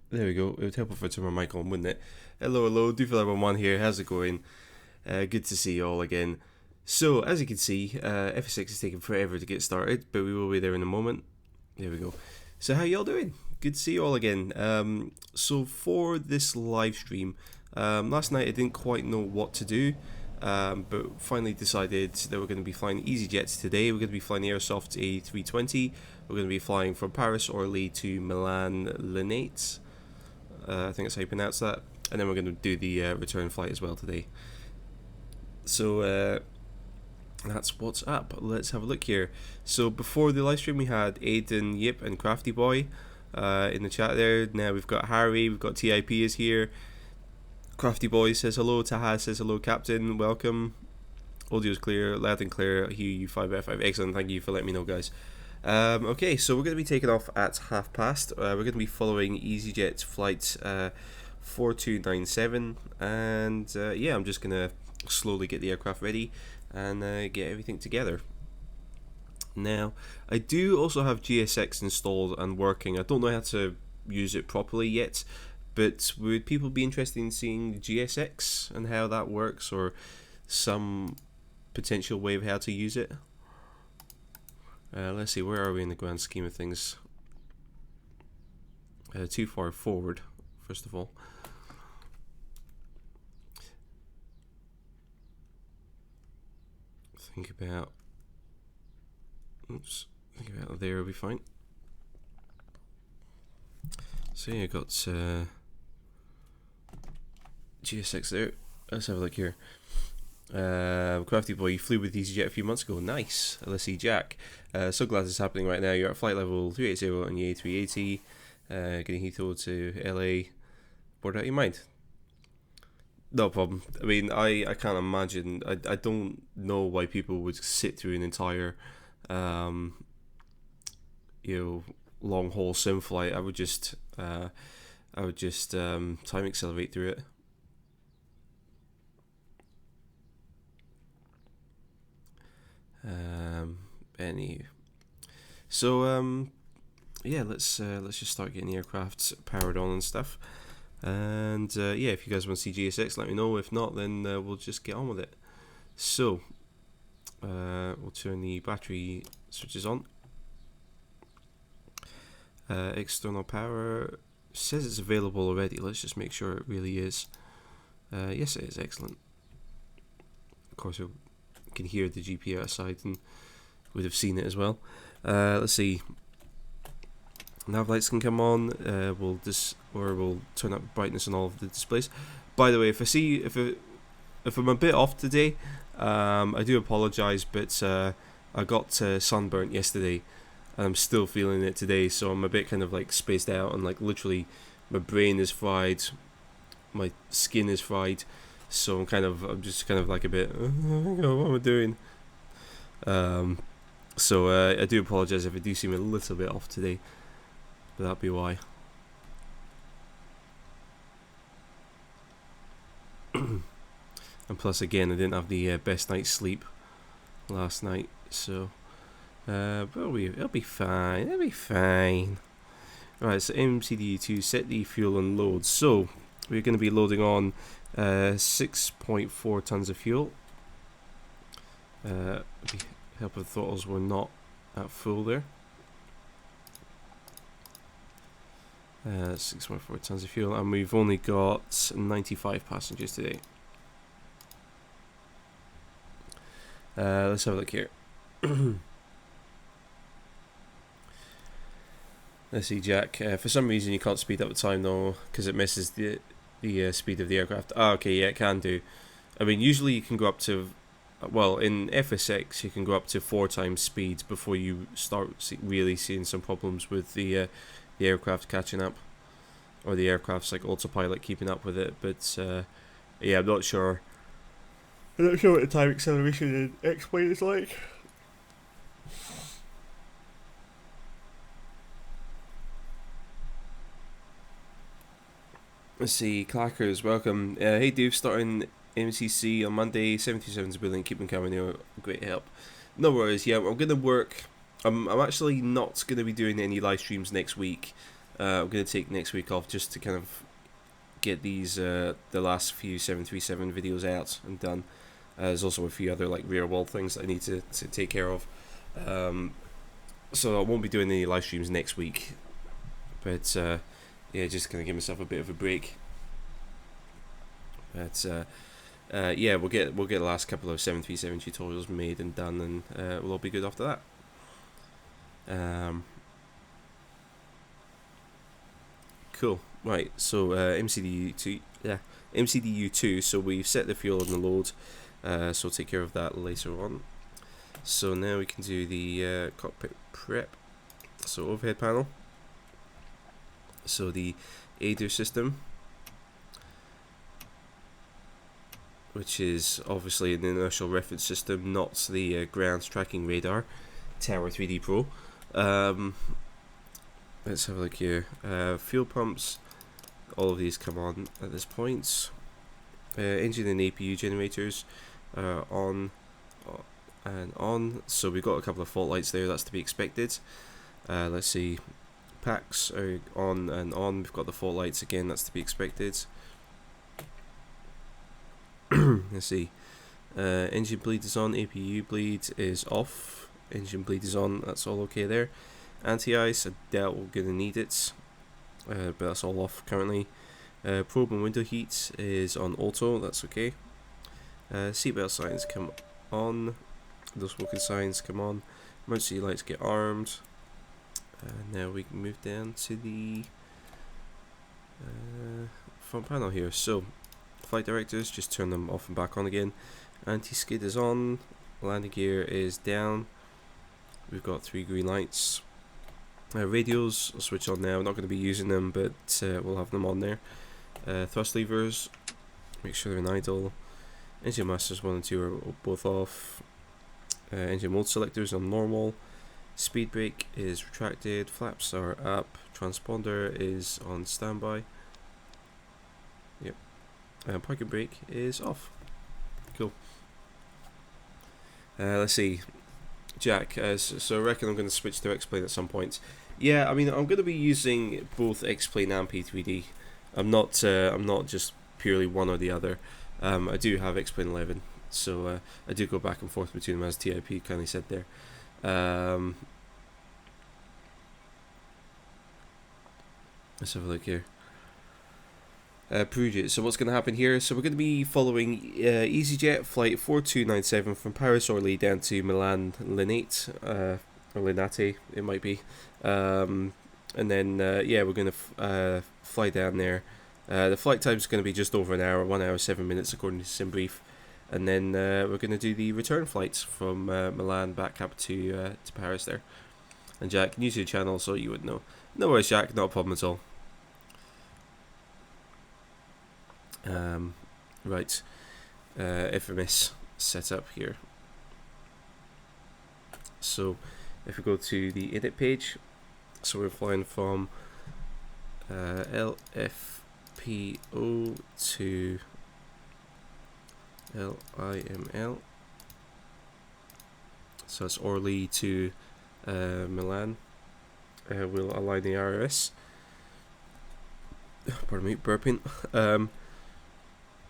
There we go. It would help if I turn my mic on, wouldn't it? Hello, hello. Do feel like one here. How's it going? Good to see you all again. So, as you can see, Fsx is taking forever to get started, but we will be there in a moment. There we go. So, how y'all doing? Good to see you all again. So for this live stream, last night I didn't quite know what to do, but finally decided that we're going to be flying EasyJets today. We're going to be flying the Aerosoft A320. We're going to be flying from Paris Orly to Milan Linate. I think that's how you pronounce that. And then we're going to do the return flight as well today. So that's what's up. Let's have a look here. So before the live stream we had Aiden, Yip and Crafty Boy in the chat there. Now we've got Harry, we've got TIP is here. Crafty Boy says hello, Taha says hello, Captain, welcome. Audio's clear, loud and clear, HU5F5, excellent, thank you for letting me know, guys. Okay, so we're going to be taking off at 5:30. We're going to be following EasyJet flight 4297, and yeah, I'm just going to slowly get the aircraft ready and get everything together. Now, I do also have GSX installed and working. I don't know how to use it properly yet, but would people be interested in seeing GSX and how that works, or some potential way of how to use it? Let's see, where are we in the grand scheme of things? Too far forward, first of all. Think about there will be fine. So yeah, got GSX there. Let's have a look here. Crafty Boy, you flew with EasyJet a few months ago. Nice. Let's see, Jack. So glad this is happening right now. You're at flight level 380 on the A380. Getting Heathrow to LA. Bored out of your mind? No problem. I mean, I can't imagine. I don't know why people would sit through an entire, long haul sim flight. I would just time accelerate through it. Yeah, let's just start getting the aircraft powered on and stuff. And yeah, if you guys want to see GSX, let me know. If not, then we'll just get on with it. So we'll turn the battery switches on. External power says it's available already. Let's just make sure it really is. Yes, it is. Excellent. Of course, we can hear the GP outside and would have seen it as well. Let's see. Nav lights can come on. We'll turn up brightness on all of the displays. By the way, if I'm a bit off today, I do apologise, but I got sunburnt yesterday, and I'm still feeling it today. So I'm a bit kind of like spaced out, and like literally, my brain is fried, my skin is fried. So I'm just kind of like a bit. What am I doing? So I do apologise if I do seem a little bit off today. But that'd be why. And plus, again, I didn't have the best night's sleep last night, so but it'll be fine. It'll be fine. Right, so MCD to set the fuel and load. So we're going to be loading on 6.4 tons of fuel. Help with throttles were not at full there. 6.4 tons of fuel, and we've only got 95 passengers today. Let's have a look here. Let's see, Jack. For some reason you can't speed up the time though, because it misses the speed of the aircraft. Okay, yeah, it can do. I mean, usually you can go up to, well, in Fsx you can go up to 4 times speed before you start really seeing some problems with the aircraft catching up, or the aircraft's like autopilot keeping up with it. But yeah, I'm not sure what the time acceleration in X-Plane is like. Let's see, Clackers, welcome. Hey Dave, starting MCC on Monday. 77's brilliant, keep them coming here, great help. No worries, yeah, I'm going to work. I'm actually not going to be doing any live streams next week. I'm going to take next week off just to kind of get these the last few 737 videos out and done. There's also a few other like real world things that I need to take care of. So I won't be doing any live streams next week, but yeah, just gonna give myself a bit of a break. But yeah, we'll get the last couple of 737 tutorials made and done, and we'll all be good after that. Cool. Right. So MCDU2. So we've set the fuel on the load. So we'll take care of that later on. So now we can do the cockpit prep. So overhead panel. So the ADER system, which is obviously an inertial reference system, not the ground tracking radar, Tower 3D Pro. Let's have a look here. Fuel pumps, all of these come on at this point. Engine and APU generators on and on. So we've got a couple of fault lights there, that's to be expected. Let's see. Packs are on and on. We've got the fault lights again, that's to be expected. Let's see. Engine bleed is on, APU bleed is off. Engine bleed is on, that's all okay there. Anti-ice, I doubt we're going to need it, but that's all off currently. Probe and window heat is on auto, that's okay. Seatbelt signs come on. Those smoking signs come on. Emergency lights get armed. Now we can move down to the front panel here. So, flight directors, just turn them off and back on again. Anti-skid is on. Landing gear is down. We've got 3 green lights. Radios, I'll switch on now. I'm not going to be using them, but we'll have them on there. Thrust levers, make sure they're in idle. Engine masters 1 and 2 are both off. Engine mode selectors on normal. Speed brake is retracted. Flaps are up. Transponder is on standby. Yep. Parking brake is off. Cool. Let's see. Jack, so I reckon I'm going to switch to X-Plane at some point. Yeah, I mean, I'm going to be using both X-Plane and P3D. I'm not just purely one or the other. I do have X-Plane 11, so I do go back and forth between them, as TIP kindly said there. Let's have a look here. Puget. So what's going to happen here? So we're going to be following EasyJet flight 4297 from Paris Orly down to Milan Linate, or Linate it might be, and then yeah, we're going to fly down there. The flight time is going to be just over an hour, 1 hour 7 minutes according to SimBrief, and then we're going to do the return flights from Milan back up to Paris there. And Jack, new to the channel, so you would know. No worries, Jack, not a problem at all. Right, FMS setup here. So if we go to the edit page, so we're flying from LFPO to LIML. So it's Orly to Milan. We'll align the RRS. Pardon me, burping.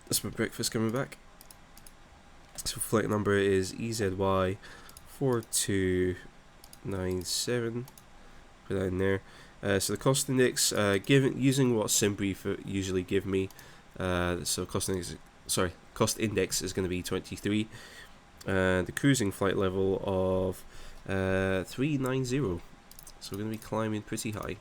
That's my breakfast coming back. So flight number is EZY4297. Put that in there. So the cost index, using what SimBrief usually give me. So cost index is going to be 23. The cruising flight level of 390. So we're going to be climbing pretty high.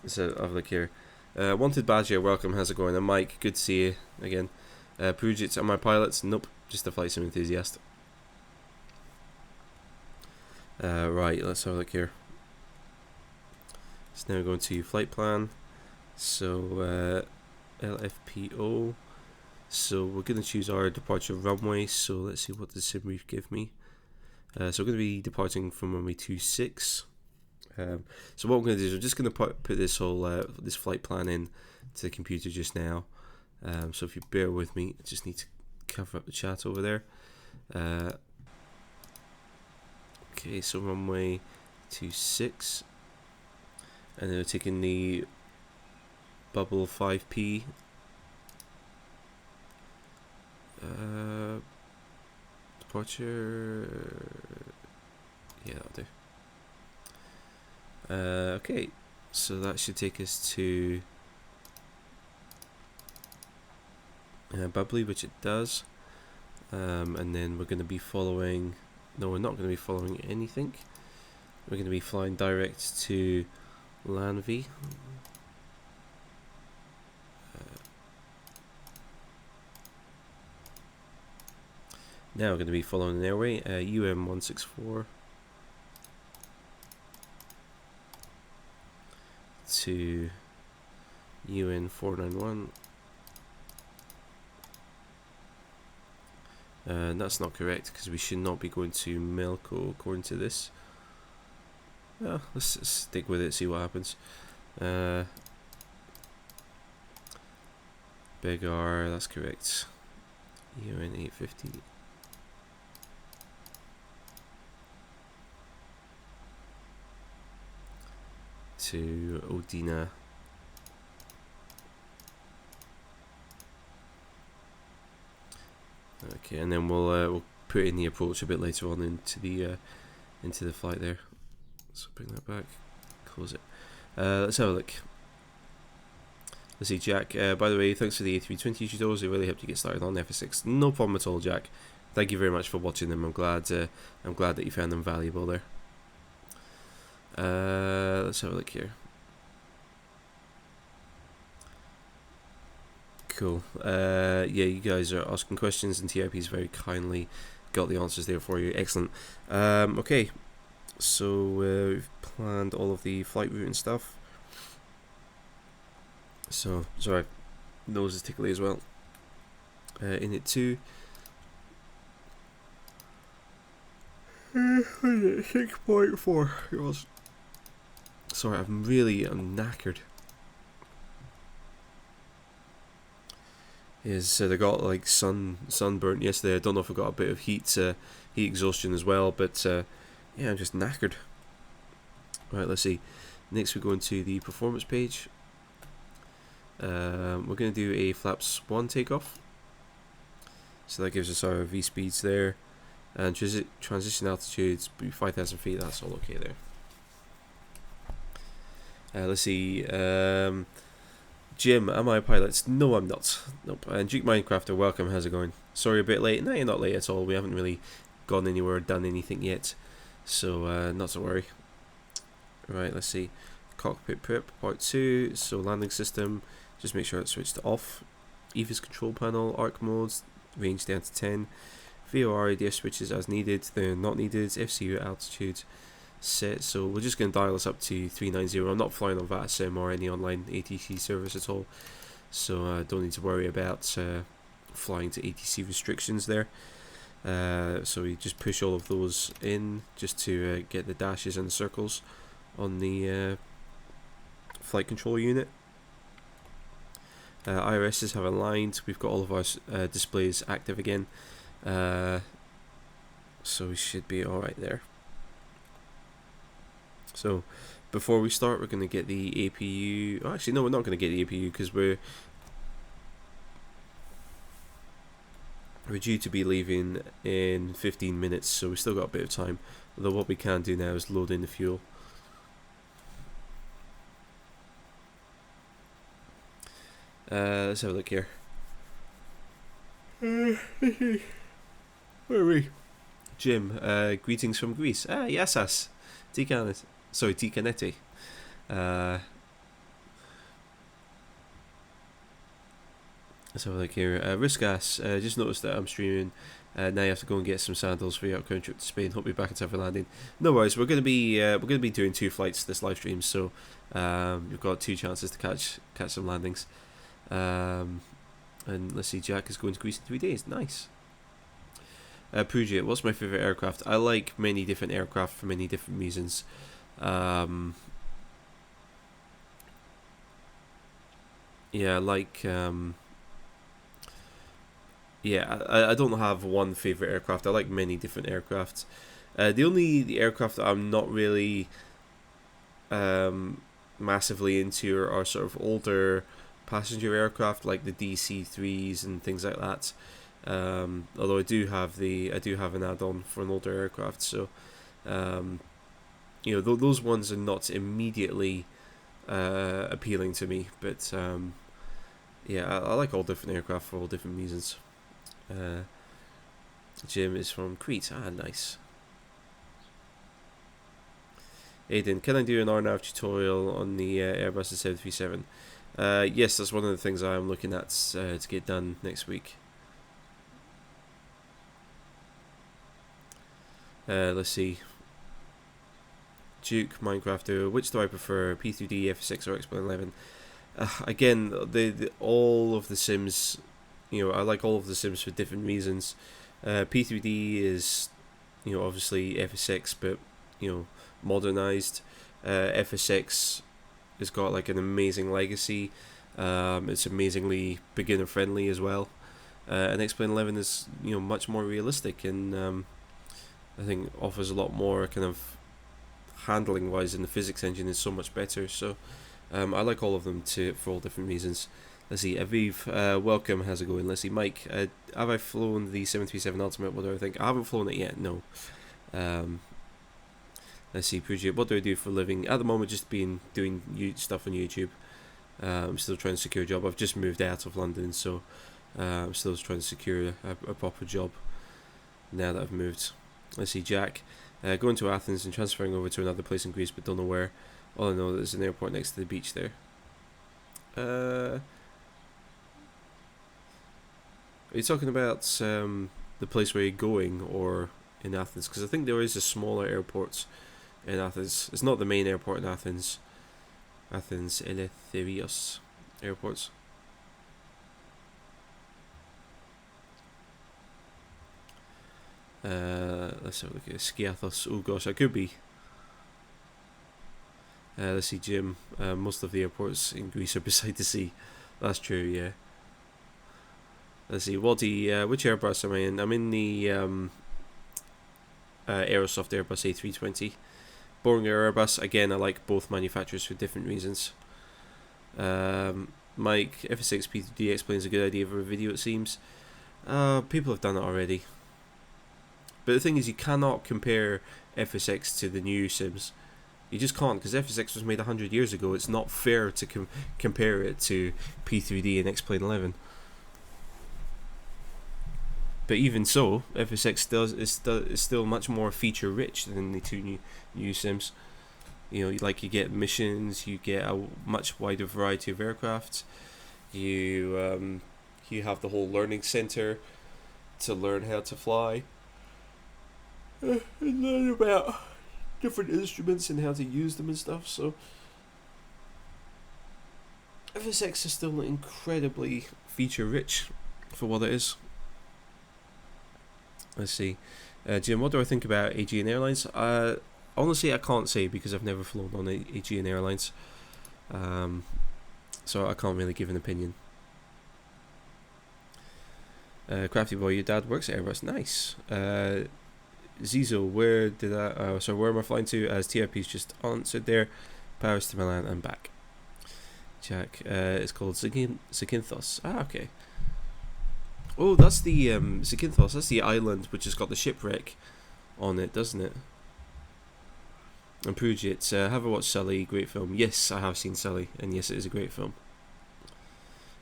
So have a look here. Wanted Badger, welcome, how's it going? And Mike, good to see you again. Puget, are my pilots? Nope, just a flight sim enthusiast. Right, let's have a look here. So now we're going to flight plan. So LFPO. So we're going to choose our departure runway. So let's see what the SimBrief give me. So we're going to be departing from runway 26. So what we're going to do is we're just going to put this whole this flight plan in to the computer just now. So if you bear with me, I just need to cover up the chat over there. Okay, so runway 26. and then we're taking the bubble 5p. Departure. Yeah, that'll do. Okay, so that should take us to bubbly, which it does. And then we're going to be following. No, we're not going to be following anything. We're going to be flying direct to Lanvi. Now we're going to be following an airway, UM164 to UN491. And that's not correct because we should not be going to Melco according to this. Well, let's stick with it, see what happens. Big R, that's correct. UN850. To Odina. Okay, and then we'll put in the approach a bit later on into the flight there. So bring that back, close it. Let's have a look. Let's see, Jack. By the way, thanks for the A320 tutorials. It really helped you get started on Fsx. No problem at all, Jack. Thank you very much for watching them. I'm glad that you found them valuable there. Let's have a look here. Cool. Yeah, you guys are asking questions, and TIP's very kindly got the answers there for you. Excellent. Okay, so we've planned all of the flight route and stuff. So, sorry, nose is tickly as well. In it too. 6.4. Sorry, I'm knackered. They got like sunburnt yesterday. I don't know if I got a bit of heat exhaustion as well, but yeah, I'm just knackered. Right, let's see. Next we go into the performance page. We're going to do a flap Swan takeoff. So that gives us our V speeds there, and transition altitudes 5,000 feet. That's all okay there. Let's see. Jim, am I a pilot? No, I'm not. Nope. And Duke Minecrafter, welcome. How's it going? Sorry, a bit late. No, you're not late at all. We haven't really gone anywhere, done anything yet, so not to worry. Right, let's see. Cockpit Prep Part 2. So landing system. Just make sure it's switched off. EVIS control panel, arc modes, range down to 10. VOR ADS switches as needed. They're not needed. FCU altitude set, so we're just going to dial this up to 390. I'm not flying on VATSIM or any online ATC service at all, so I don't need to worry about flying to ATC restrictions there. So we just push all of those in just to get the dashes and the circles on the flight control unit. IRSs have aligned. We've got all of our displays active again, so we should be alright there. So before we start, we're going to get the APU. Oh, actually, no, we're not going to get the APU because we're due to be leaving in 15 minutes, so we've still got a bit of time. Although what we can do now is load in the fuel. Let's have a look here. Where are we? Jim, greetings from Greece. Yes, Tikanete. Sorry, Tikanete. Let's have a look here. Riskas, just noticed that I'm streaming. Now you have to go and get some sandals for your upcoming trip to Spain. Hope you're back in time for landing. No worries. We're gonna be doing 2 flights this live stream, so you've got 2 chances to catch some landings. And let's see, Jack is going to Greece in 3 days. Nice. Puget, what's my favourite aircraft? I like many different aircraft for many different reasons. Yeah, I like. Yeah, I don't have one favourite aircraft. I like many different aircraft. The only aircraft that I'm not really massively into are sort of older passenger aircraft like the DC-3s and things like that. Although I do have an add-on for an older aircraft, so those ones are not immediately appealing to me, but I like all different aircraft for all different reasons. Jim is from Crete. Nice. Aiden, can I do an RNAV tutorial on the Airbus 737? Yes, that's one of the things I'm looking at to get done next week. Let's see. Duke, Minecrafter, which do I prefer, P3D, Fsx, or X11? Again, all of the sims, I like all of the sims for different reasons. P3D is, obviously Fsx, but, modernized. Fsx has got like an amazing legacy. It's amazingly beginner friendly as well. And X11 is, much more realistic and I think offers a lot more kind of handling wise, and the physics engine is so much better. So I like all of them for all different reasons. Let's see, Aviv, welcome, how's it going? Let's see, Mike, have I flown the 737 Ultimate? What do I think? I haven't flown it yet, no. Let's see, Pujit, what do I do for a living? At the moment, just been doing stuff on YouTube. I'm still trying to secure a job. I've just moved out of London, so I'm still trying to secure a proper job now that I've moved. Let's see, Jack, going to Athens and transferring over to another place in Greece, but don't know where. All I know is there's an airport next to the beach there. Are you talking about the place where you're going, or in Athens? Because I think there is a smaller airport in Athens. It's not the main airport in Athens. Athens Eleftherios airports. Let's have a look at Skiathos. Oh gosh, I could be. Let's see, Jim. Most of the airports in Greece are beside the sea. That's true, yeah. Let's see, Waddy, which Airbus am I in? I'm in the Aerosoft Airbus A320. Boeing Airbus, again, I like both manufacturers for different reasons. Mike, Fsx P3D explains a good idea for a video, it seems. People have done it already. But the thing is, you cannot compare Fsx to the new sims. You just can't, because Fsx was made 100 years ago. It's not fair to compare it to P3D and X-Plane 11. But even so, Fsx is still much more feature rich than the two new sims. You get missions, you get a much wider variety of aircraft. You have the whole learning center to learn how to fly. And learn about different instruments and how to use them and stuff. So Fsx is still incredibly feature rich for what it is. Let's see, Jim, what do I think about Aegean Airlines? Honestly, I can't say because I've never flown on Aegean Airlines, so I can't really give an opinion. Crafty boy, your dad works at Airbus. Nice. Zizo, where am I flying to? As TRP's just answered there. Paris to Milan and back. Jack, it's called Zakynthos. Okay. Oh, that's the Zakynthos. That's the island which has got the shipwreck on it, doesn't it? And Pujit, have I watched Sully? Great film. Yes, I have seen Sully, and yes, it is a great film.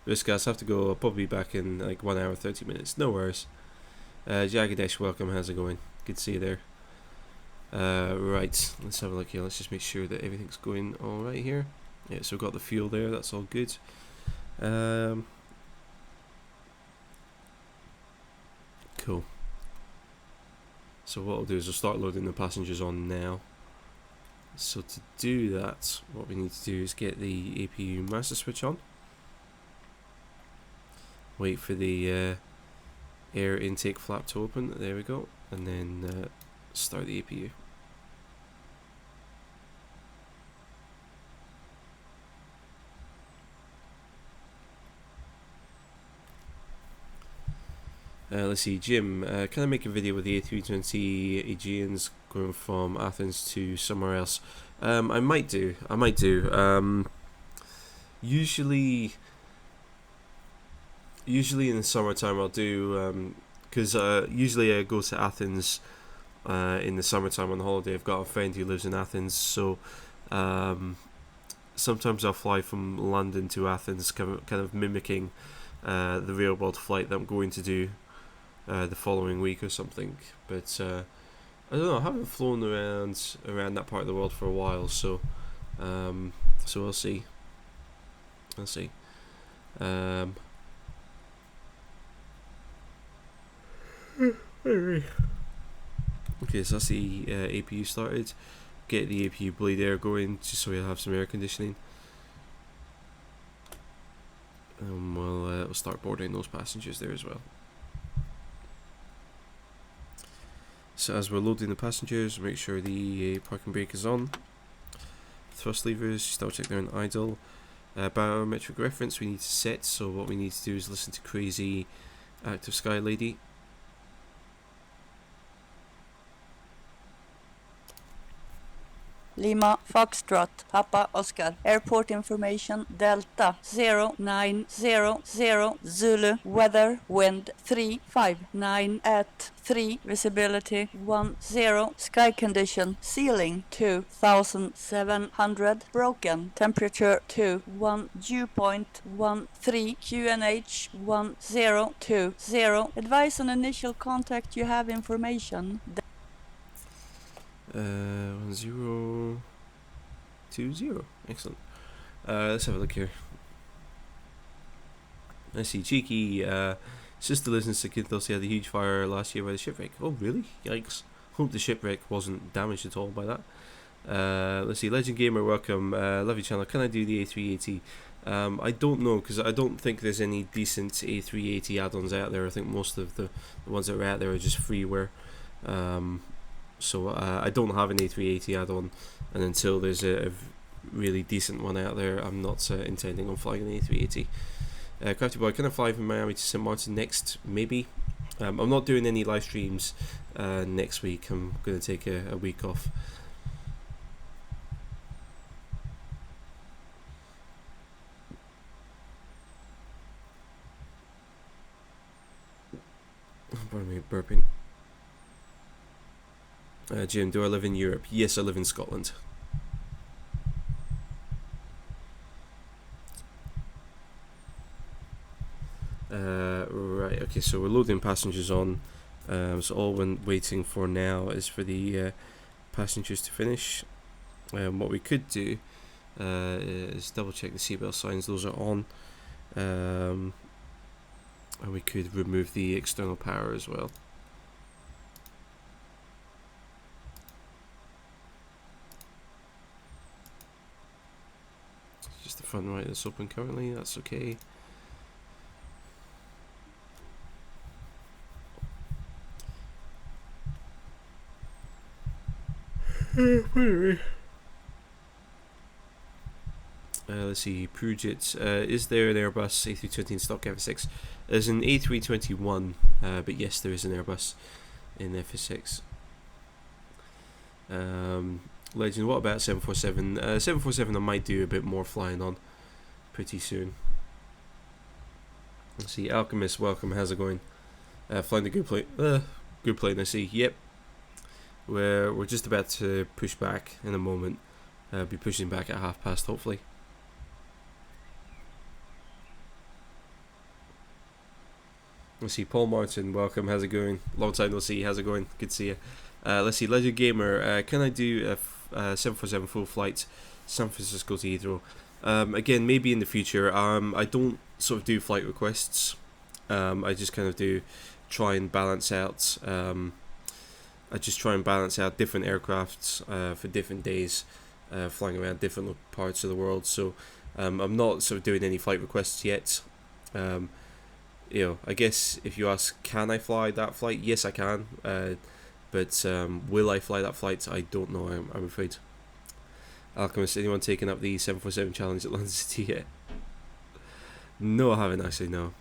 Riskas, have to go. I'll probably be back in like 1 hour 30 minutes. No worries. Jagadesh, welcome. How's it going? Good to see you there. Right, let's have a look here. Let's just make sure that everything's going all right here. Yeah, so we've got the fuel there. That's all good. Cool. So what I'll do is I'll start loading the passengers on now. So to do that, what we need to do is get the APU master switch on. Wait for the air intake flap to open. There we go. And then start the APU. Let's see, Jim, can I make a video with the A320 Aegeans going from Athens to somewhere else? I might do. Usually in the summertime I'll do, because usually I go to Athens in the summertime on holiday. I've got a friend who lives in Athens, so sometimes I'll fly from London to Athens, kind of mimicking the real world flight that I'm going to do the following week or something. But I don't know, I haven't flown around that part of the world for a while, so we'll see. Okay, so that's the APU started. Get the APU blade air going just so we'll have some air conditioning. And we'll start boarding those passengers there as well. So as we're loading the passengers, make sure the parking brake is on. Thrust levers, still check they're in idle. Barometric reference we need to set, so what we need to do is listen to Crazy Active Sky Lady. Lima Foxtrot Papa Oscar Airport information Delta 0900 Zulu weather wind 359 at 3 visibility 10 sky condition ceiling 2700 broken temperature 21 dew point 13 QNH 1020 advise on initial contact you have information 1020. Excellent. Let's have a look here. I see Cheeky sister lives in Zakynthos. He had a huge fire last year by the shipwreck. Oh really? Yikes. Hope the shipwreck wasn't damaged at all by that. Let's see, Legend Gamer, welcome. Love your channel. Can I do the A380? I don't know, because I don't think there's any decent A380 add-ons out there. I think most of the ones that are out there are just freeware. So I don't have an A380 add-on, and until there's a really decent one out there, I'm not intending on flying an A380. Crafty Boy, can I fly from Miami to St. Martin next? Maybe. I'm not doing any live streams next week. I'm going to take a week off. Pardon me, burping. Jim, do I live in Europe? Yes, I live in Scotland. Right, okay, so we're loading passengers on. So all we're waiting for now is for the passengers to finish. What we could do is double check the seatbelt signs, those are on. And we could remove the external power as well. Just the front right that's open currently, that's okay. Let's see, Puget, is there an Airbus A320 in stock Fsx? There's an A321, but yes, there is an Airbus in Fsx. Legend, what about 747? 747 I might do a bit more flying on pretty soon. Let's see, Alchemist, welcome, how's it going? Flying the good plane, I see, yep. We're just about to push back in a moment. Be pushing back at past, hopefully. Let's see, Paul Martin, welcome, how's it going? Long time no see, how's it going? Good to see you. Let's see, Legend Gamer, can I do a 747 full flight San Francisco to Heathrow? Again, maybe in the future. I don't sort of do flight requests. I just kind of try and balance out. I just try and balance out different aircrafts for different days, flying around different parts of the world. So I'm not sort of doing any flight requests yet. I guess if you ask, can I fly that flight? Yes, I can. But will I fly that flight? I don't know, I'm afraid. Alchemist, anyone taken up the 747 challenge at London City yet? No, I haven't actually, no.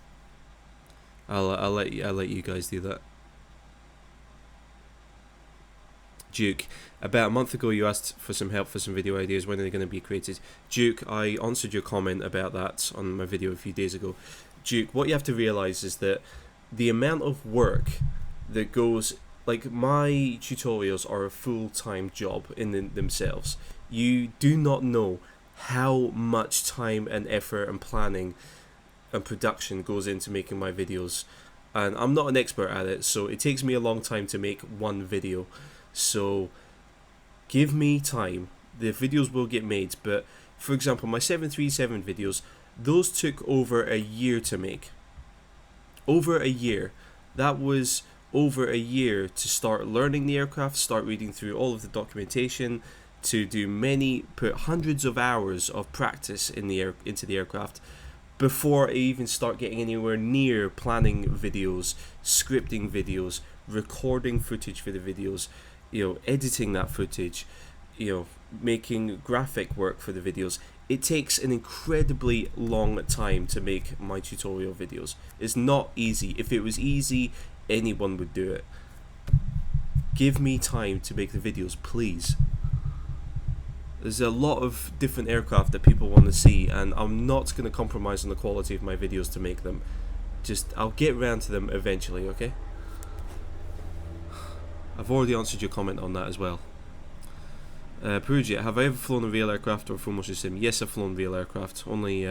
I'll let you guys do that. Duke, about a month ago you asked for some help for some video ideas. When are they going to be created? Duke, I answered your comment about that on my video a few days ago. Duke, what you have to realise is that the amount of work that goes, like, my tutorials are a full-time job in themselves. You do not know how much time and effort and planning and production goes into making my videos, and I'm not an expert at it, so it takes me a long time to make one video. So give me time. The videos will get made, but for example, my 737 videos, those took over a year to make. Over a year. That was over a year to start learning the aircraft, start reading through all of the documentation, to put hundreds of hours of practice into the aircraft before I even start getting anywhere near planning videos, scripting videos, recording footage for the videos, editing that footage, making graphic work for the videos. It takes an incredibly long time to make my tutorial videos. It's not easy. If it was easy, anyone would do it. Give me time to make the videos, please. There's a lot of different aircraft that people want to see, and I'm not going to compromise on the quality of my videos to make them. I'll get around to them eventually, okay? I've already answered your comment on that as well. Perugia, have I ever flown a real aircraft or full motion sim? Yes, I've flown real aircraft. Only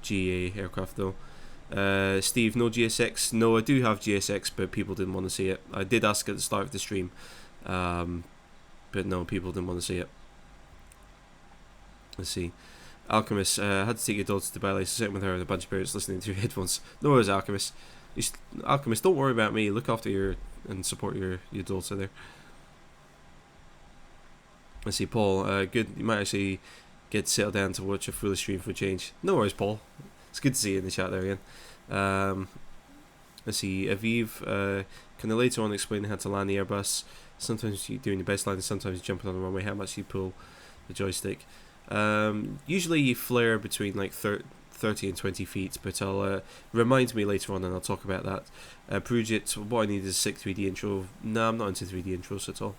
GA aircraft though. Steve, no GSX? No, I do have GSX, but people didn't want to see it. I did ask at the start of the stream, but no, people didn't want to see it. Let's see. Alchemist, had to take your daughter to Bali, sitting with her and a bunch of parents listening to your headphones. No worries, Alchemist. Alchemist, don't worry about me. Look after and support your daughter there. Let's see, Paul. Good. You might actually get to settle down to watch a full stream for a change. No worries, Paul. It's good to see you in the chat there again. Let's see, Aviv. Can I later on explain how to land the Airbus? Sometimes you're doing the best landing, sometimes you're jumping on the runway. How much you pull the joystick? Usually you flare between like 30 and 20 feet, but I'll remind me later on and I'll talk about that. Prujit, what I need is a sick 3D intro. No, I'm not into 3D intros at all.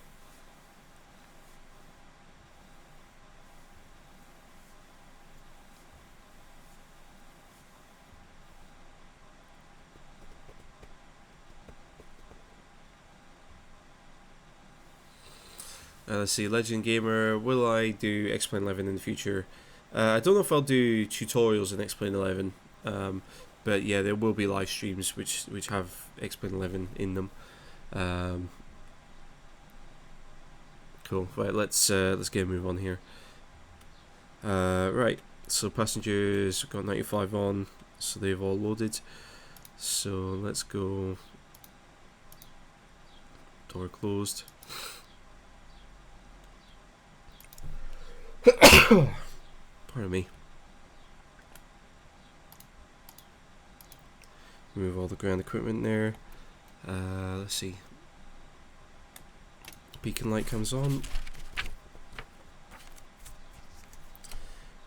Let's see, Legend Gamer, will I do X-Plane 11 in the future? I don't know if I'll do tutorials in X-Plane 11, but yeah, there will be live streams which have X-Plane 11 in them. Cool. Right, let's get a move on here. Right, so passengers got 95 on, so they've all loaded. So let's go. Door closed. Pardon me. Remove all the ground equipment there. Let's see. Beacon light comes on.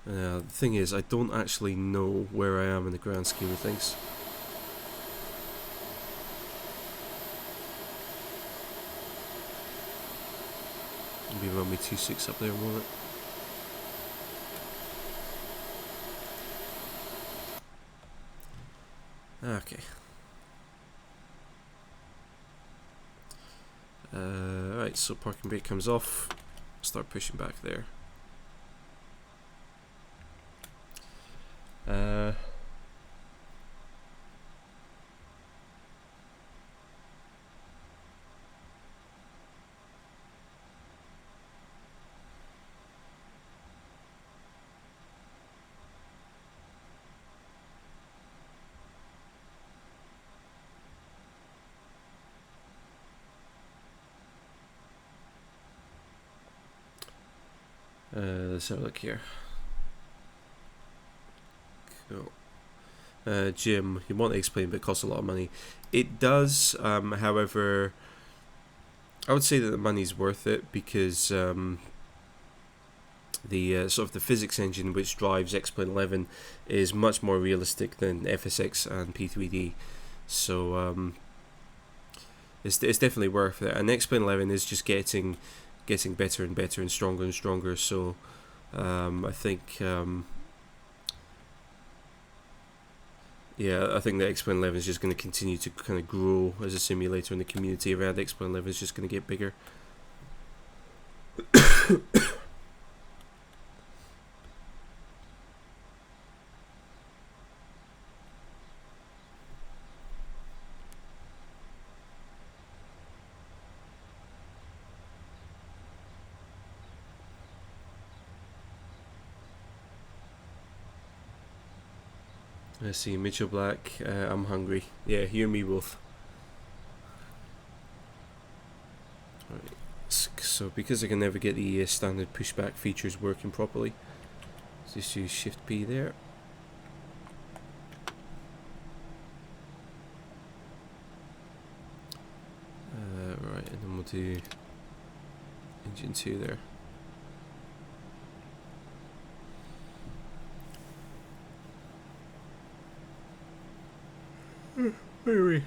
The thing is, I don't actually know where I am in the grand scheme of things. Maybe run me 2.6 up there a moment. Okay. Right, so parking brake comes off. Start pushing back there. Let's have a look here. Cool. Jim, you want to explain, but it costs a lot of money. It does, however, I would say that the money's worth it because the sort of the physics engine which drives X-Plane 11 is much more realistic than FSX and P3D. So it's definitely worth it. And X-Plane 11 is just getting better and better and stronger. So I think I think that X-Plane 11 is just going to continue to kind of grow as a simulator, and the community around X-Plane 11 is just going to get bigger. Let's see, Mitchell Black, I'm hungry. Yeah, you and me both. Right. So because I can never get the standard pushback features working properly, just use Shift P there. Right, and then we'll do engine 2 there. Anyway,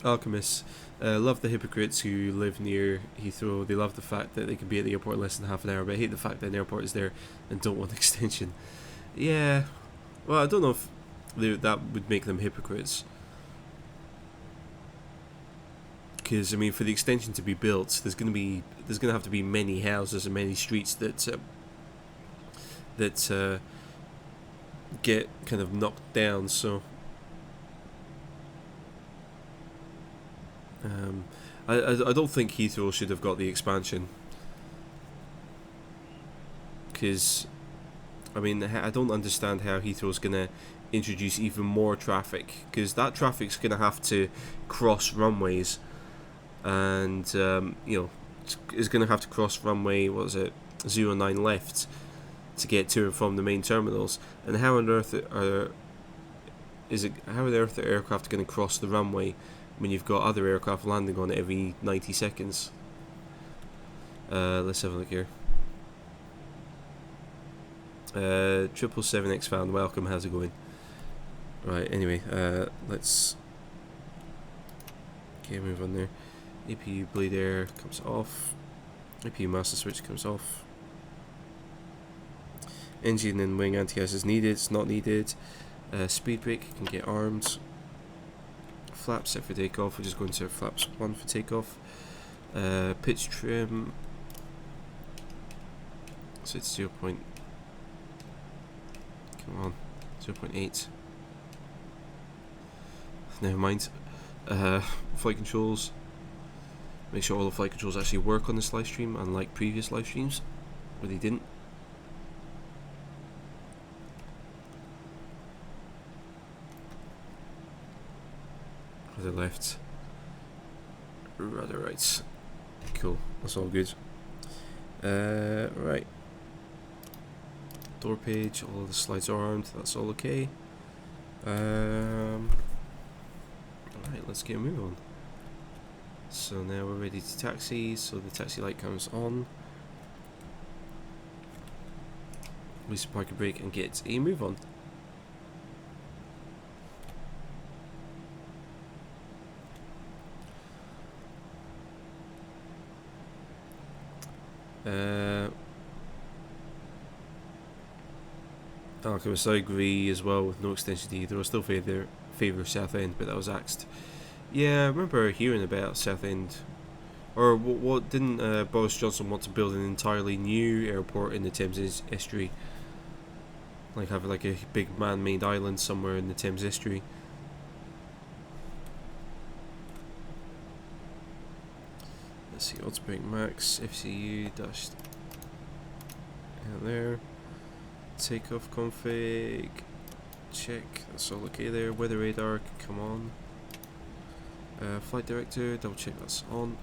Alchemists. Love the hypocrites who live near Heathrow. They love the fact that they can be at the airport in less than half an hour, but I hate the fact that an airport is there and don't want extension. Yeah, well, I don't know if that would make them hypocrites. Because I mean, for the extension to be built, there's gonna have to be many houses and many streets that get kind of knocked down. So I don't think Heathrow should have got the expansion, because I mean, I don't understand how Heathrow's gonna introduce even more traffic, because that traffic's gonna have to cross runways, and is gonna have to cross runway, what is it, 09 left to get to and from the main terminals. And how on earth are the aircraft going to cross the runway when you've got other aircraft landing on it every 90 seconds? Let's have a look here. 777X fan, welcome, how's it going? Right, anyway, let's move on there. APU bleed air comes off. APU master switch comes off. Engine and wing anti-ice is needed, it's not needed. Speed brake can get armed. Flaps set for takeoff, we're just going to flaps 1 for takeoff. Pitch trim, so it's 0. Come on, 0.8. Never mind. Flight controls. Make sure all the flight controls actually work on this live stream, unlike previous live streams where they didn't. Rudder left, rudder right. Cool, that's all good. Right. Door page, all of the slides are armed, that's all okay. Alright, let's get a move on. So now we're ready to taxi, so the taxi light comes on. We park a brake and get a move on. Alchemist, I agree as well with no extension to either. I still favour South End, but that was axed. Yeah, I remember hearing about South End. Or what didn't Boris Johnson want to build an entirely new airport in the Thames estuary? Like have like a big man-made island somewhere in the Thames estuary. Let's see, Autobrake Max, FCU dashed out there. Takeoff config, check, that's all okay there. Weather radar can come on. Flight director, double check that's on.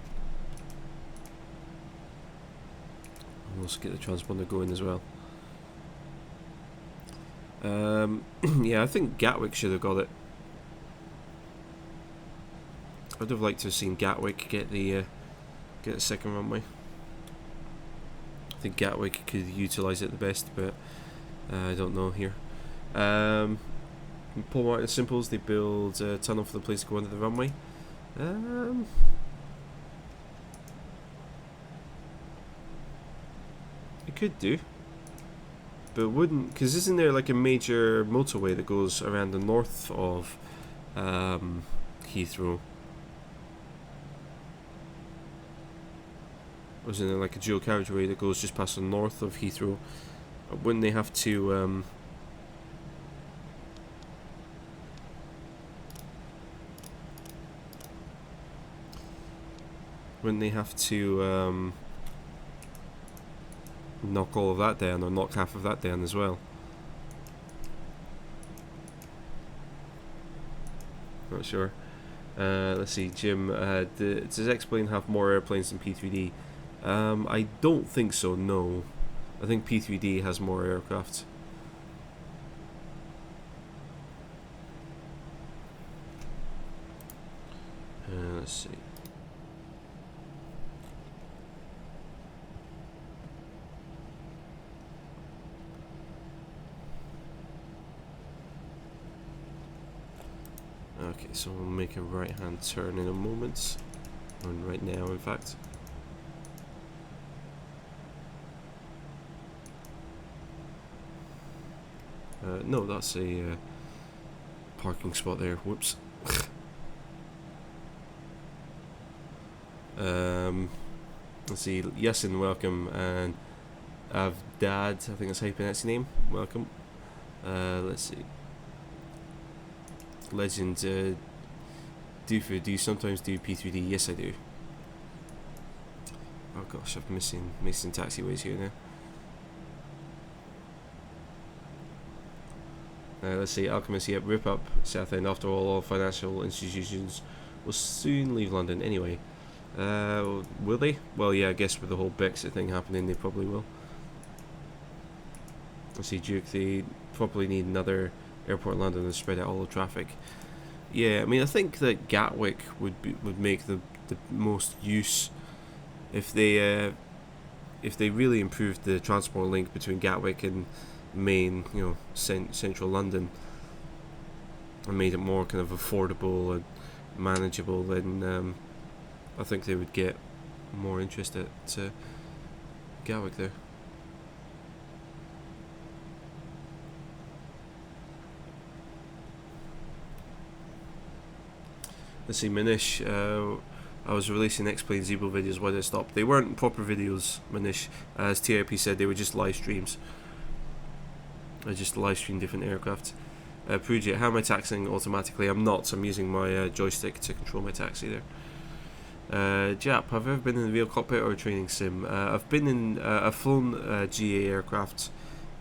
We'll also get the transponder going as well. Yeah, I think Gatwick should have got it. I'd have liked to have seen Gatwick get the second runway. I think Gatwick could utilise it the best, but I don't know here. Paul Martin Simples, they build a tunnel for the place to go under the runway. It could do, but wouldn't, because isn't there like a major motorway that goes around the north of Heathrow? Or isn't there like a dual carriageway that goes just past the north of Heathrow? Wouldn't they have to knock all of that down, or knock half of that down as well? Not sure. Let's see, Jim, does X-Plane have more airplanes than P3D? I don't think so, no. I think P3D has more aircraft. Let's see. Okay, so we'll make a right-hand turn in a moment. Or right now, in fact. No, that's a parking spot there. Whoops. Let's see. Yes, and welcome. And Avdad, I think that's how you pronounce your name. Welcome. Let's see. Legend, do you sometimes do P3D? Yes, I do. Oh gosh, I'm missing taxiways here now. Let's see, Alchemist, yep, rip up Southend. After all financial institutions will soon leave London anyway. Will they? Well, yeah, I guess with the whole Brexit thing happening, they probably will. Let's see, Duke, they probably need another airport in London to spread out all the traffic. Yeah, I mean, I think that Gatwick would make the most use if they really improved the transport link between Gatwick and main, central London, and made it more kind of affordable and manageable. Then I think they would get more interest at Gatwick there. Let's see, Manish, I was releasing X-Plane Zebo videos, why did I stop? They weren't proper videos, Manish. As TRP said, they were just live streams. I just live stream different aircraft. Pruitt, how am I taxiing automatically? I'm not, I'm using my joystick to control my taxi there. Jap, have you ever been in a real cockpit or a training sim? I've flown GA aircraft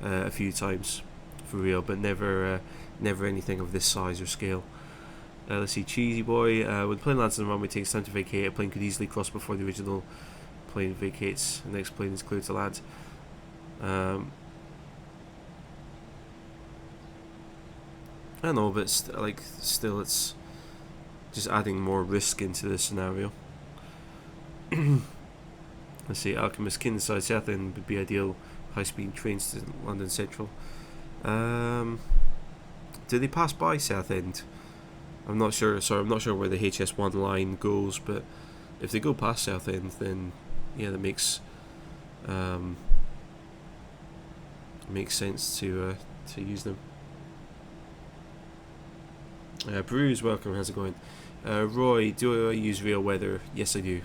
a few times, for real, but never anything of this size or scale. Let's see, Cheesy Boy, when the plane lands on the runway, it takes time to vacate. A plane could easily cross before the original plane vacates. The next plane is cleared to land. I know, but still, it's just adding more risk into the scenario. Let's see, Alchemist, Kinside Southend would be ideal. High-speed trains to London Central. Do they pass by Southend? I'm not sure. Sorry, I'm not sure where the HS1 line goes, but if they go past Southend, then yeah, that makes sense to use them. Bruce, welcome. How's it going? Roy, do I use real weather? Yes, I do.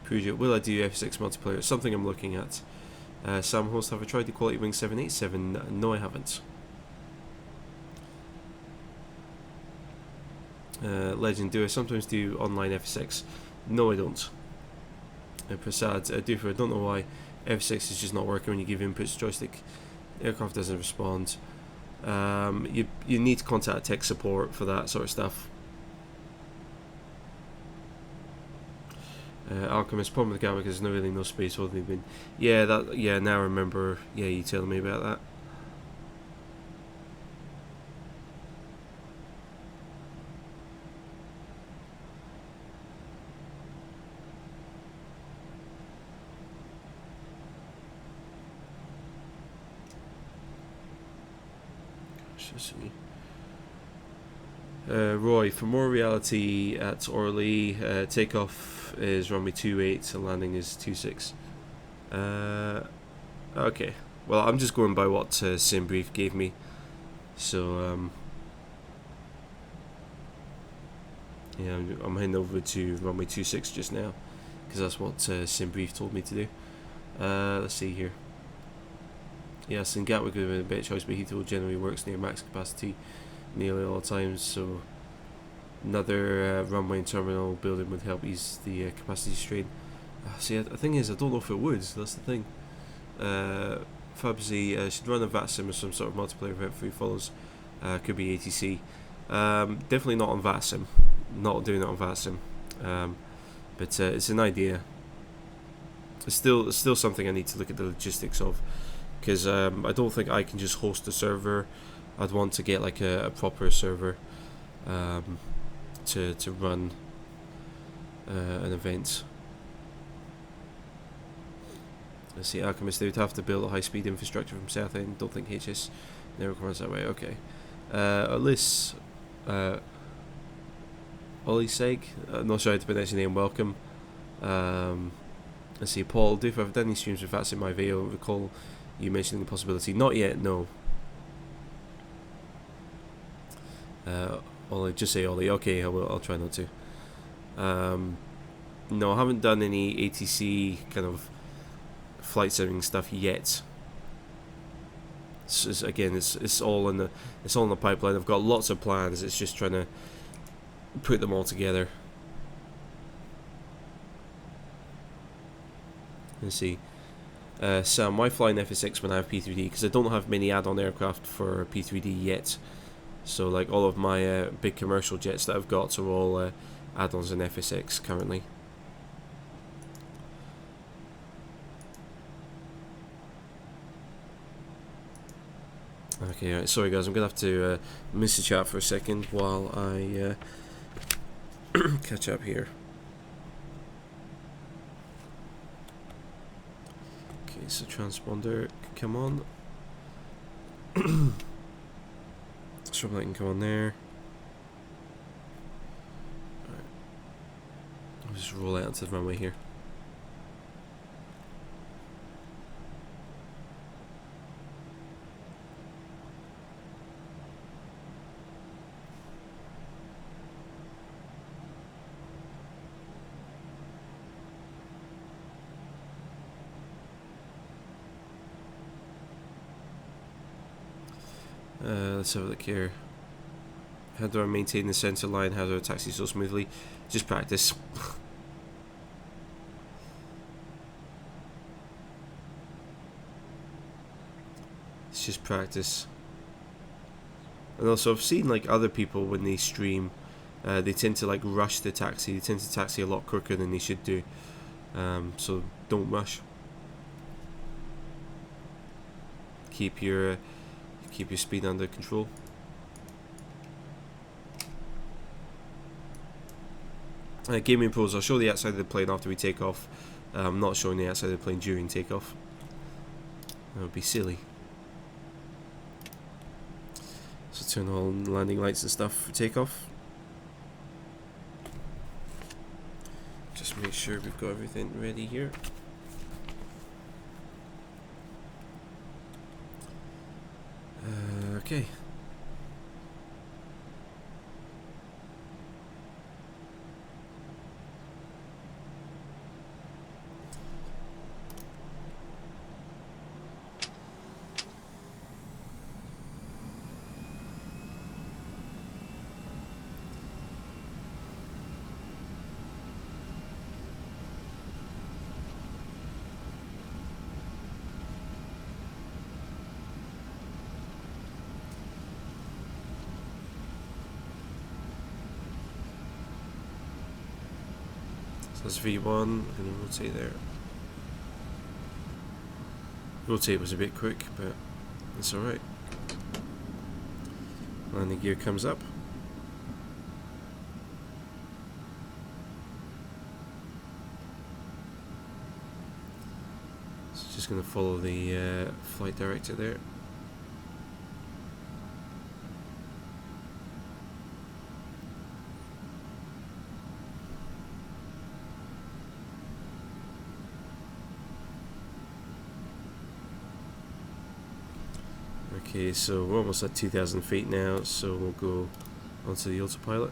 Pujit, will I do F6 multiplayer? It's something I'm looking at. Sam Host, have I tried the Quality Wing 787? No, I haven't. Legend, do I sometimes do online F6? No, I don't. Prasad, Doofer, I don't know why F6 is just not working when you give inputs to joystick. Aircraft doesn't respond. You need to contact tech support for that sort of stuff. Alchemist, problem with Gatwick is really no space holding bin. Yeah, now I remember. Yeah, you telling me about that. Sesame. Roy, for more reality at Orly, takeoff is runway 28 and landing is 26. Okay, well I'm just going by what SimBrief gave me, so yeah, I'm heading over to runway 26 just now because that's what SimBrief told me to do. Let's see here. Yes, in Gatwick would have been a better choice, but Heathrow generally works near max capacity nearly all times, so another runway and terminal building would help ease the capacity strain. See, the thing is, I don't know if it would. That's the thing. Fabsy should run a VATSIM or some sort of multiplayer event for follows. Could be ATC. Definitely not on VATSIM. Not doing it on VATSIM. But it's an idea. It's still something I need to look at the logistics of, because I don't think I can just host a server. I'd want to get like a proper server to run an event. Let's see, Alchemist, they would have to build a high-speed infrastructure from South End. Don't think HS never runs that way. Okay. Alyss, Oliseg, I'm not sure how to pronounce your name. Welcome. Let's see, Paul, do if I've done any streams with that's in my video, recall you mentioning the possibility. Not yet, no. Ollie, just say Ollie. Okay, I'll try not to. No, I haven't done any ATC kind of flight simming stuff yet. Again, it's all in the pipeline. I've got lots of plans. It's just trying to put them all together. Let's see. Sam, why fly an Fsx when I have P3D? Because I don't have many add-on aircraft for P3D yet. So like all of my big commercial jets that I've got are all add-ons in Fsx currently. Okay, right, sorry guys, I'm going to have to miss the chat for a second while I catch up here. Okay, so transponder, come on. Strobe light can come on there. Alright. I'll just roll out onto the runway here. Let's have a look here. How do I maintain the center line? How do I taxi so smoothly? Just practice. It's just practice. And also I've seen like other people when they stream, they tend to like rush the taxi. They tend to taxi a lot quicker than they should do. So don't rush. Keep your speed under control. Gaming pros, I'll show the outside of the plane after we take off. I'm not showing the outside of the plane during takeoff. That would be silly. So turn on landing lights and stuff for takeoff. Just make sure we've got everything ready here. Okay. So that's V1, I'm going to rotate there. Rotate was a bit quick, but it's alright. Landing gear comes up. So just going to follow the flight director there. Okay, so we're almost at 2,000 feet now, so we'll go onto the autopilot.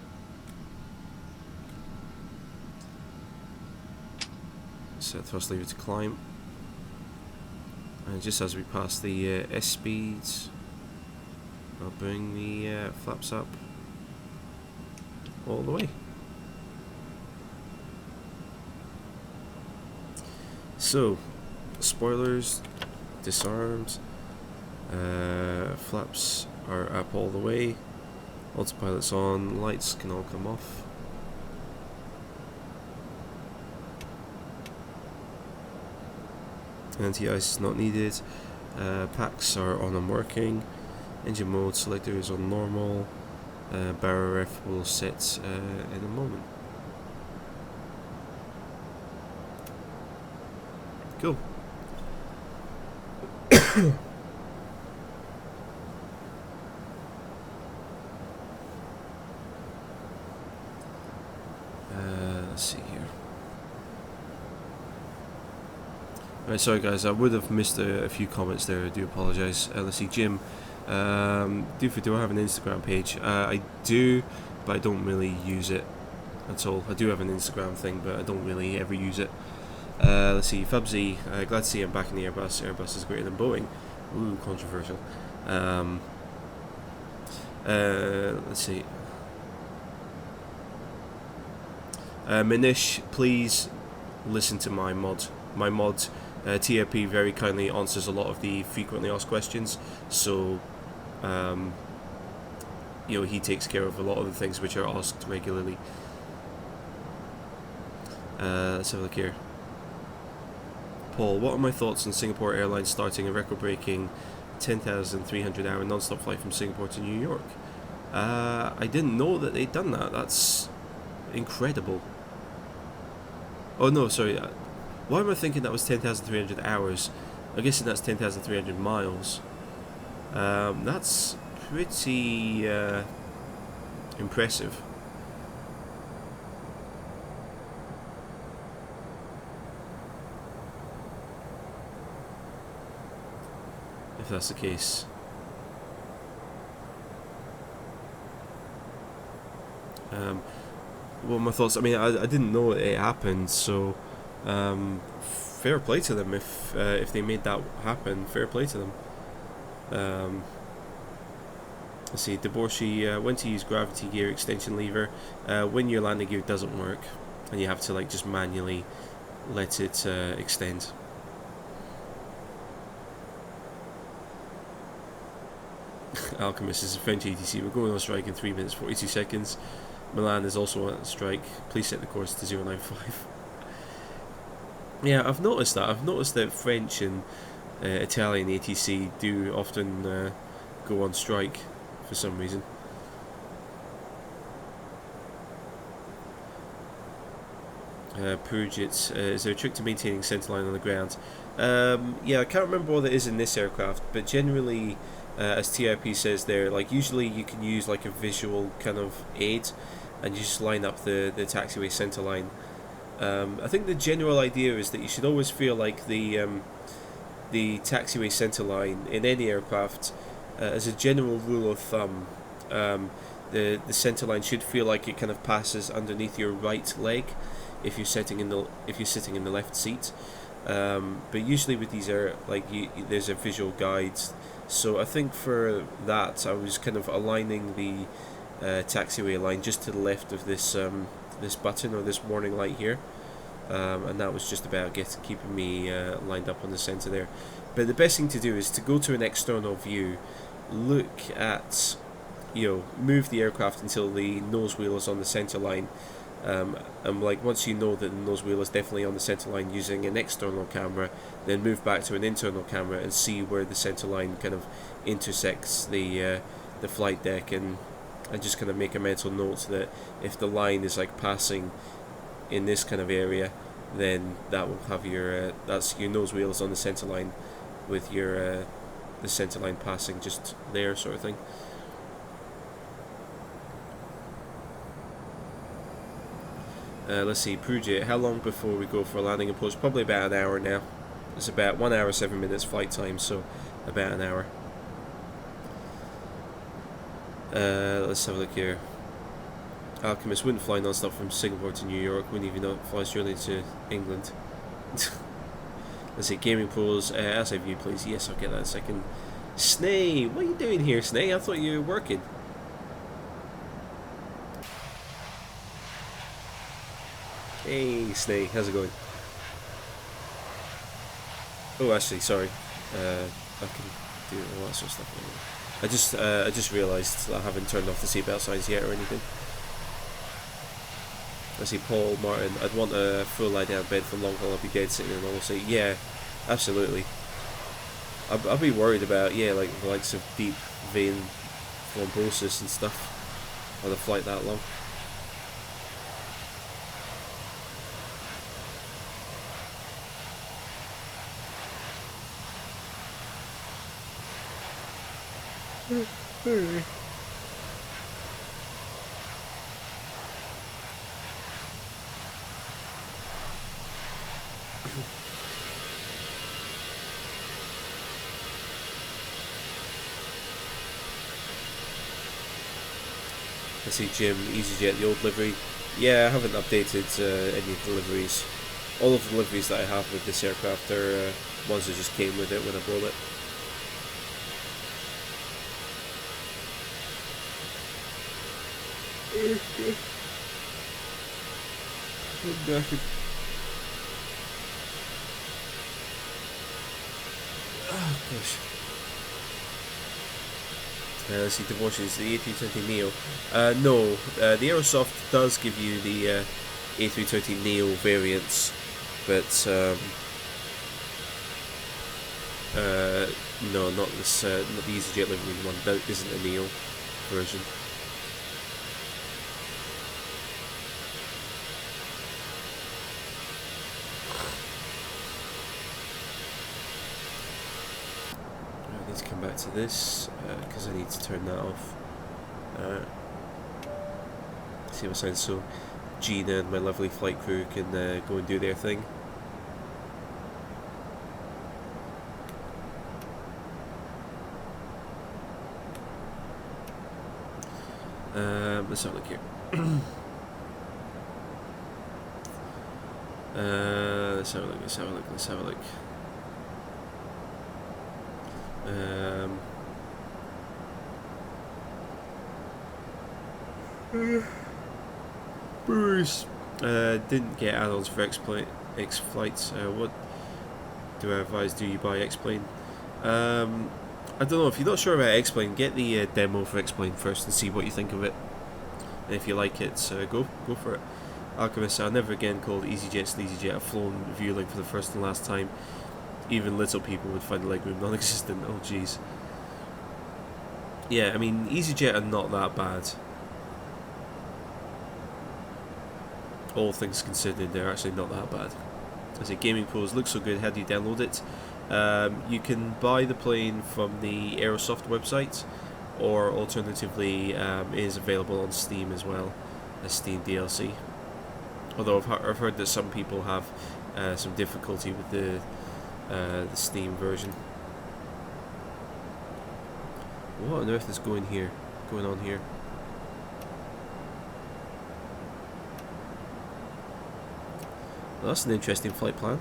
Set thrust lever to climb. And just as we pass the S speeds, I'll bring the flaps up all the way. So, spoilers disarmed, flaps are up all the way, autopilot's on, lights can all come off. Anti-ice is not needed, packs are on and working, engine mode selector is on normal, barrel ref will set in a moment. Cool. Let's see here. Right, sorry guys, I would have missed a few comments there, I do apologise. Let's see, Jim, do I have an Instagram page? I do, but I don't really use it at all. I do have an Instagram thing, but I don't really ever use it. Let's see, Fubsy, glad to see I'm back in the Airbus. Airbus is greater than Boeing. Ooh, controversial. Let's see. Manish, please listen to my mod. My mod, TRP, very kindly answers a lot of the frequently asked questions, so you know, he takes care of a lot of the things which are asked regularly. Let's have a look here. Paul, what are my thoughts on Singapore Airlines starting a record-breaking 10,300 hour non-stop flight from Singapore to New York? I didn't know that they'd done that. That's incredible. Oh no, sorry. Why am I thinking that was 10,300 hours? I'm guessing that's 10,300 miles. That's pretty impressive. If that's the case. Well, my thoughts, I mean, I didn't know it happened, so fair play to them if they made that happen. Fair play to them. Let's see, Deborschi, when to use gravity gear extension lever, when your landing gear doesn't work and you have to like just manually let it extend. Alchemist is a French ATC. We're going on strike in 3 minutes 42 seconds. Milan is also on strike. Please set the course to 095. Yeah, I've noticed that. I've noticed that French and Italian ATC do often go on strike for some reason. Purgit, is there a trick to maintaining centerline on the ground? Yeah, I can't remember what it is in this aircraft, but generally, as TIP says there, like usually you can use like a visual kind of aid, and you just line up the taxiway centerline. I think the general idea is that you should always feel like the taxiway centerline in any aircraft, as a general rule of thumb, the centerline should feel like it kind of passes underneath your right leg if you're sitting in the left seat. But usually with these there's a visual guide. So I think for that I was kind of aligning the taxiway line just to the left of this this button or this warning light here, and that was just about keeping me lined up on the center there. But the best thing to do is to go to an external view, look at, move the aircraft until the nose wheel is on the center line, and like once you know that the nose wheel is definitely on the center line using an external camera, then move back to an internal camera and see where the center line kind of intersects the flight deck, and just kind of make a mental note that if the line is like passing in this kind of area, then that will have your that's your nose wheel is on the center line with your the center line passing just there, sort of thing. Let's see, Pujit, how long before we go for a landing approach? Probably about an hour now. It's about 1 hour 7 minutes flight time, so about an hour. Let's have a look here. Alchemist wouldn't fly non-stop from Singapore to New York, wouldn't even know it flies journey to England. Let's see, Gaming Pros, as I view please. Yes, I'll get that in a second. Snay, what are you doing here, Snay? I thought you were working. Hey, Snay, how's it going? Oh, actually, sorry. I can do all that sort of stuff. I just realised that I haven't turned off the seatbelt signs yet or anything. I see Paul Martin. I'd want a full lie down bed for long haul. I'd be dead sitting in a normal seat. Yeah, absolutely. I'd be worried about like the likes of deep vein thrombosis and stuff on a flight that long. I see Jim, EasyJet, the old livery. Yeah, I haven't updated any of the liveries. All of the liveries that I have with this aircraft are ones that just came with it when I bought it. Oh gosh. Let's see, divorces the A320neo. No, the Aerosoft does give you the A320neo variants, but no, not this, not the EasyJet livery one. That isn't a neo version. I need to come back to this because I need to turn that off. See what sounds, so Gina and my lovely flight crew can go and do their thing. Let's have a look here. Let's have a look, let's have a look, let's have a look. Bruce didn't get add-ons for X flights. What do I advise? Do you buy X-Plane? I don't know. If you're not sure about X-Plane, get the demo for X-Plane first and see what you think of it. And if you like it, go for it. Alchemist, I'll never again call EasyJet SleazyJet. I've flown Vueling for the first and last time. Even little people would find the legroom non-existent. Oh jeez. Yeah, I mean, EasyJet are not that bad. All things considered, they're actually not that bad. I say Gaming Pros looks so good. How do you download it? You can buy the plane from the Aerosoft website, or alternatively, it is available on Steam as well as Steam DLC. Although I've heard that some people have some difficulty with the Steam version. What on earth is going on here? Well, that's an interesting flight plan.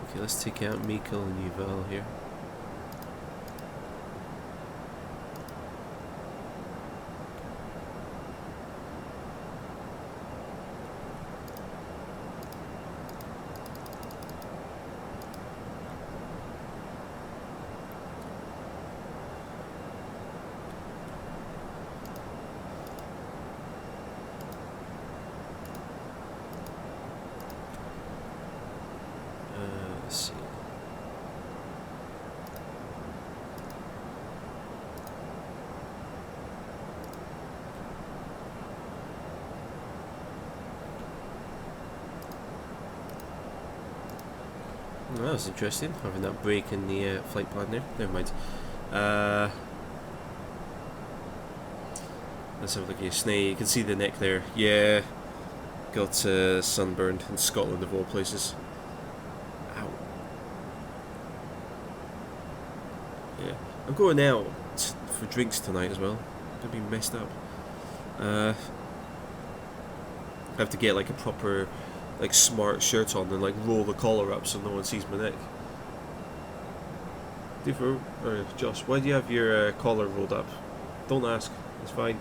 Okay, let's take out Mikkel and Yuval here. Let's see. Well, that was interesting, having that break in the flight plan there. Never mind. Let's have a look at your snake. You can see the neck there. Yeah, got sunburned in Scotland of all places. Ow. Yeah. I'm going out for drinks tonight as well. Gonna be messed up. I have to get like a proper, like smart shirt on and like roll the collar up so no one sees my neck. Josh, why do you have your collar rolled up? Don't ask. It's fine.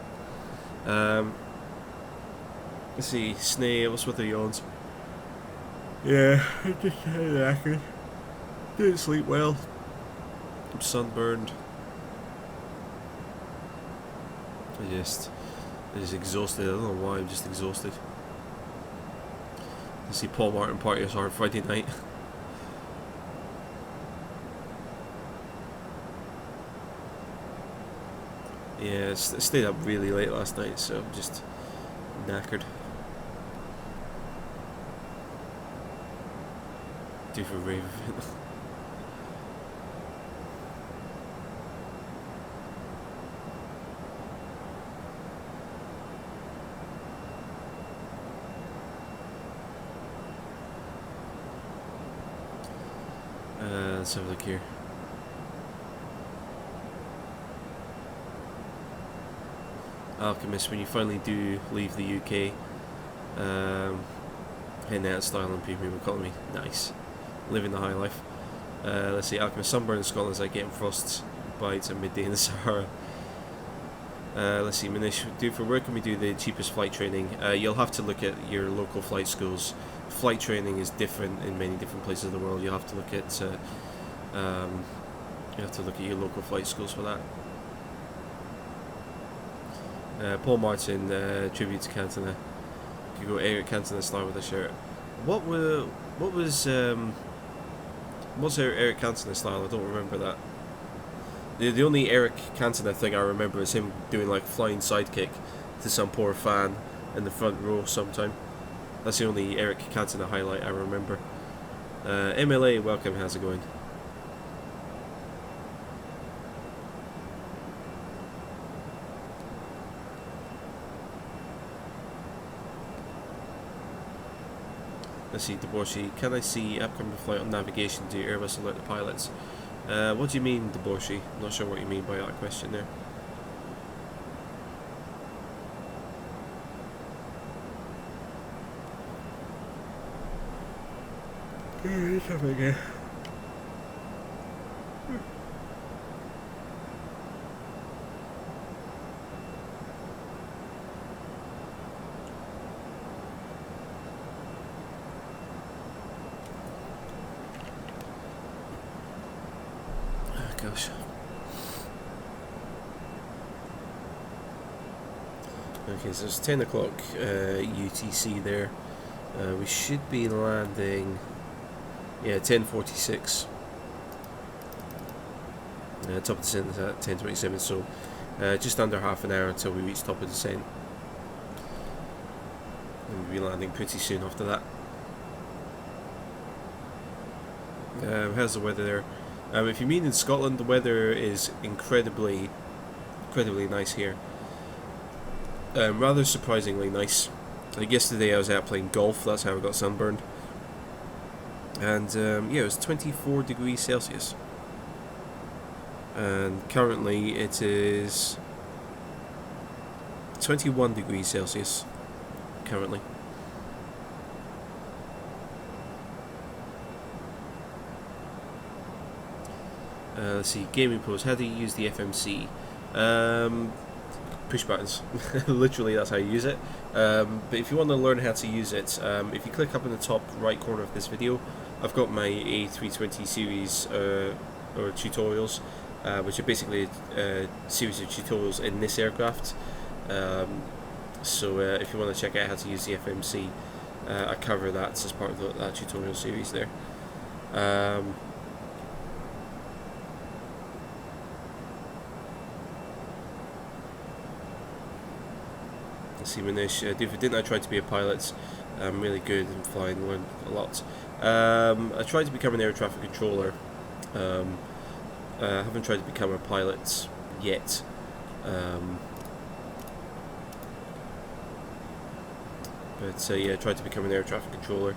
Let's see. Snail. What's with the yawns? Yeah, I just had knackered. Didn't sleep well. I'm sunburned. I'm just exhausted. I don't know why. I'm just exhausted. I see Paul Martin party us hard Friday night. Yeah, I stayed up really late last night, so I'm just knackered. Due for a rave event. Let's have a look here. Alchemist, when you finally do leave the UK, heading out of style and premium economy. Nice. Living the high life. Let's see, Alchemist, sunburn in Scotland is like getting frost bites at midday in the Sahara. Let's see, Manish, where can we do the cheapest flight training? You'll have to look at your local flight schools. Flight training is different in many different places of the world. You'll have to look at your local flight schools for that. Paul Martin, tribute to Cantona. You go Eric Cantona style with a shirt. What's Eric Cantona style? I don't remember that. The only Eric Cantona thing I remember is him doing like flying sidekick to some poor fan in the front row sometime. That's the only Eric Cantona highlight I remember. MLA, welcome, how's it going? Let's see, Deborschi, can I see upcoming flight on navigation? Do Airbus alert the pilots? What do you mean, Deborschi? I'm not sure what you mean by that question there. Let's have it again. Gosh. Okay, so it's 10 o'clock UTC there. We should be landing, yeah, 10:46. Top of descent is at 10:27, so just under half an hour until we reach top of descent. And we'll be landing pretty soon after that. How's the weather there? If you mean in Scotland, the weather is incredibly nice here. Rather surprisingly nice. Like yesterday I was out playing golf, that's how I got sunburned. And yeah, it was 24 degrees Celsius. And currently it is 21 degrees Celsius currently. Let's see, gaming pose. How do you use the FMC? Push buttons. Literally, that's how you use it. But if you want to learn how to use it, if you click up in the top right corner of this video, I've got my A320 series or tutorials, which are basically a series of tutorials in this aircraft. So if you want to check out how to use the FMC, I cover that as part of that tutorial series there. See, Manish, didn't I try to be a pilot? I'm really good in flying, learned a lot. I tried to become an air traffic controller. I haven't tried to become a pilot yet. But yeah, I tried to become an air traffic controller.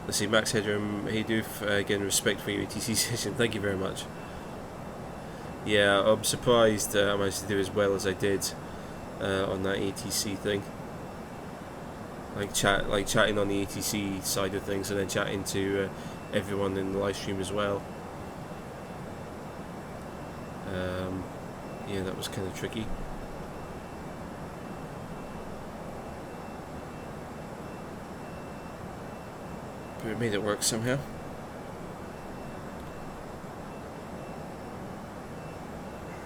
Let's see, Max Headroom, hey Doof, again, respect for your ATC session, thank you very much. Yeah, I'm surprised I managed to do as well as I did on that ATC thing. Like chatting on the ATC side of things, and then chatting to everyone in the live stream as well. Yeah, that was kind of tricky. But it made it work somehow.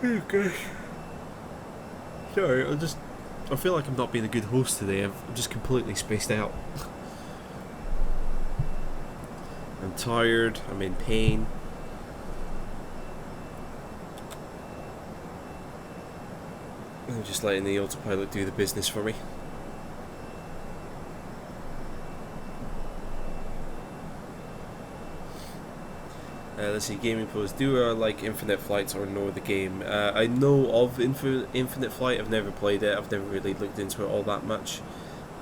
Oh gosh. Sorry, I feel like I'm not being a good host today. I'm just completely spaced out. I'm tired, I'm in pain. I'm just letting the autopilot do the business for me. Let's see, gaming pros. Do I like Infinite Flights or know the game? I know of Infinite Flight. I've never played it. I've never really looked into it all that much.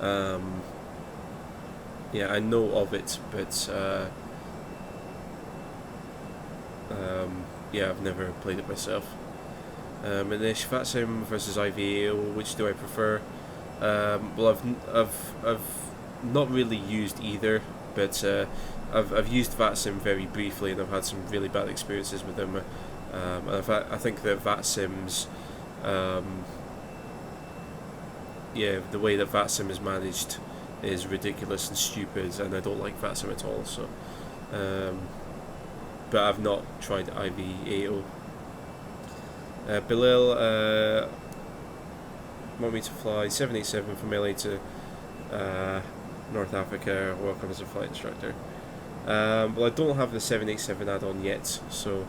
Yeah, I know of it, but yeah, I've never played it myself. Manish, VATSIM versus IVAO, which do I prefer? Well, I've not really used either, but I've used VATSIM very briefly, and I've had some really bad experiences with them. And I think that VATSIM's yeah, the way that VATSIM is managed is ridiculous and stupid, and I don't like VATSIM at all. So, but I've not tried IVAO. Bilal, want me to fly 787 from LA to North Africa. Welcome as a flight instructor. Well, I don't have the 787 add-on yet, so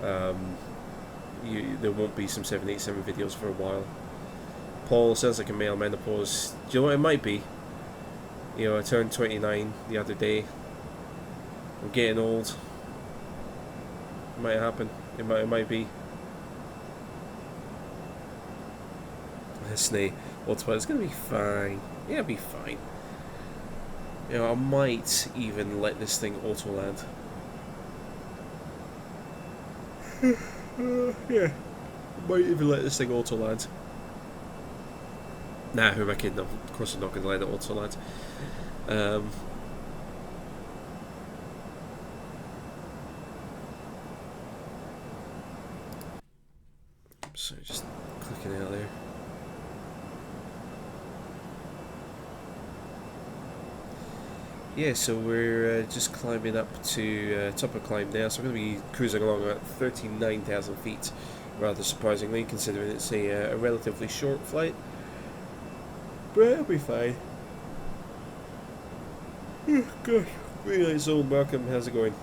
there won't be some 787 videos for a while. Paul sounds like a male menopause. Do you know what it might be? You know, I turned 29 the other day. I'm getting old. It might happen. It might be. Snake, it's gonna be fine. Yeah, it'll be fine. You know, I might even let this thing auto land. Yeah, I might even let this thing auto land. Nah, who am I kidding? Of course, I'm not gonna let it auto land. So just clicking out there. Yeah, so we're just climbing up to top of climb now, so we're going to be cruising along at 39,000 feet, rather surprisingly, considering it's a relatively short flight. But it'll be fine. Oh, gosh. Green light zone, welcome, how's it going?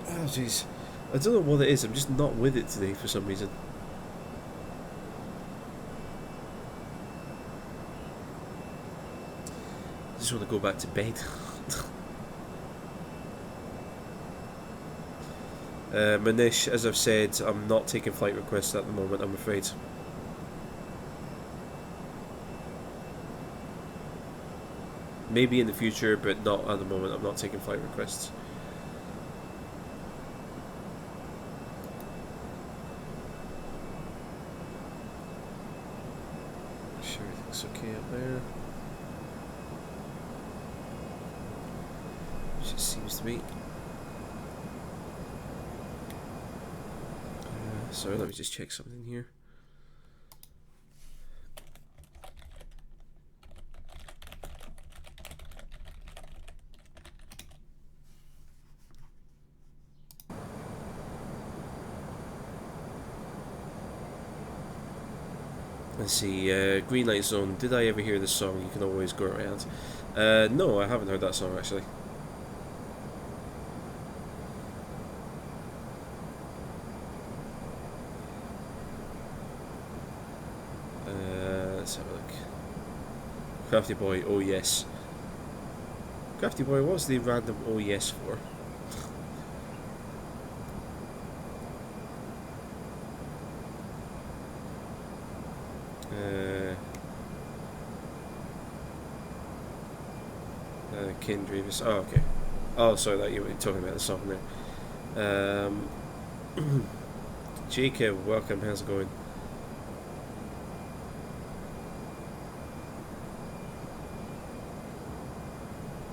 Oh, jeez. I don't know what it is, I'm just not with it today for some reason. I just want to go back to bed. Manish, as I've said, I'm not taking flight requests at the moment, I'm afraid. Maybe in the future, but not at the moment. I'm not taking flight requests. Sure, everything's okay up there. Just seems to be. Sorry, let me just check something here. Let's see, Green Light Zone. Did I ever hear this song? You Can Always Go Around. No, I haven't heard that song actually. Let's have a look. Crafty Boy, oh yes. Crafty Boy, what's the random oh yes for? Ken Davis. Oh, okay. Oh, sorry, that you were talking about the song there. Jacob, welcome. How's it going?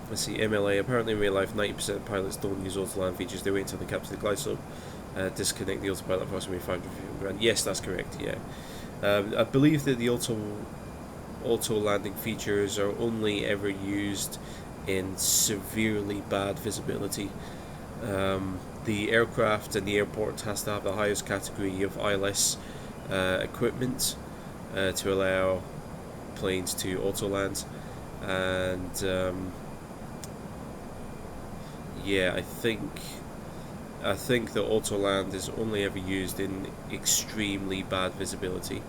Let's see, MLA. Apparently in real life, 90% of pilots don't use autoland features. They wait until they capture the glide slope, disconnect the autopilot approximately 550 grand. Yes, that's correct. Yeah, I believe that the auto landing features are only ever used in severely bad visibility. The aircraft and the airport has to have the highest category of ILS equipment to allow planes to auto land, and yeah, I think the auto land is only ever used in extremely bad visibility.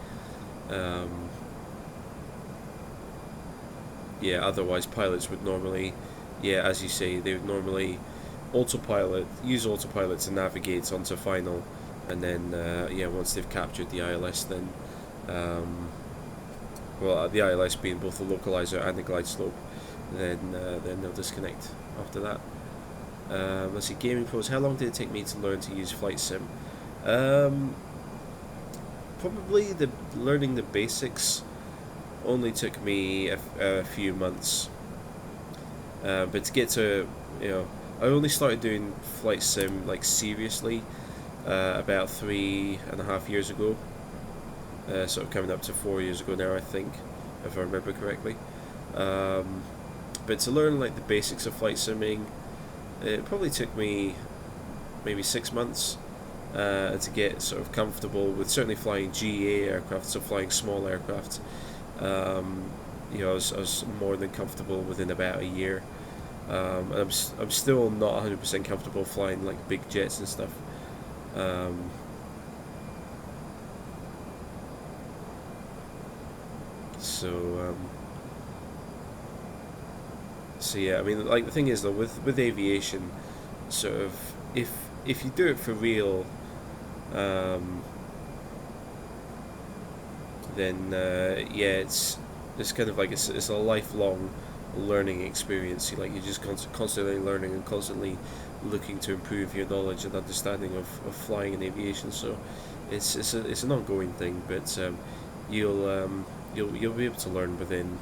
Yeah, otherwise pilots would normally, yeah, as you say, they would normally use autopilot to navigate onto final, and then yeah, once they've captured the ILS, then well, the ILS being both the localizer and the glide slope, then they'll disconnect after that. Let's see, gaming pros. How long did it take me to learn to use flight sim? Probably learning the basics only took me a few months. But to get to, I only started doing flight sim like seriously about 3.5 years ago. Sort of coming up to 4 years ago now, I think, if I remember correctly. But to learn like the basics of flight simming, it probably took me maybe 6 months to get sort of comfortable with certainly flying GA aircraft, so flying small aircraft. I was more than comfortable within about a year. And I'm still not 100% comfortable flying like big jets and stuff. So yeah, I mean, like the thing is though, with aviation, sort of, if you do it for real, then yeah, it's kind of like it's a lifelong learning experience. You're just constantly learning and constantly looking to improve your knowledge and understanding of flying and aviation. So it's an ongoing thing, but you'll be able to learn within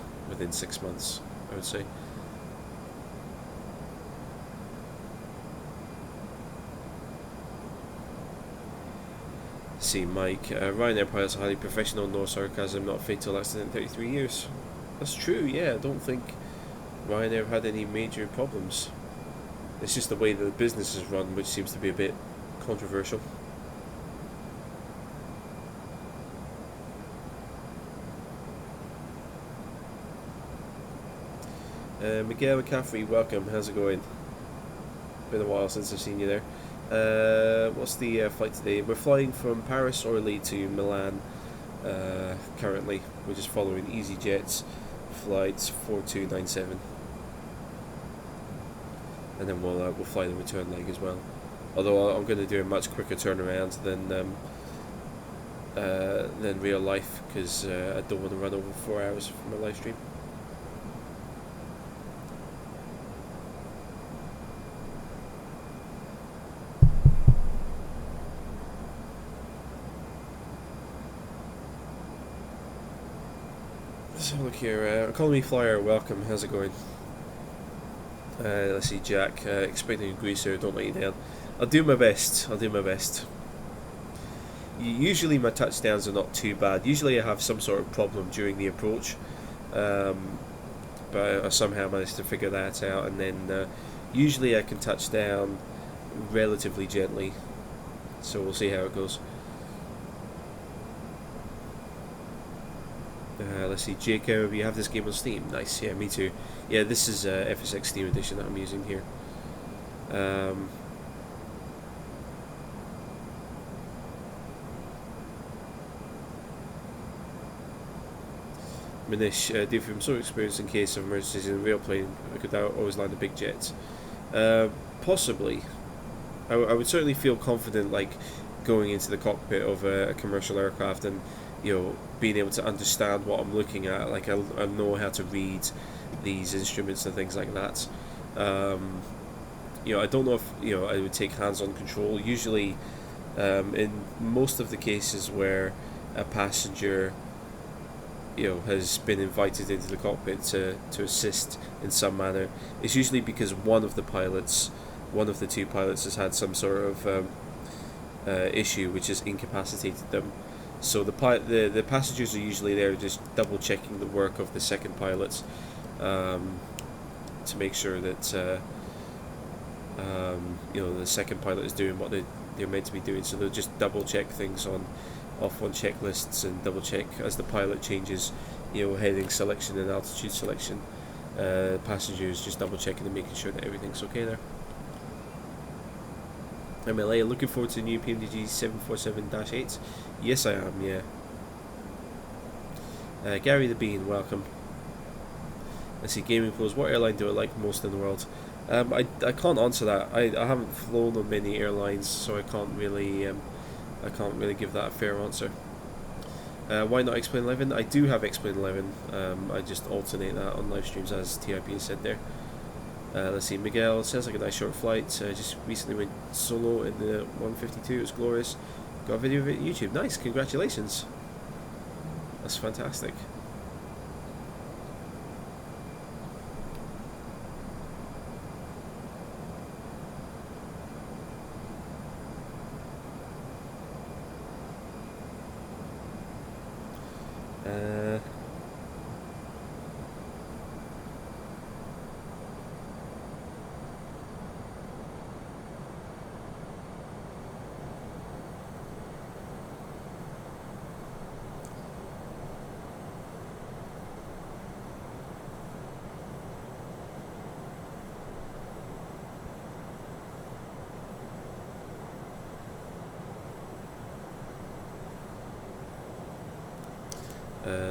6 months, I would say. See, Mike, Ryanair pilots are highly professional, no sarcasm, not fatal accident in 33 years. That's true, yeah. I don't think Ryanair had any major problems. It's just the way that the business is run, which seems to be a bit controversial. Miguel McCaffrey, welcome. How's it going? Been a while since I've seen you there. What's the flight today? We're flying from Paris Orly to Milan. Currently, we're just following EasyJet's flights 4297, and then we'll fly the return leg as well. Although I'm going to do a much quicker turnaround than real life, because I don't want to run over 4 hours for my live stream. Let's have a look here. Economy Flyer, welcome. How's it going? Let's see, Jack. Expecting a greaser, don't let you down. I'll do my best. Usually my touchdowns are not too bad. Usually I have some sort of problem during the approach, but I somehow managed to figure that out, and then usually I can touch down relatively gently. So we'll see how it goes. Let's see, Jacob, you have this game on Steam. Nice, yeah, me too. Yeah, this is Fsx Steam Edition that I'm using here. Manish, do from sort of experience in case of emergencies in a real plane, could always land a big jet? Possibly. I would certainly feel confident, like, going into the cockpit of a commercial aircraft and, being able to understand what I'm looking at. Like, I know how to read these instruments and things like that. you know, I don't know if, you know, I would take hands-on control. Usually, in most of the cases where a passenger, you know, has been invited into the cockpit to assist in some manner, it's usually because one of the two pilots has had some sort of issue which has incapacitated them. So the passengers are usually there just double checking the work of the second pilots, to make sure that you know, the second pilot is doing what they're meant to be doing. So they'll just double check things off on checklists, and double check as the pilot changes, you know, heading selection and altitude selection. Passengers just double checking and making sure that everything's okay there. MLA, looking forward to the new PMDG 747-8. Yes, I am. Yeah. Gary the Bean, welcome. Let's see, gaming pros. What airline do I like most in the world? I can't answer that. I haven't flown on many airlines, so I can't really give that a fair answer. Why not X-Plane 11? I do have X-Plane 11. I just alternate that on live streams, as TIP said there. Let's see, Miguel, sounds like a nice short flight. Just recently went solo in the 152. It was glorious. Got a video of it on YouTube. Nice, congratulations. That's fantastic.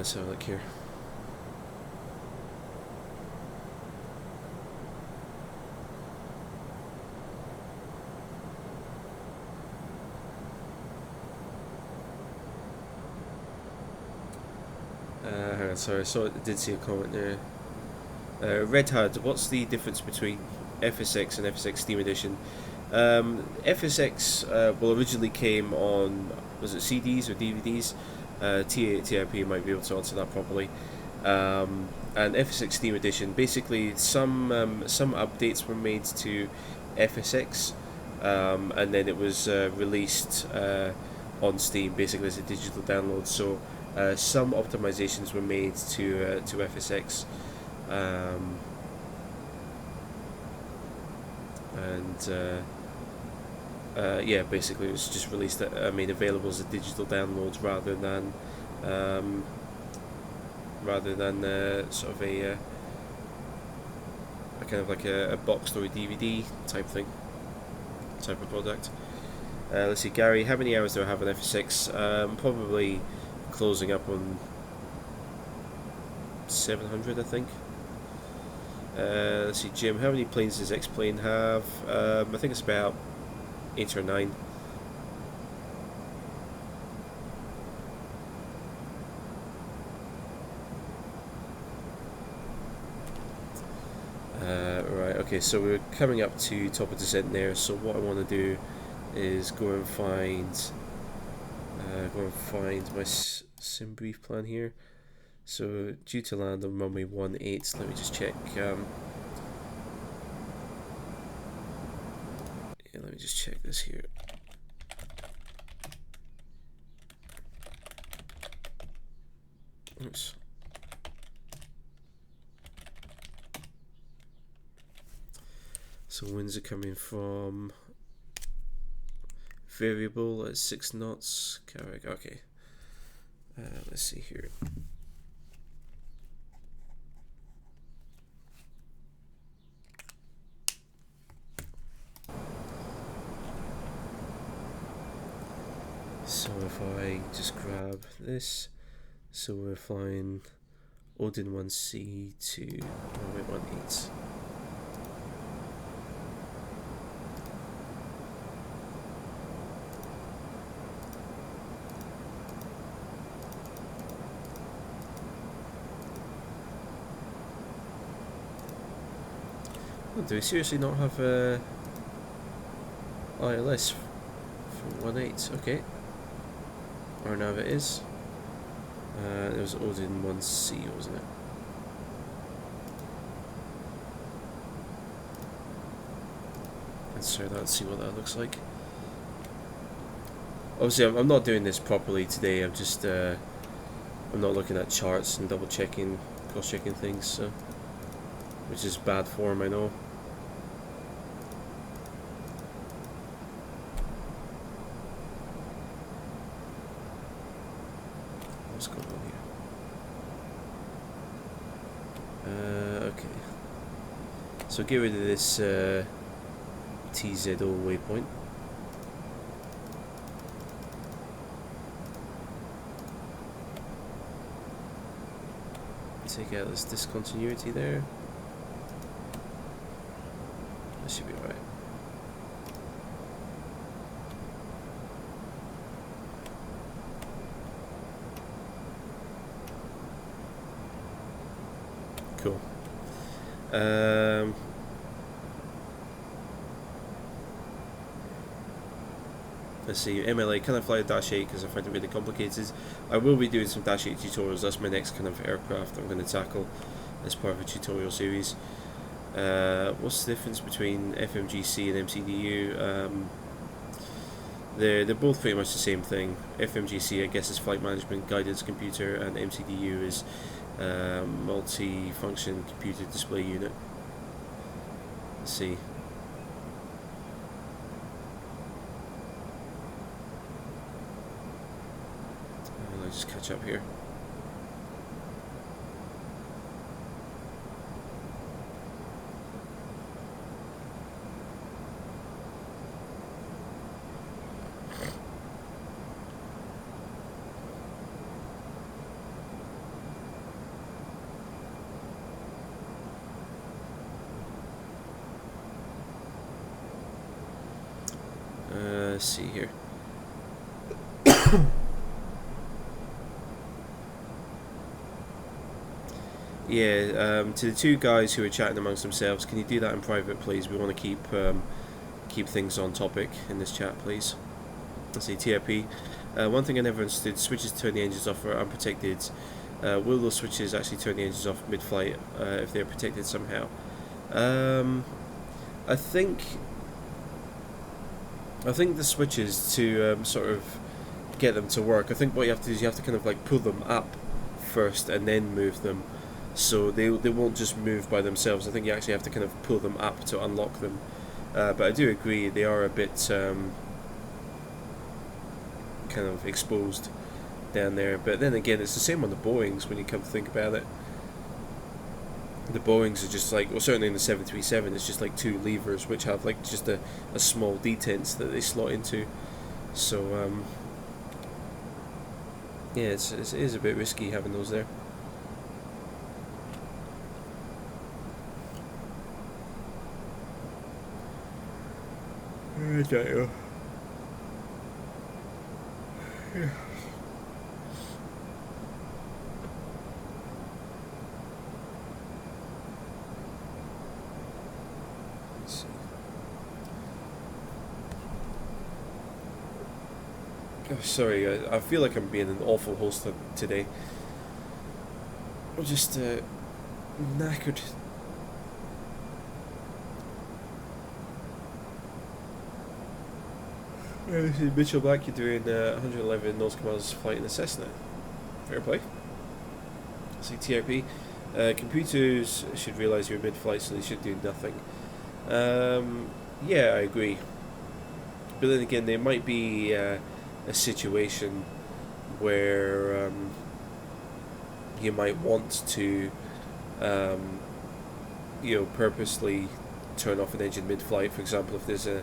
So look here. Hang on, sorry, I did see a comment there. Red Hud, what's the difference between Fsx and Fsx Steam Edition? Fsx originally came on, was it CDs or DVDs? TIP might be able to answer that properly. And Fsx Steam Edition, basically some updates were made to Fsx, and then it was released on Steam, basically as a digital download. So some optimizations were made to Fsx, yeah, basically it was just released, made available as a digital download rather than sort of a kind of like a boxed or a DVD type of product. Let's see, Gary, how many hours do I have on F6? Probably closing up on 700, I think. Let's see, Jim, how many planes does X-Plane have? I think it's about 8 or 9. Right, okay, so we're coming up to top of descent there, so what I want to do is go and find my sim brief plan here. So due to land on runway 18, let me just check. Let me just check this here. Oops. So winds are coming from variable at 6 knots. Correct. Okay. Let's see here. So if I just grab this, so we're flying Odin 1C to runway 18. Oh, do we seriously not have ILS 418, okay. RNAV it is. It was Odin 1C, wasn't it? So let's see what that looks like. Obviously, I'm not doing this properly today. I'm just I'm not looking at charts and double checking, cross checking things, so which is bad form, I know. What's going on here? Okay. So get rid of this TZO waypoint. Take out this discontinuity there. That should be alright. Cool. Let's see, MLA, can I fly a Dash 8 because I find it really complicated? I will be doing some Dash 8 tutorials. That's my next kind of aircraft I'm going to tackle as part of a tutorial series. What's the difference between FMGC and MCDU? They're both pretty much the same thing. FMGC, I guess, is Flight Management Guidance Computer, and MCDU is Multi-Function Computer Display Unit. Let's see. Just catch up here. Let's see here. Yeah, to the two guys who are chatting amongst themselves, can you do that in private, please? We want to keep things on topic in this chat, please. Let's see, TRP. One thing I never understood: switches turn the engines off are unprotected. Will those switches actually turn the engines off mid-flight if they're protected somehow? I think the switches to sort of get them to work. I think what you have to do is you have to kind of like pull them up first and then move them. So they won't just move by themselves. I think you actually have to kind of pull them up to unlock them. But I do agree they are a bit kind of exposed down there. But then again, it's the same on the Boeings when you come to think about it. The Boeings are just like, well, certainly in the 737, it's just like two levers which have like just a small detents that they slot into. So yeah, it is a bit risky having those there. I don't know. Yeah. Let's see. Oh, sorry, I feel like I'm being an awful host today. I'm just knackered. Mitchell Black, you're doing 111 nose commands flight in the Cessna. Fair play. See, TRP. Computers should realise you're mid-flight, so they should do nothing. Yeah, I agree. But then again, there might be a situation where you might want to, purposely turn off an engine mid-flight. For example, if there's a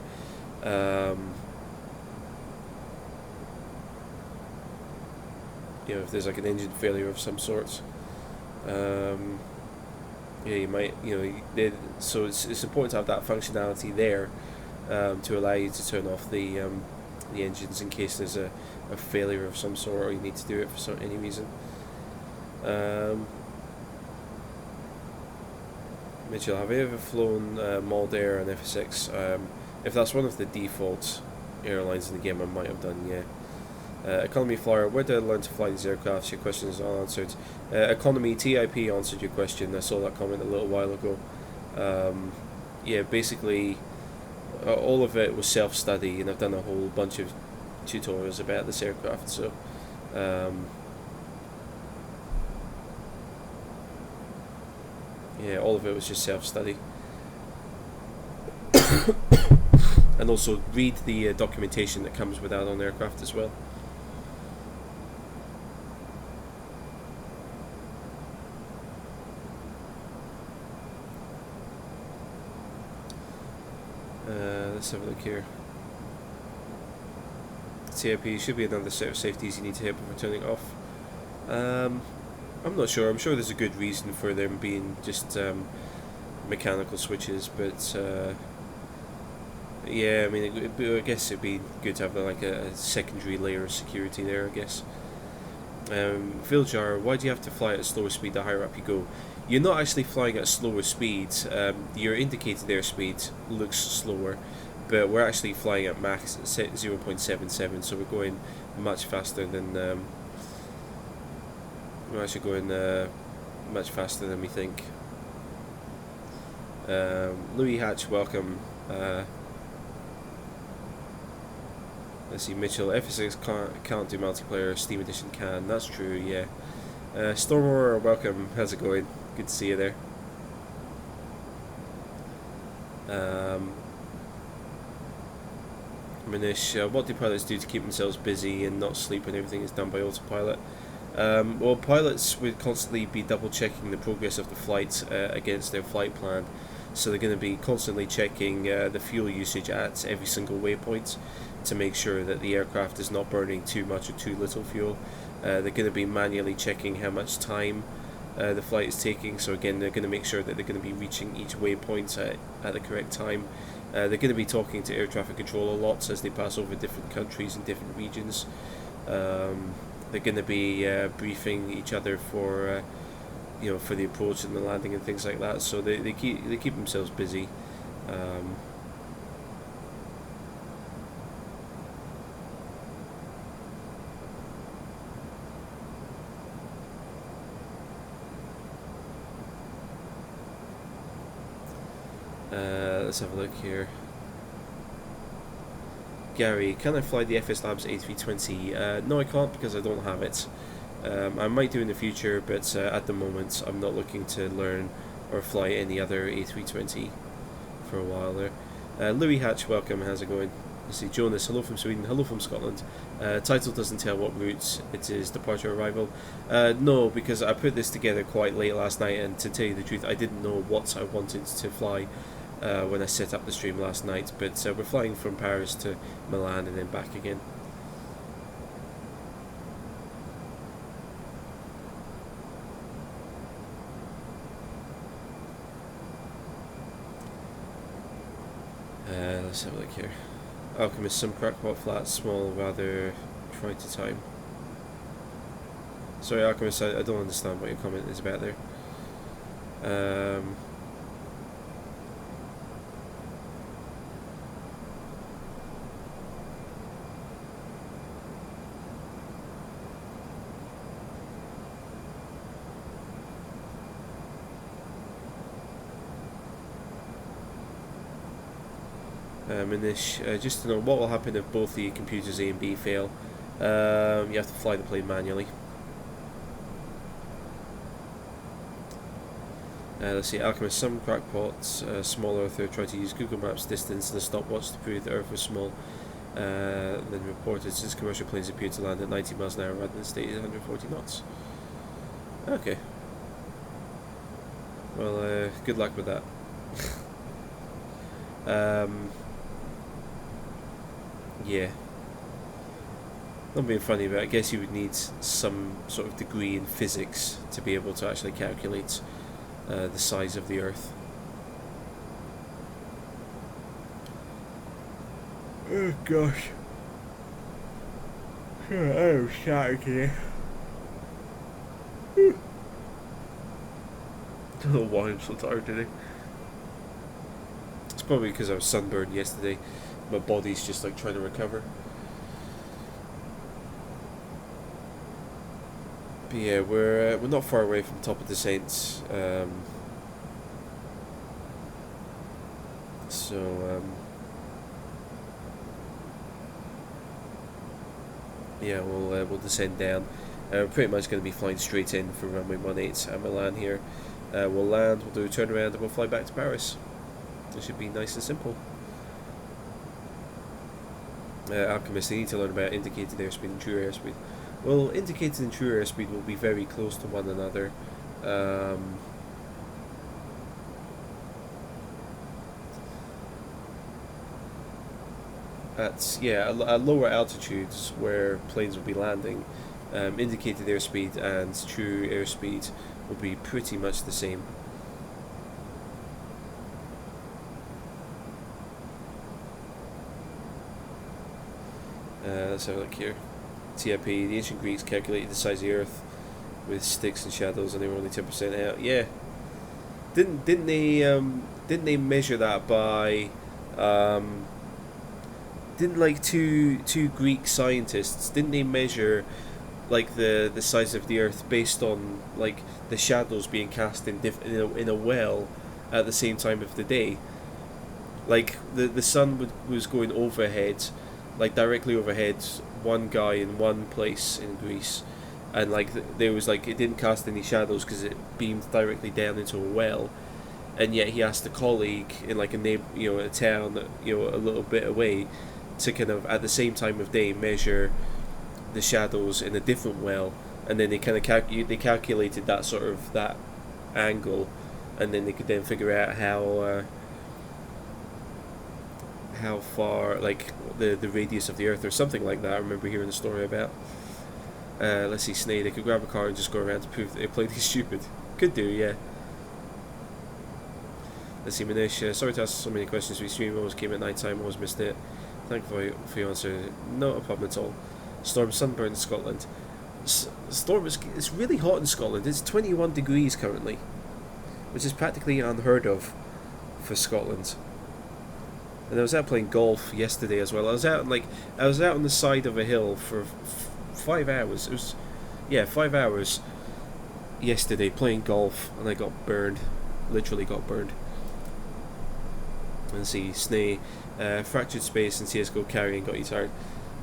if there's like an engine failure of some sort, yeah, you might, so it's important to have that functionality there to allow you to turn off the engines in case there's a failure of some sort, or you need to do it for any reason. Mitchell, have you ever flown Mauled Air and Fsx? If that's one of the default airlines in the game, I might have done, yeah. Economy flyer, where did I learn to fly these aircrafts? Your question is unanswered. Economy, TIP answered your question. I saw that comment a little while ago. Yeah, basically, all of it was self-study, and I've done a whole bunch of tutorials about this aircraft, so yeah, all of it was just self-study. And also read the documentation that comes with that on aircraft as well. Let's have a look here. TIP should be another set of safeties you need to hit before turning off. I'm not sure. I'm sure there's a good reason for them being just mechanical switches, but yeah, I mean, I guess it'd be good to have like a secondary layer of security there, I guess. Viljar, why do you have to fly at a slower speed the higher up you go? You're not actually flying at a slower speed. Your indicated airspeed looks slower, but we're actually flying at max 0.77, so we're going much faster than we're actually going much faster than we think. Louis Hatch, welcome. Let's see, Mitchell, Fsx can't do multiplayer, Steam Edition can. That's true, yeah. Stormroar, welcome. How's it going? Good to see you there. Manish, what do pilots do to keep themselves busy and not sleep when everything is done by autopilot? Well, pilots would constantly be double checking the progress of the flight against their flight plan. So they're going to be constantly checking the fuel usage at every single waypoint to make sure that the aircraft is not burning too much or too little fuel. They're going to be manually checking how much time the flight is taking, so again they're going to make sure that they're going to be reaching each waypoint at the correct time. They're going to be talking to air traffic control a lot as they pass over different countries and different regions. They're going to be briefing each other for for the approach and the landing and things like that, so they keep themselves busy. Let's have a look here. Gary, can I fly the FS Labs A320? No, I can't because I don't have it. I might do in the future, but at the moment I'm not looking to learn or fly any other A320 for a while there. Louis Hatch, welcome, how's it going? Let's see, Jonas, hello from Sweden, hello from Scotland. Title doesn't tell what route it is, departure arrival. No, because I put this together quite late last night, and to tell you the truth, I didn't know what I wanted to fly when I set up the stream last night, but we're flying from Paris to Milan and then back again. Let's have a look here. Alchemist, some crackpot flats, small, rather try to time. Sorry Alchemist, I don't understand what your comment is about there. Manish, just to know, what will happen if both the computers A and B fail? You have to fly the plane manually. Let's see, Alchemist, some crackpots, small Earth, try to use Google Maps distance and a stopwatch to prove the Earth was small. Then reported since commercial planes appear to land at 90 miles an hour rather than stated 140 knots. Okay. Well, good luck with that. Yeah. Not being funny, but I guess you would need some sort of degree in physics to be able to actually calculate the size of the Earth. Oh gosh. I'm shattered today. I don't know why I'm so tired today. It's probably because I was sunburned yesterday. My body's just like trying to recover. But yeah, we're not far away from top of descent. So yeah, we'll descend down. We're pretty much going to be flying straight in for runway 18 at Milan here. We'll land, we'll do a turnaround, and we'll fly back to Paris. It should be nice and simple. Alchemist, they need to learn about indicated airspeed and true airspeed. Well, indicated and true airspeed will be very close to one another. At lower altitudes where planes will be landing, indicated airspeed and true airspeed will be pretty much the same. Let's have a look here. TIP, the ancient Greeks calculated the size of the Earth with sticks and shadows, and they were only 10% out. Yeah, didn't they measure that by didn't like two Greek scientists, didn't they measure like the size of the Earth based on like the shadows being cast in a well at the same time of the day? Like the sun was going overhead, like directly overhead, one guy in one place in Greece, and like there was like it didn't cast any shadows because it beamed directly down into a well, and yet he asked a colleague in like a town a little bit away to kind of at the same time of day measure the shadows in a different well, and then they kind of calculated that sort of that angle, and then they could then figure out how far, like the radius of the Earth or something like that. I remember hearing a story about. Let's see, Snake, they could grab a car and just go around to prove that they played these stupid. Could do, yeah. Let's see, Manish, sorry to ask so many questions. We stream always came at night time, always missed it. Thank you for your answer. Not a problem at all. Storm, sunburn in Scotland. Storm, it's really hot in Scotland. It's 21 degrees currently, which is practically unheard of for Scotland. And I was out playing golf yesterday as well. I was out on the side of a hill for 5 hours. It was 5 hours yesterday playing golf, and I got burned. Literally got burned. And see, Snay, fractured space and CS:GO carrying got you tired.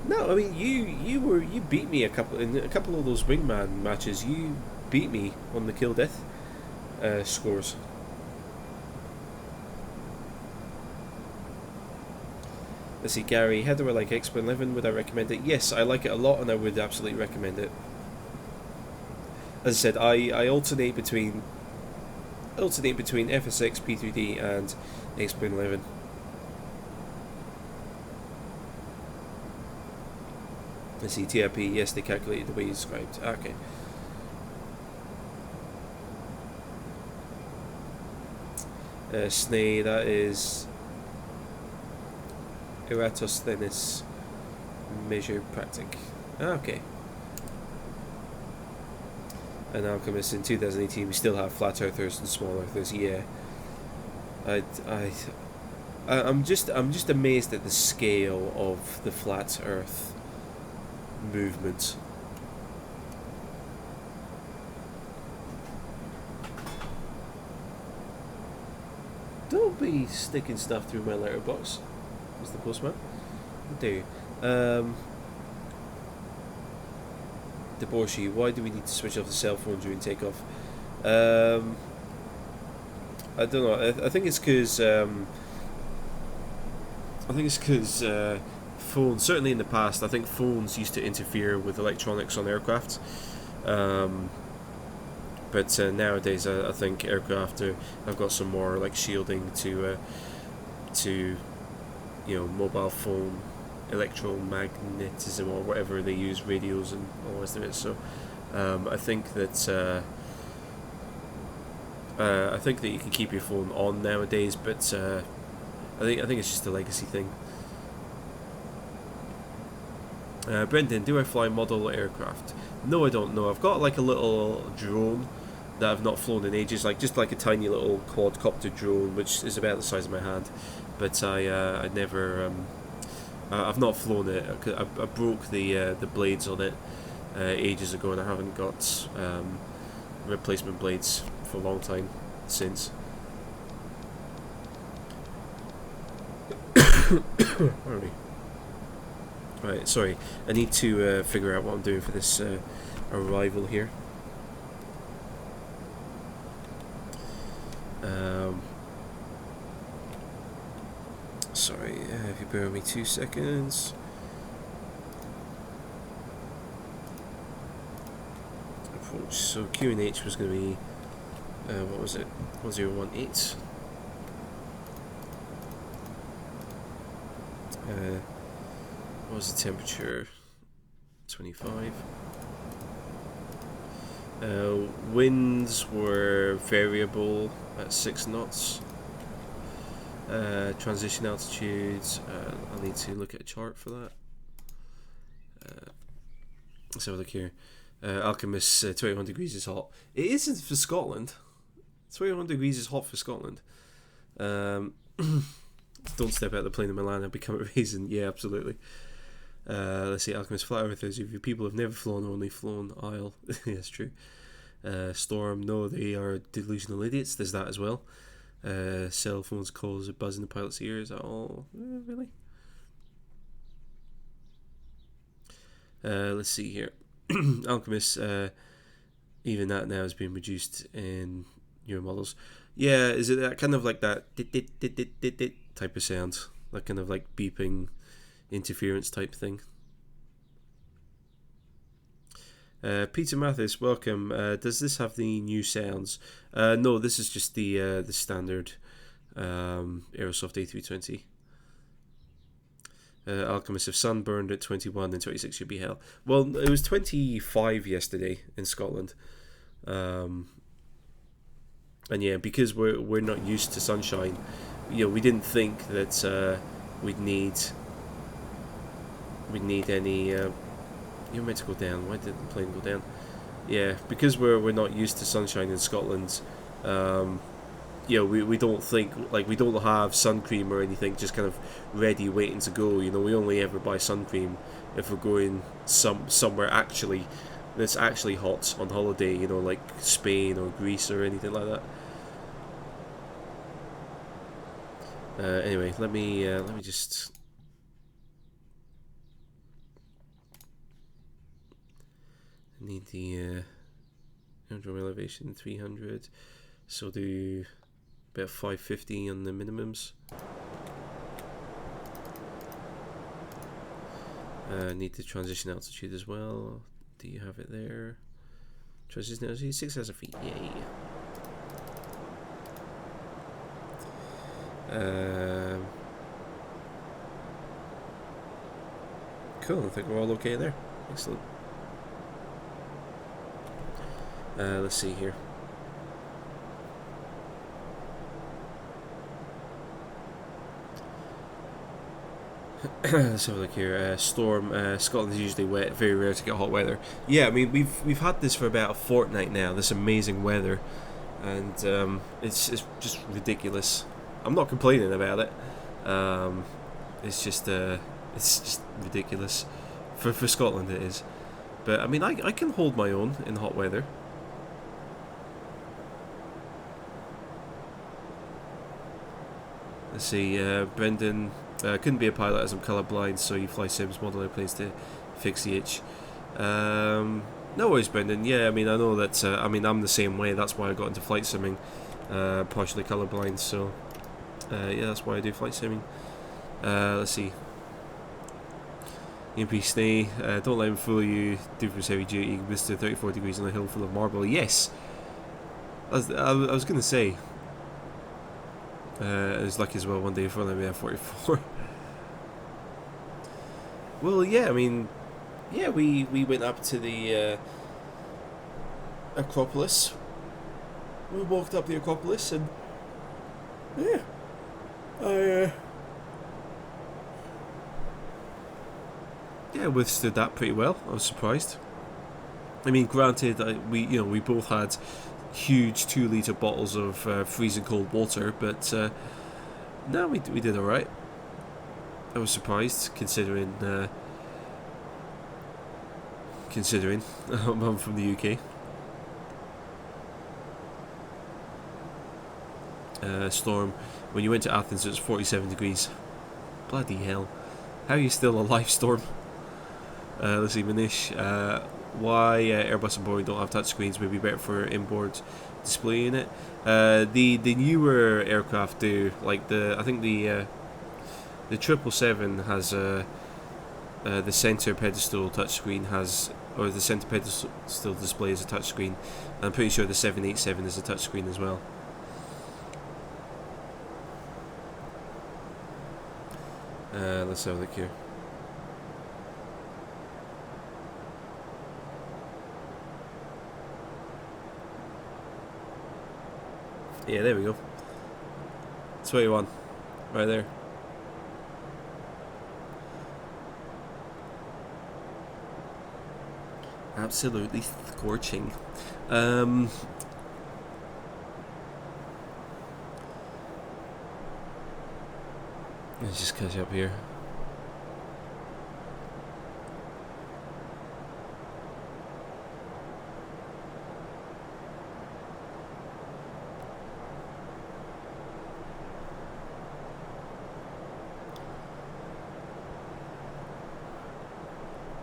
No, I mean you beat me in a couple of those wingman matches. You beat me on the kill death scores. Let's see, Gary, how do I like X11? Would I recommend it? Yes, I like it a lot, and I would absolutely recommend it. As I said, I alternate between Fsx P3D and X11. Let's see, TRP, yes, they calculated the way you described. Okay. Snay, that is Eratosthenes measure practic. Okay. And Alchemist, in 2018 we still have flat earthers and small earthers. Yeah. I'm just amazed at the scale of the flat earth movement. Don't be sticking stuff through my letterbox, Mr. Postman. Do. Deborshy, why do we need to switch off the cell phone during takeoff? I don't know. I think it's because phones. Certainly in the past, I think phones used to interfere with electronics on aircraft. But nowadays, I think aircraft have got some more like shielding to mobile phone electromagnetism or whatever they use, radios and all the rest of it. So I think that you can keep your phone on nowadays, but I think it's just a legacy thing. Brendan, do I fly model aircraft? No, I don't know. I've got like a little drone that I've not flown in ages, just like a tiny little quadcopter drone, which is about the size of my hand. but I never I've not flown it. I broke the blades on it ages ago, and I haven't got replacement blades for a long time since. Pardon me. Right, sorry. I need to figure out what I'm doing for this arrival here. Sorry, if you bear with me 2 seconds. Approach. So QNH was going to be, what was it? 1018. What was the temperature? 25. Winds were variable at 6 knots. Transition altitudes, I'll need to look at a chart for that. Let's have a look here. Alchemist, 21 degrees is hot. It isn't for Scotland. 21 degrees is hot for Scotland. Don't step out of the plane in Milan and become a raisin. Yeah, absolutely. Let's see, Alchemist, flat earthers. If you people have never flown or only flown Isle. Yeah, it's true. Storm, no, they are delusional idiots. There's that as well. Cell phones calls a buzz in the pilot's ears. Oh, really? Let's see here. Alchemist, even that now has been reduced in newer models. Yeah, is it that kind of like that type of sound? That kind of like beeping interference type thing? Peter Mathis, welcome. Does this have the new sounds? No, this is just the standard Aerosoft A320. Alchemist, if sunburned at 21, then 26 should be hell. Well, it was 25 yesterday in Scotland, and yeah, because we're not used to sunshine, we didn't think that we'd need any. You're meant to go down. Why didn't the plane go down? Yeah, because we're not used to sunshine in Scotland. We don't think, like, we don't have sun cream or anything just kind of ready waiting to go. We only ever buy sun cream if we're going somewhere actually that's actually hot on holiday. Like Spain or Greece or anything like that. Anyway, let me just. I need the aerodrome elevation 300, so do about 550 on the minimums. Need the transition altitude as well. Do you have it there? Transition altitude 6,000 feet. Yay. Cool. I think we're all okay there. Excellent. Let's see here. Let's have a look here. Storm. Scotland is usually wet. Very rare to get hot weather. Yeah, I mean we've had this for about a fortnight now. This amazing weather, and it's just ridiculous. I'm not complaining about it. It's just ridiculous for Scotland. It is, but I mean I can hold my own in hot weather. Let's see, Brendan, couldn't be a pilot as I'm colourblind, so you fly sims, model airplanes to fix the itch. No worries, Brendan. Yeah, I mean, I know that, I'm the same way, that's why I got into flight simming, partially colourblind, so, yeah, that's why I do flight simming. Let's see. EMP Snay, don't let him fool you, difference heavy duty, Mr. 34 degrees on a hill full of marble. Yes! I was going to say, I was lucky as well one day for let me have 44. Well, yeah, I mean, yeah, we went up to the Acropolis. We walked up the Acropolis and yeah, I withstood that pretty well. I was surprised. I mean, granted, we both had huge 2-litre bottles of freezing cold water, but No, we did alright. I was surprised, considering I'm from the UK. Storm, when you went to Athens it was 47 degrees. Bloody hell. How are you still alive, Storm? Let's see, Manish. Why Airbus and Boeing don't have touchscreens would be better for inboard display unit. The newer aircraft do. Like I think the 777 has the center pedestal touchscreen has, or the center pedestal display is a touchscreen. I'm pretty sure the 787 is a touchscreen as well. Let's have a look here. Yeah, there we go. 21. Right there. Absolutely scorching. Let's just catch up here.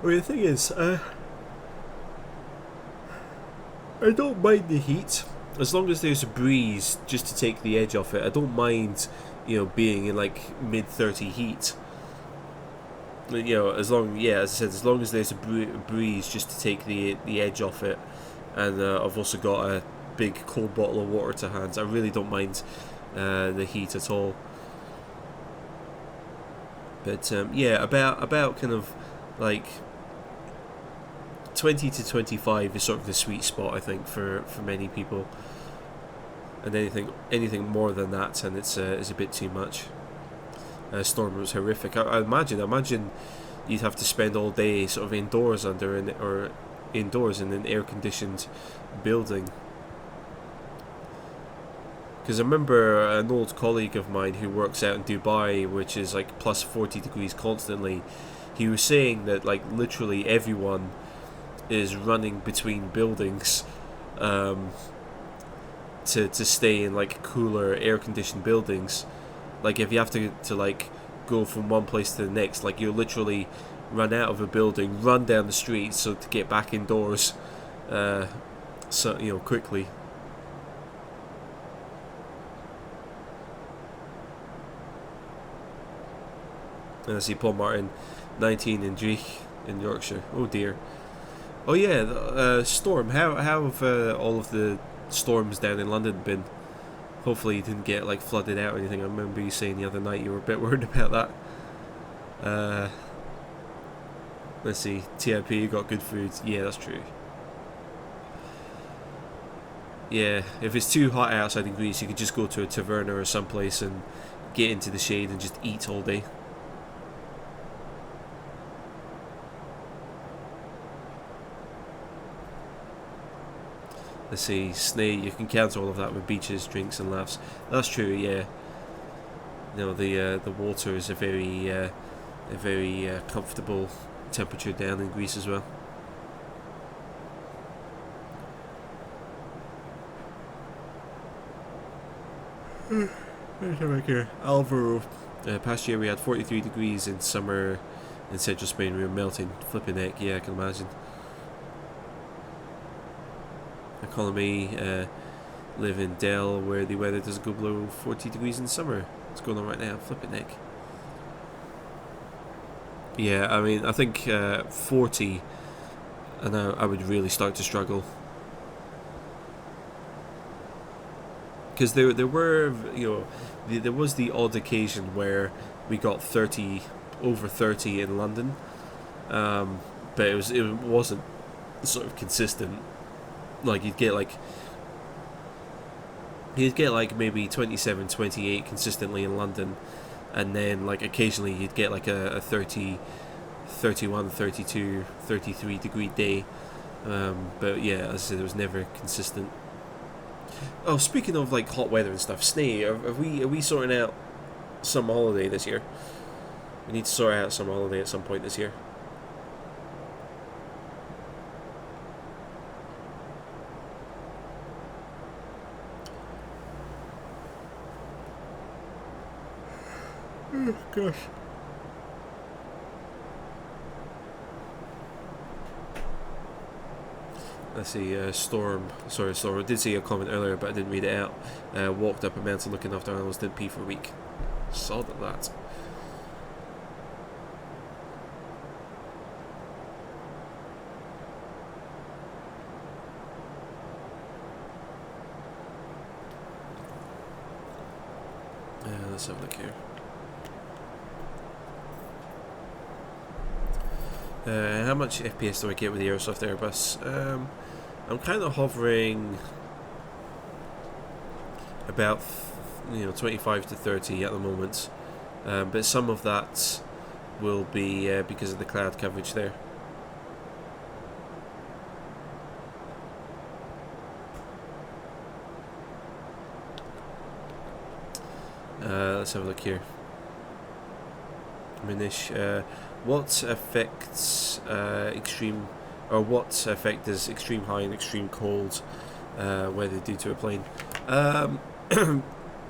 Well, the thing is, I don't mind the heat as long as there's a breeze just to take the edge off it. I don't mind, being in like mid-30 heat. As long, as I said, as long as there's a breeze just to take the edge off it, and I've also got a big cold bottle of water to hand. I really don't mind the heat at all. But about kind of like 20 to 25 is sort of the sweet spot, I think, for many people. And anything more than that, and it's a bit too much. Storm was horrific. I imagine you'd have to spend all day sort of indoors in an air-conditioned building. Because I remember an old colleague of mine who works out in Dubai, which is like plus 40 degrees constantly. He was saying that like literally everyone is running between buildings to stay in like cooler air-conditioned buildings. Like if you have to like go from one place to the next, like you literally run out of a building, run down the street so to get back indoors quickly. And I see Paul Martin 19 in Drake in Yorkshire. Oh dear. Oh yeah, Storm, how have all of the storms down in London been? Hopefully you didn't get like flooded out or anything. I remember you saying the other night you were a bit worried about that. Let's see, TIP, you got good food. Yeah, that's true. Yeah, if it's too hot outside in Greece, you could just go to a taverna or someplace and get into the shade and just eat all day. Let's see, Snake, you can counter all of that with beaches, drinks and laughs. That's true, yeah. The water is a very comfortable temperature down in Greece as well. Here, Alvaro. Past year we had 43 degrees in summer in central Spain. We were melting, flipping heck. Yeah, I can imagine. Economy, live in Dell where the weather doesn't go below 40 degrees in summer. What's going on right now? Flipping heck. Yeah, I mean, I think 40, and I would really start to struggle. Because there were, there was the odd occasion where we got over 30 in London, but it wasn't sort of consistent. Like you'd get maybe 27, 28 consistently in London, and then like occasionally you'd get like a 30, 31, 32, 33 degree day. But yeah, as I said, it was never consistent. Oh, speaking of like hot weather and stuff, Snay, are we sorting out summer holiday this year. We need to sort out summer holiday at some point this year. Oh, gosh. Let's see, Storm. Sorry, Storm. I did see a comment earlier, but I didn't read it out. Walked up a mountain looking after animals, didn't pee for a week. Sod at that. Let's have a look here. How much FPS do I get with the Aerosoft Airbus? I'm kind of hovering about 25 to 30 at the moment, but some of that will be because of the cloud coverage there. Let's have a look here. Minish. What affects extreme, or what effect does extreme high and extreme cold weather do to a plane?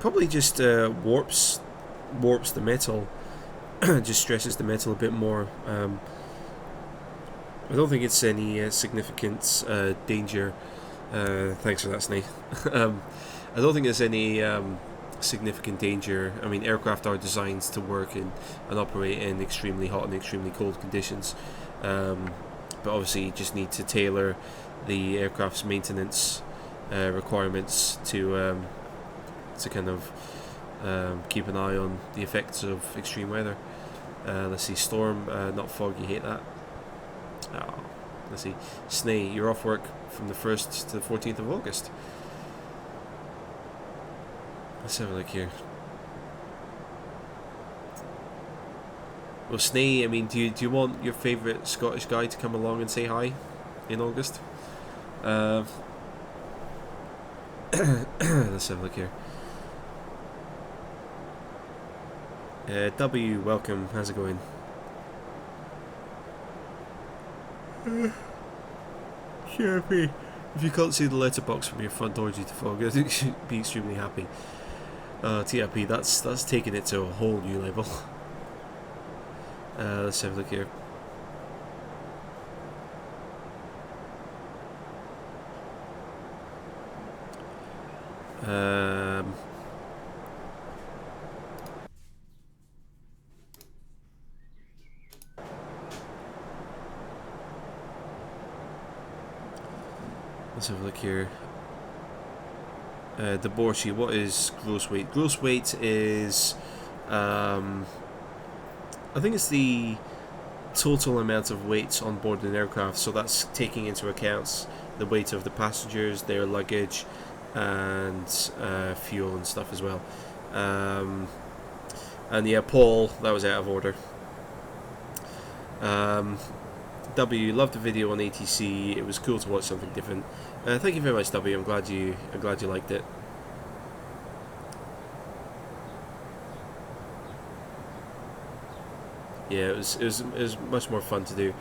Probably just warps the metal, just stresses the metal a bit more. I don't think it's any significant danger. Thanks for that, Snake. I don't think there's any significant danger. I mean, aircraft are designed to work and operate in extremely hot and extremely cold conditions, but obviously you just need to tailor the aircraft's maintenance requirements to kind of keep an eye on the effects of extreme weather. Let's see, Storm, not foggy, hate that. Oh, let's see, Snay, you're off work from the 1st to the 14th of August. Let's have a look here. Well, Snay, I mean, do you want your favourite Scottish guy to come along and say hi in August? Let's have a look here. W, welcome. How's it going? Sharpie. If you can't see the letterbox from your front door due to fog, I think you should be extremely happy. TRP, that's taking it to a whole new level. Let's have a look here. Let's have a look here. Deborshi, what is gross weight? Gross weight is, I think it's the total amount of weight on board an aircraft, so that's taking into account the weight of the passengers, their luggage, and fuel and stuff as well. And yeah, Paul, that was out of order. W, loved the video on ATC. It was cool to watch something different. Thank you very much, W. I'm glad you liked it. Yeah, it was much more fun to do.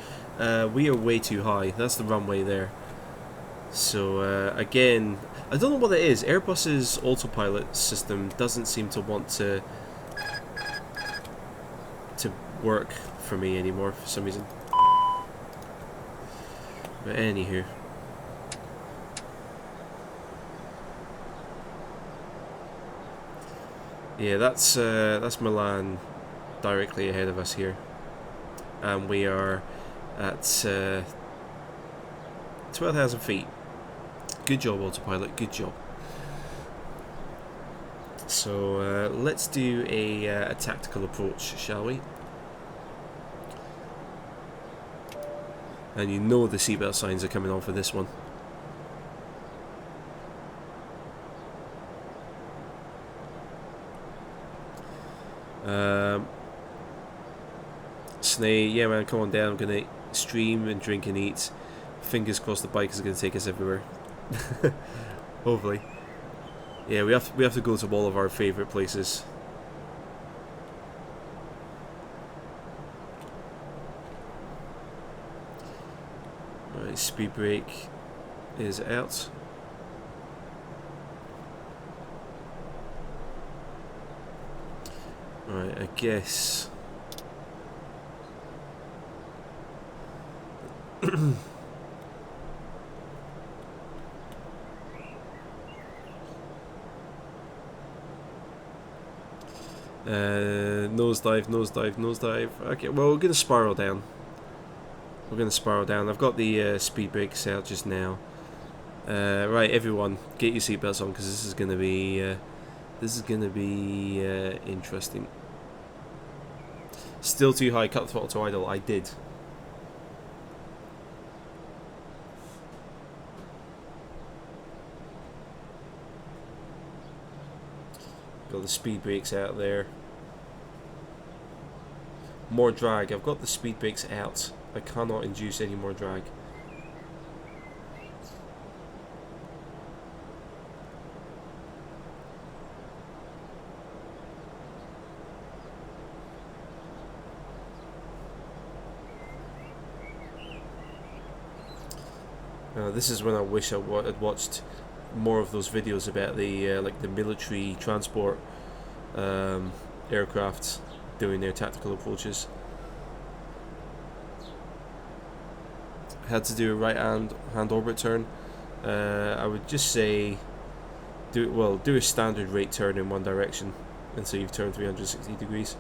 We are way too high. That's the runway there. So again, I don't know what it is. Airbus's autopilot system doesn't seem to want to work for me anymore for some reason. But anywho, yeah, that's Milan directly ahead of us here, and we are at 12,000 feet. Good job, autopilot. Good job. So let's do a tactical approach, shall we? And you know the seatbelt signs are coming on for this one. Snay, yeah man, come on down. I'm gonna stream and drink and eat. Fingers crossed the bike is gonna take us everywhere. Hopefully. Yeah, we have to go to all of our favourite places. Right, speed brake is out. Right, I guess. Nosedive, nosedive, nosedive. Okay, well, we're gonna spiral down. We're gonna spiral down. I've got the speed brakes out just now. Right, everyone, get your seatbelts on because this is gonna be interesting. Still too high. Cut the throttle to idle. I did. Got the speed brakes out there. More drag. I've got the speed brakes out. I cannot induce any more drag. This is when I wish I'd watched more of those videos about the like the military transport aircraft doing their tactical approaches. Had to do a right hand orbit turn. I would just say do a standard rate turn in one direction until you've turned 360 degrees.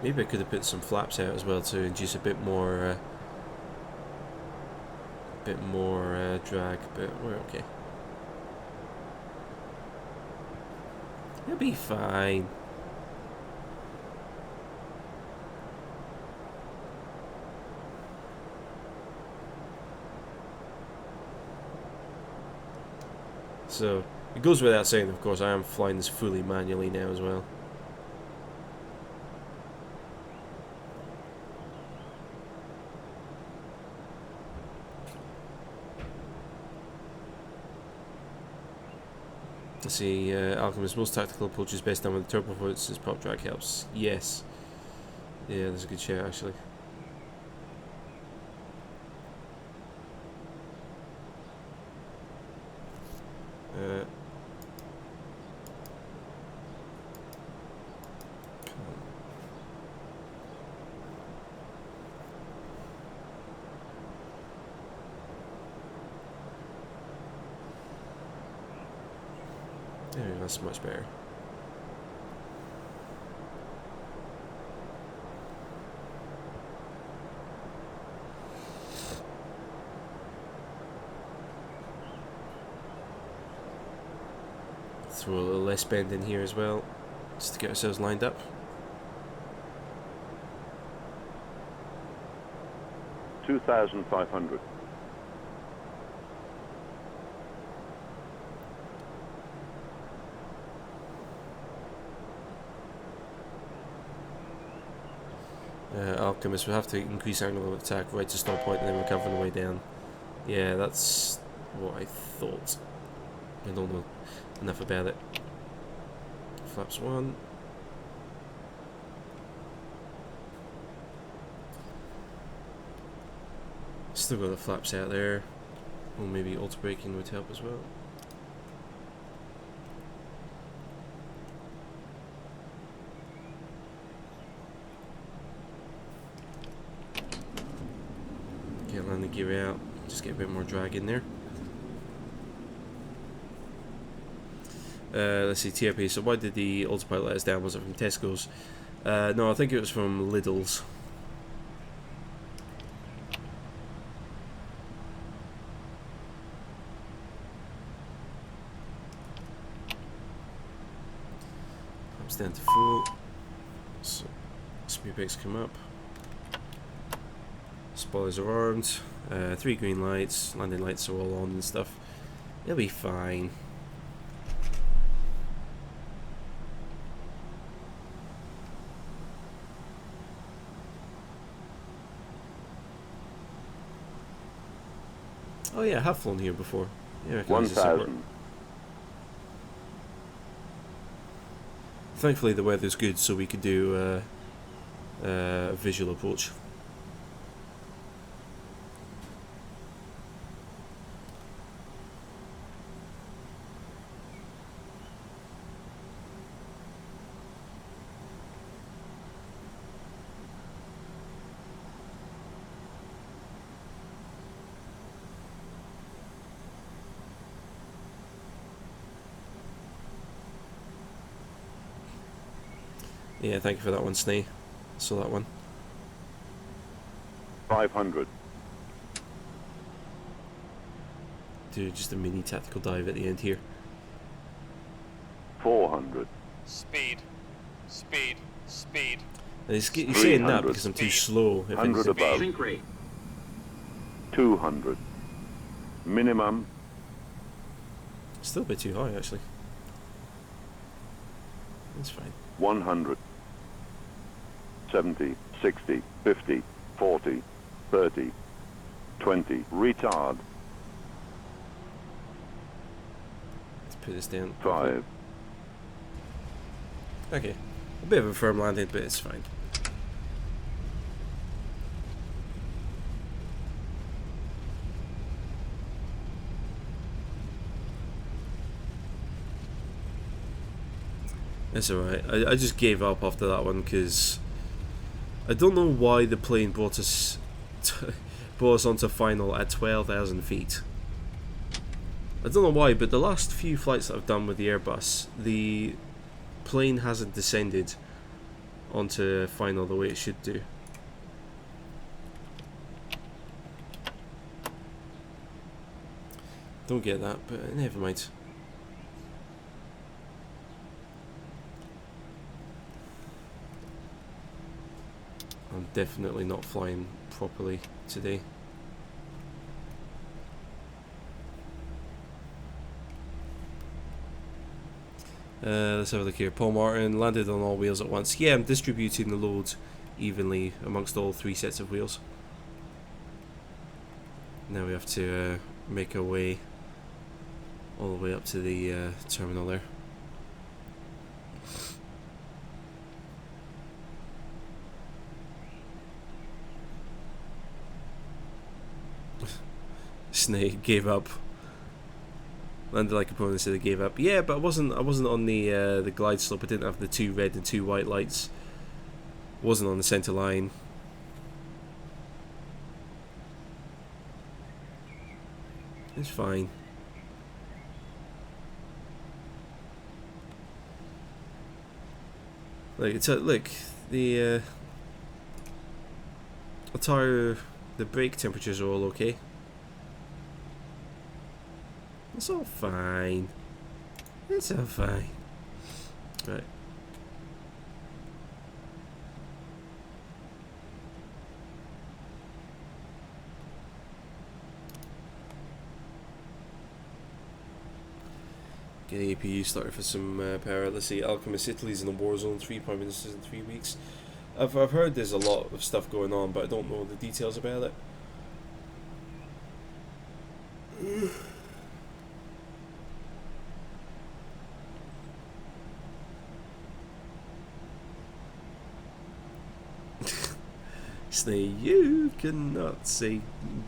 Maybe I could have put some flaps out as well to induce a bit more drag, but we're okay. You'll be fine. So, it goes without saying, of course, I am flying this fully manually now as well. Let's see, Alchemist, most tactical approach is best done with the turbo forces, prop drag helps. Yes. Yeah, that's a good shout actually. There, that's much better. Throw a little less bend in here as well, just to get ourselves lined up. $2,500. Alchemist, we have to increase angle of attack right to stop point and then recover on the way down. Yeah, that's what I thought. I don't know enough about it. Flaps 1. Still got the flaps out there. Or maybe auto braking would help as well. Get landing gear out, just get a bit more drag in there. Let's see, TRP. So why did the autopilot let us down? Was it from Tesco's? No, I think it was from Lidl's. Comes down to full. So speed brakes come up. Spoilers are armed. 3 green lights. Landing lights are all on and stuff. It'll be fine. Oh yeah, I have flown here before. Yeah, I recognise this airport. 1,000. Thankfully the weather's good, so we could do a visual approach. Yeah, thank you for that one, Snee. Saw that one. 500. Do just a mini tactical dive at the end here. 400. Speed. Speed. Speed. And you're saying that 300. because I'm too Speed. slow. If 100 anything. above. Sink rate. 200. Minimum. Still a bit too high, actually. That's fine. 100. 70, 60, 50, 40, 30, 20. Retard. Let's put this down. 5. Okay. A bit of a firm landing, but it's fine. It's alright. I just gave up after that one because I don't know why the plane brought us onto final at 12,000 feet. I don't know why, but the last few flights that I've done with the Airbus, the plane hasn't descended onto final the way it should do. Don't get that, but never mind. I'm definitely not flying properly today. Let's have a look here. Paul Martin landed on all wheels at once. Yeah, I'm distributing the load evenly amongst all 3 sets of wheels. Now we have to make our way all the way up to the terminal there. Snake gave up. Landed like a pro and said they gave up. Yeah, but I wasn't on the glide slope. I didn't have the 2 red and 2 white lights. Wasn't on the center line. It's fine. Look, look, the tire, the brake temperatures are all okay. It's all fine. It's all fine. Right. Get the APU started for some power. Let's see, Alchemist Italy's in a war zone, 3 prime ministers in 3 weeks. I've heard there's a lot of stuff going on, but I don't know the details about it. Snake, you cannot say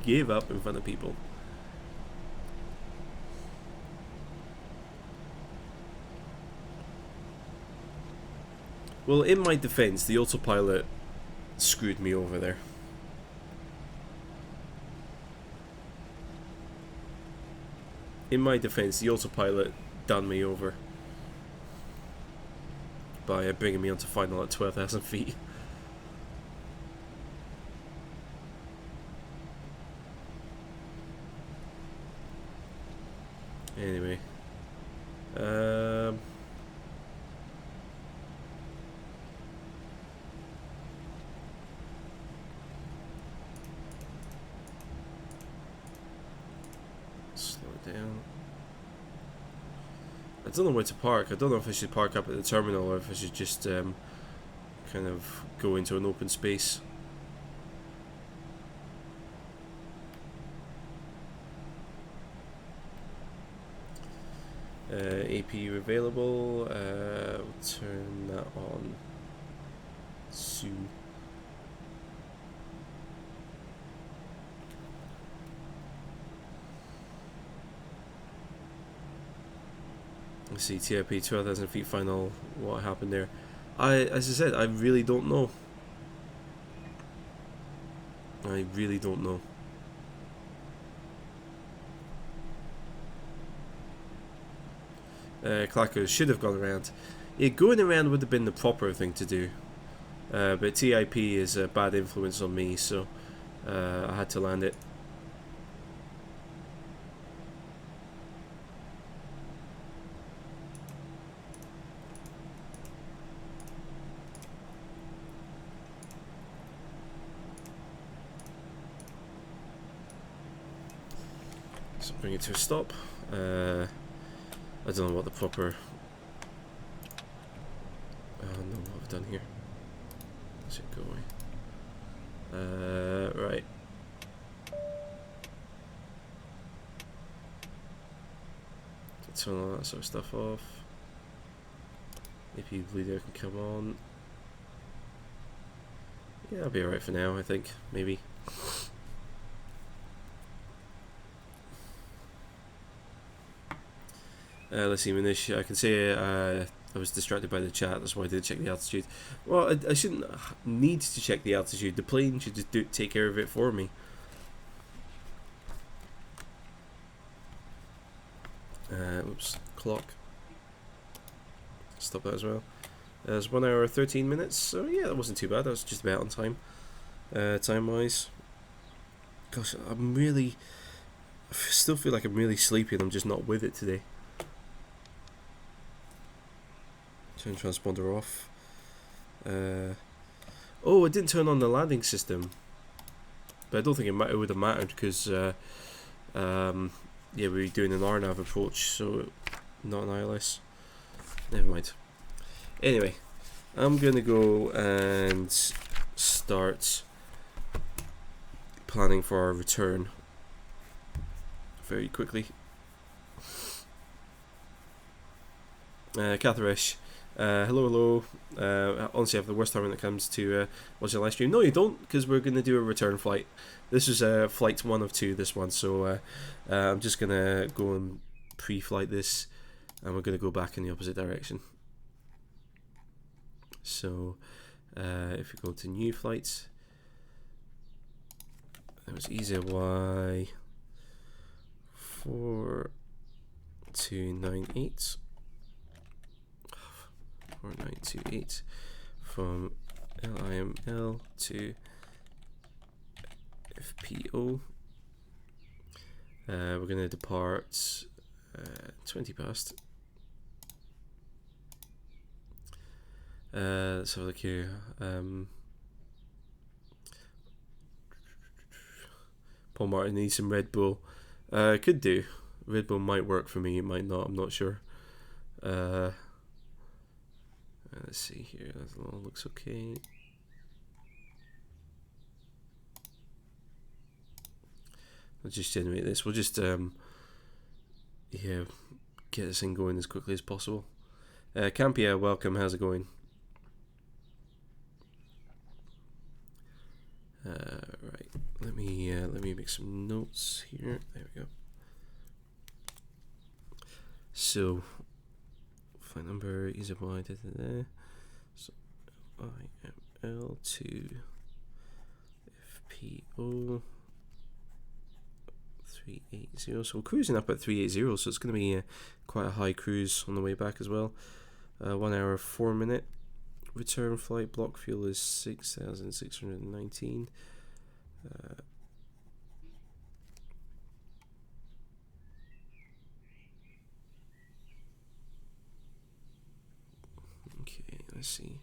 give up in front of people. Well, in my defense, the autopilot screwed me over there. In my defense, the autopilot done me over by bringing me onto final at 12,000 feet. Anyway, slow it down. I don't know where to park. I don't know if I should park up at the terminal or if I should just kind of go into an open space. AP available. We'll turn that on soon. Let's see, TIP 12,000 feet final. What happened there? As I said, I really don't know. I really don't know. Clackers should have gone around. Yeah, going around would have been the proper thing to do. But TIP is a bad influence on me, so I had to land it. So bring it to a stop. I don't know what the proper... I don't know what I've done here. Let's go away. Right. Turn all that sort of stuff off. Maybe Bleeder can come on. Yeah, I'll be alright for now, I think. Maybe. Let's see, Manish. I can say I was distracted by the chat, that's why I did check the altitude. Well, I shouldn't need to check the altitude. The plane should just take care of it for me. Oops, clock. Stop that as well. It's 1 hour 13 minutes, so yeah, that wasn't too bad. That was just about on time, time-wise. Gosh, I still feel like I'm really sleepy and I'm just not with it today. Turn transponder off. Oh, I didn't turn on the landing system, but I don't think it would have mattered because yeah, we were doing an RNAV approach, so not an ILS. Never mind. Anyway, I'm gonna go and start planning for our return very quickly. Catharesh. Hello. Honestly, I have the worst time when it comes to watching a live stream. No, you don't, because we're going to do a return flight. This is flight 1 of 2, this one, so I'm just going to go and pre-flight this, and we're going to go back in the opposite direction. So, if we go to new flights, that was EZY 4298. 4928 from LIML to FPO. We're going to depart 20 past. Let's have a look here. Paul Martin needs some Red Bull. Could do. Red Bull might work for me, it might not, I'm not sure. Let's see here, that all looks okay. We'll just generate this. We'll just yeah, get this thing going as quickly as possible. Campia, welcome. How's it going? Right. Let me make some notes here. There we go. So, flight number is a Y. So IML to FPO 380. So we're cruising up at 380. So it's going to be quite a high cruise on the way back as well. 1 hour 4 minute return flight. Block fuel is 6,619. Okay, let's see.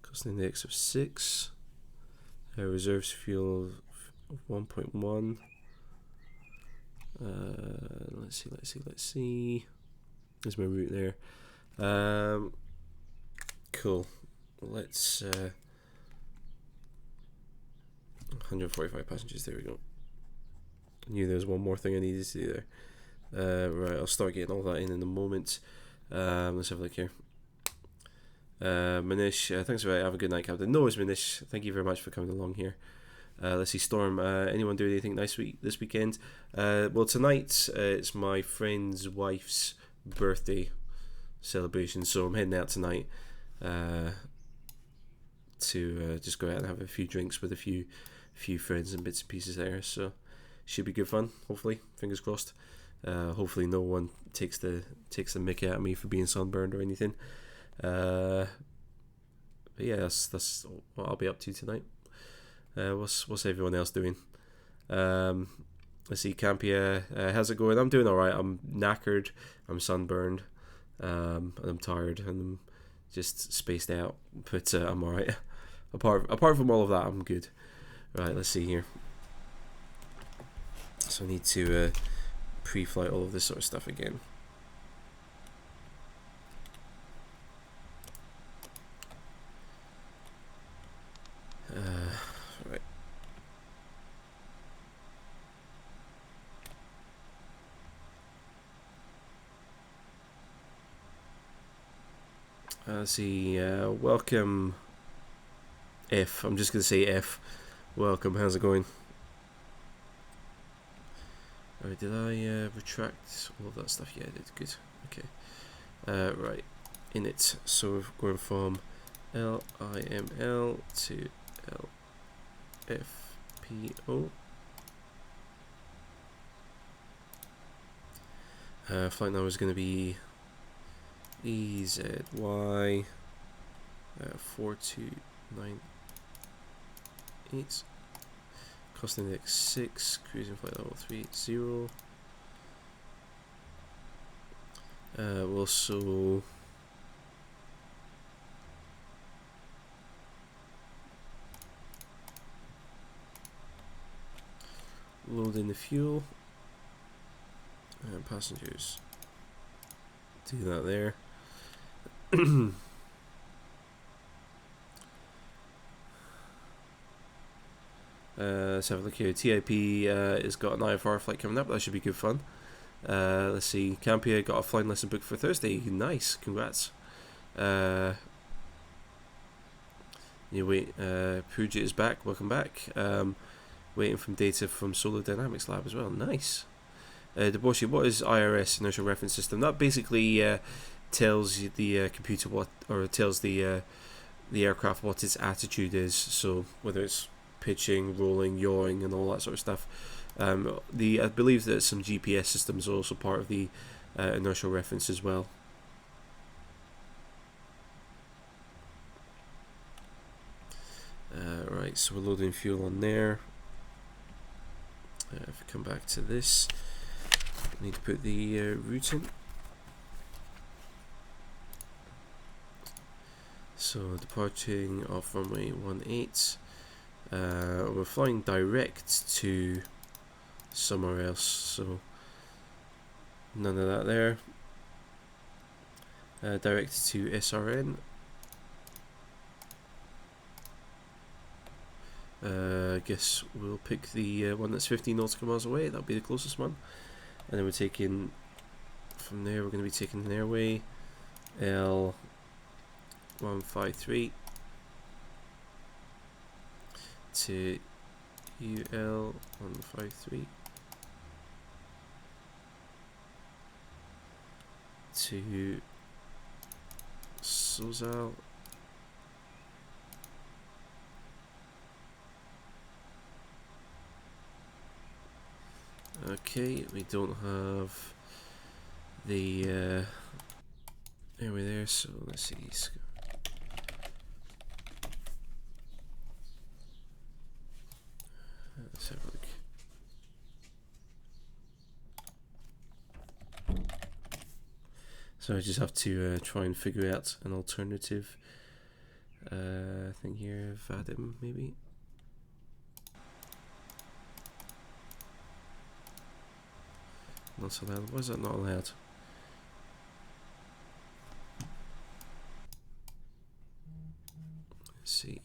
Cost index of 6. Reserves fuel of 1.1. Let's see. There's my route there. Cool. Let's 145 passengers. There we go. I knew there was one more thing I needed to do there. Right, I'll start getting all that in a moment. Let's have a look here. Manish, thanks for have a good night, Captain. No, it's Manish. Thank you very much for coming along here. Let's see, Storm. Anyone do anything nice this weekend? Well, tonight it's my friend's wife's birthday celebration, so I'm heading out tonight to just go out and have a few drinks with a few friends and bits and pieces there. So should be good fun. Hopefully, fingers crossed. Hopefully, no one takes the mick out of me for being sunburned or anything. But yeah, that's what I'll be up to tonight. What's everyone else doing? Let's see, Campia, how's it going? I'm doing alright. I'm knackered, I'm sunburned, and I'm tired, and I'm just spaced out, but I'm alright. apart from all of that, I'm good. Right, let's see here. So I need to pre-flight all of this sort of stuff again. Right. Let's see. Welcome, F. I'm just going to say F. Welcome. How's it going? Alright, did I retract all of that stuff? Yeah, I did. Good. Okay. Right. In it. So we're going from LIML to LFPO. Flight number is going to be EZY 4298. Cost index 6. Cruising flight level 30. We'll also load in the fuel and passengers. Do that there. Let's have a look here. TIP has got an IFR flight coming up. That should be good fun. Let's see. Campia got a flying lesson booked for Thursday. Nice. Congrats. You wait. Puja is back. Welcome back. Waiting from data from Solar Dynamics Lab as well. Nice. Deboshi, what is IRS, Inertial Reference System? That basically tells the computer what, or tells the aircraft what its attitude is. So whether it's pitching, rolling, yawing, and all that sort of stuff. I believe that some GPS systems are also part of the inertial reference as well. Right, so we're loading fuel on there. If we come back to this, I need to put the route in. So departing off runway 18. We're flying direct to somewhere else, so none of that there. Direct to SRN. I guess we'll pick the one that's 15 nautical miles away. That'll be the closest one. And then we're taking, from there we're going to be taking an airway L153 to UL153 to Sozal. Okay, we don't have the airway there, so let's see. Let's have a look. So I just have to try and figure out an alternative thing here. Vadim, maybe. Not allowed. Why is that not allowed? Let's see.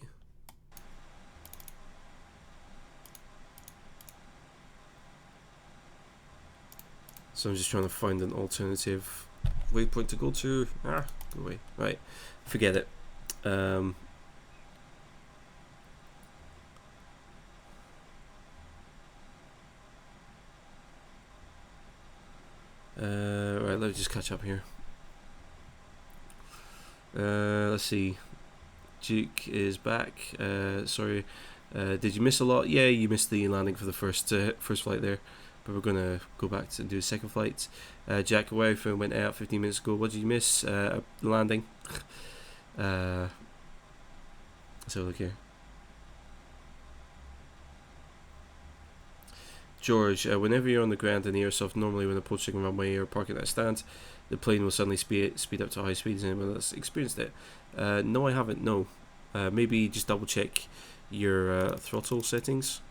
So I'm just trying to find an alternative waypoint to go to. Go away. Right, forget it. Right, let's just catch up here. Let's see. Duke is back. Sorry, did you miss a lot? Yeah, you missed the landing for the first flight there, but we're gonna go back to do a second flight. Jack, away from went out 15 minutes ago. What did you miss? The landing. Let's have a look here. George, whenever you're on the ground in Aerosoft, normally when approaching a runway or parking at a stand, the plane will suddenly speed up to high speeds. Anyone that's experienced it? No, I haven't. No. Maybe just double check your throttle settings.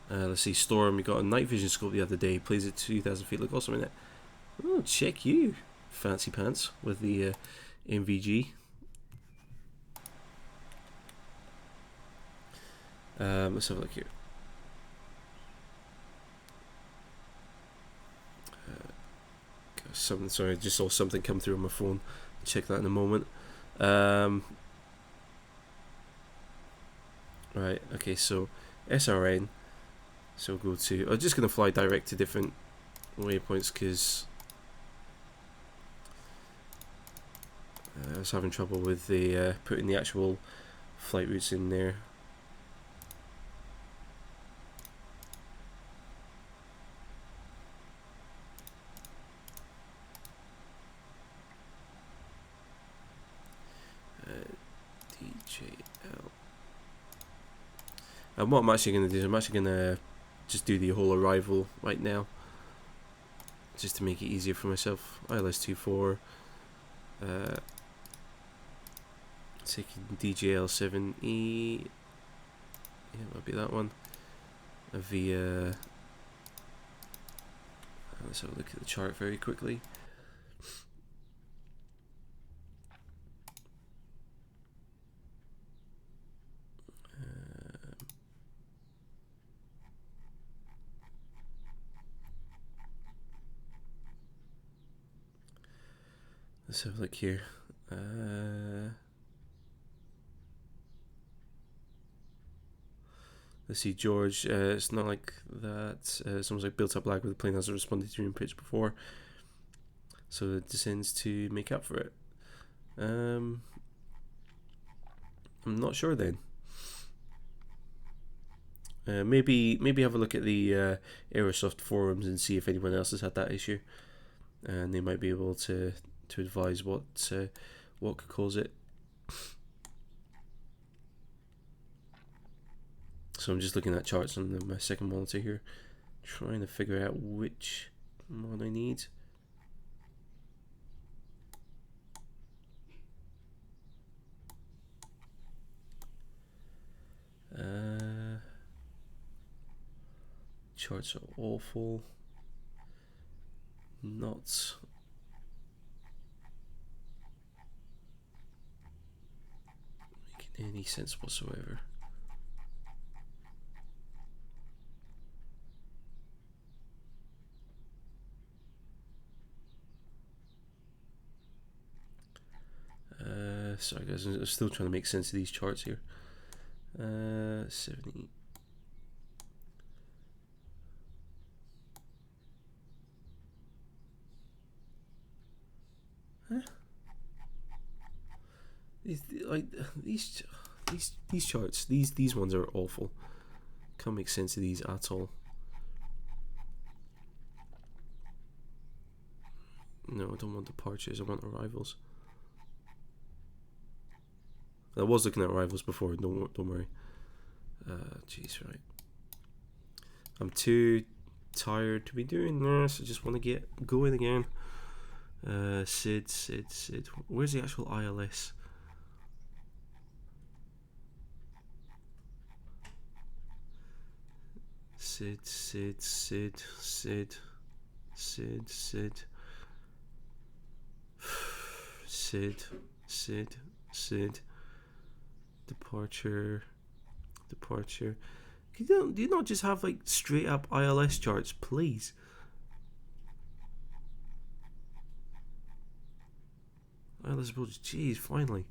Let's see. Storm, you got a night vision scope the other day. Plays at 2,000 feet. Look awesome in it. Oh, check you, fancy pants with the MVG. Let's have a look here. Sorry, I just saw something come through on my phone. I'll check that in a moment. Right, okay, so SRN. So we'll go to. I'm just going to fly direct to different waypoints because I was having trouble with the putting the actual flight routes in there. DJL. And what I'm actually going to do is I'm actually going to just do the whole arrival right now, just to make it easier for myself. ILS24, taking DJL 7E, yeah, it might be that one, via, let's have a look at the chart very quickly. Let's have a look here. Let's see, George. It's not like that. It's almost like built up lag with the plane hasn't responded to your pitch before, so it descends to make up for it. I'm not sure then. Maybe have a look at the Aerosoft forums and see if anyone else has had that issue, and they might be able to advise what could cause it. So I'm just looking at charts on my second monitor here, trying to figure out which one I need. Charts are awful. Not making any sense whatsoever. Sorry guys, I'm still trying to make sense of these charts here. 70. Huh? These charts, these ones are awful. Can't make sense of these at all. No, I don't want departures, I want arrivals. I was looking at arrivals before, don't worry. Jeez, right. I'm too tired to be doing this, I just want to get going again. Sid. Where's the actual ILS? Sid. Departure. Do you not just have like straight up ILS charts, please? ILS approach, jeez, finally.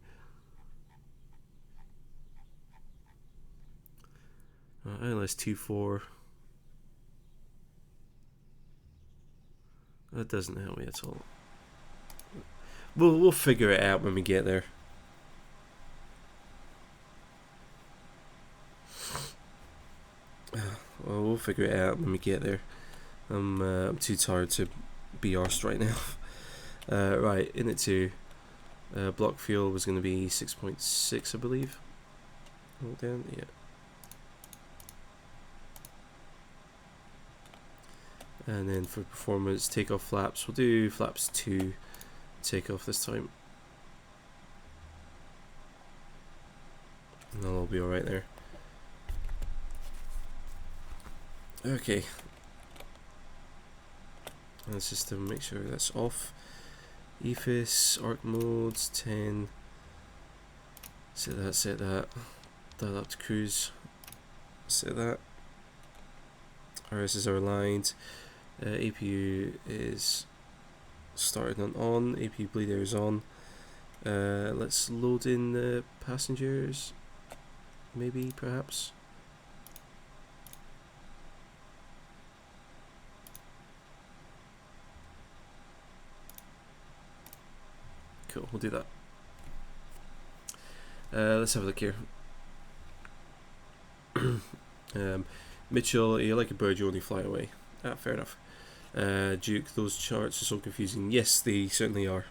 ILS 24. That doesn't help me at all. We'll figure it out when we get there. Well, we'll figure it out when we get there. I'm too tired to be arsed right now. Right, in it too. Block fuel was going to be 6.6, I believe. Hold down, yeah. And then for performance, takeoff flaps, we'll do flaps 2 takeoff this time. And that'll all be alright there. Okay. And the system, make sure that's off. EFIS, arc modes, 10. Set that. Dial up to cruise. Set that. RSs are aligned. APU is started and on. APU bleeder is on. Let's load in the passengers. Maybe, perhaps. Cool, we'll do that. Let's have a look here. Mitchell, you're like a bird, you only fly away. Ah, fair enough. Duke, those charts are so confusing. Yes, they certainly are.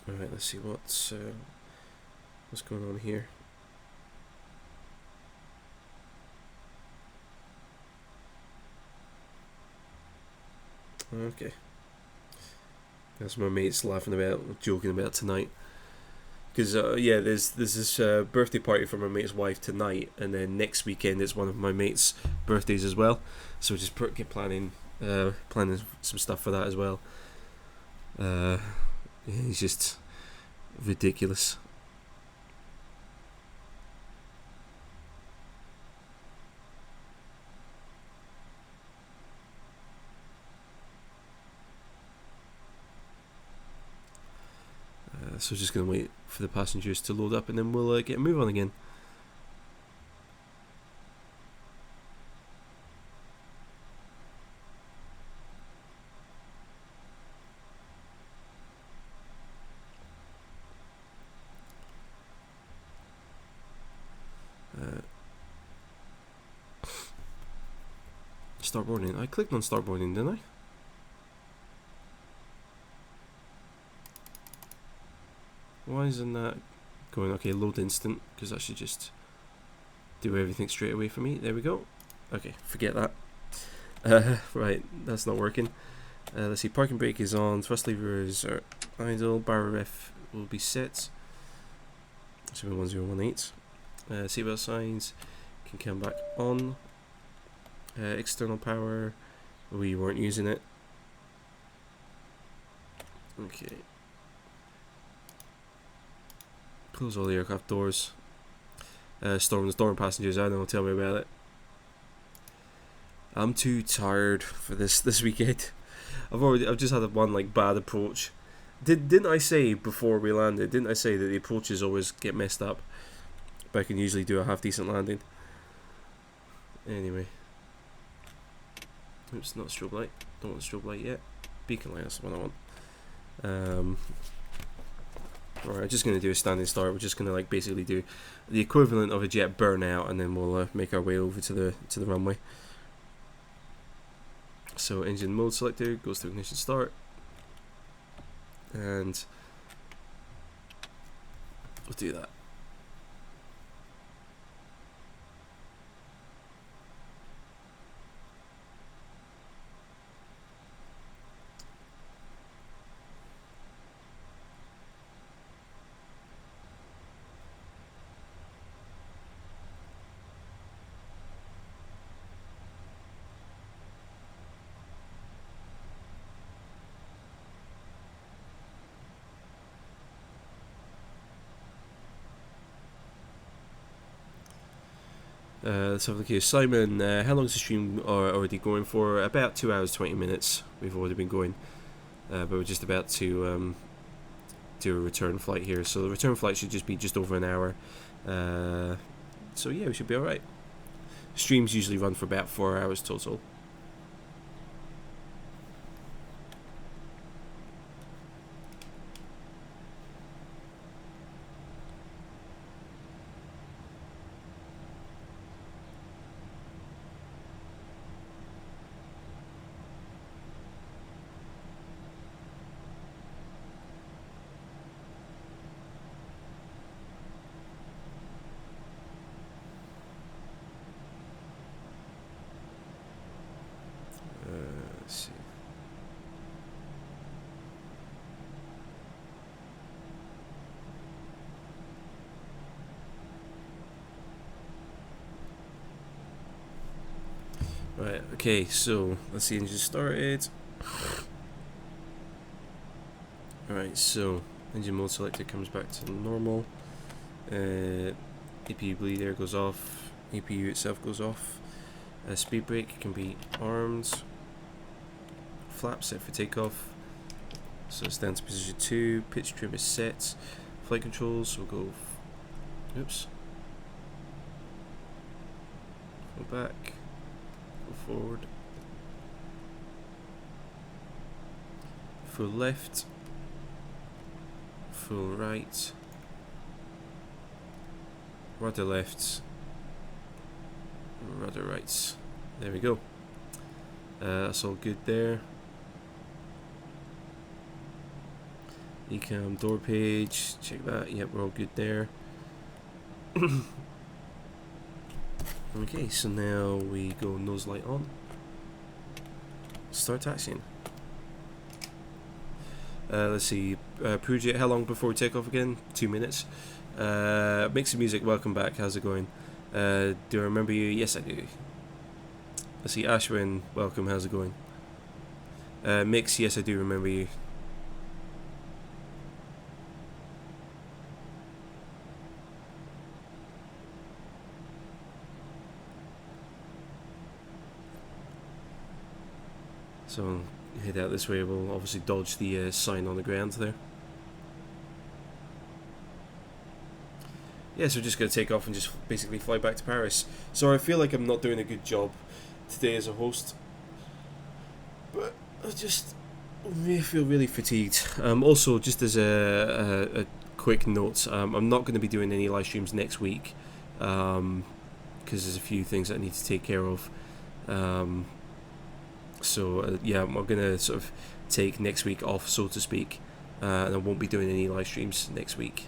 Alright, let's see what's going on here. Okay. That's my mates laughing about, joking about tonight. Because yeah, there's this birthday party for my mate's wife tonight, and then next weekend it's one of my mate's birthdays as well. So just get planning some stuff for that as well. Yeah, he's just ridiculous. So just going to wait for the passengers to load up and then we'll get a move on again. Start boarding. I clicked on start boarding, didn't I? Why isn't that going? Okay, load instant, because that should just do everything straight away for me. There we go. Okay, forget that. Right, that's not working. Let's see, parking brake is on, thrust levers are idle, barrel ref will be set. 71018. Seatbelt signs can come back on. External power, we weren't using it. Okay. Close all the aircraft doors. Storm passengers, I know, tell me about it. I'm too tired for this weekend. I've just had one like bad approach. Didn't I say before we landed, didn't I say that the approaches always get messed up? But I can usually do a half decent landing. Anyway. Oops, not strobe light. Don't want the strobe light yet. Beacon light, that's what I want. Alright, just going to do a standing start. We're just going to like basically do the equivalent of a jet burnout, and then we'll make our way over to the runway. So engine mode selector goes to ignition start, and we'll do that. Let's have a look here. Simon, how long is the stream already going for? About 2 hours 20 minutes. We've already been going, but we're just about to do a return flight here. So the return flight should just be just over an hour. So yeah, we should be alright. Streams usually run for about 4 hours total. Let's see. Right, okay, so let's see, engine started. Alright, so engine mode selector comes back to normal. APU bleed air goes off, APU itself goes off. Speed brake can be armed. Flap set for takeoff. So it's down to position 2. Pitch trim is set. Flight controls will go. Oops. Go back. Go forward. Full left. Full right. Rudder left. Rudder right. There we go. That's all good there. Ecam door page, check that. Yep, we're all good there. Okay, so now we go nose light on. Start taxiing. Let's see. Puget, how long before we take off again? 2 minutes. Make some music. Welcome back. How's it going? Do I remember you? Yes, I do. Let's see. Ashwin, welcome. How's it going? Mix, yes, I do remember you. So head out this way. We'll obviously dodge the sign on the ground there. Yeah, so we're just going to take off and just basically fly back to Paris. So I feel like I'm not doing a good job today as a host, but I just feel really fatigued. Also, just as a quick note, I'm not going to be doing any live streams next week because there's a few things that I need to take care of. So yeah, I'm going to sort of take next week off, so to speak, and I won't be doing any live streams next week.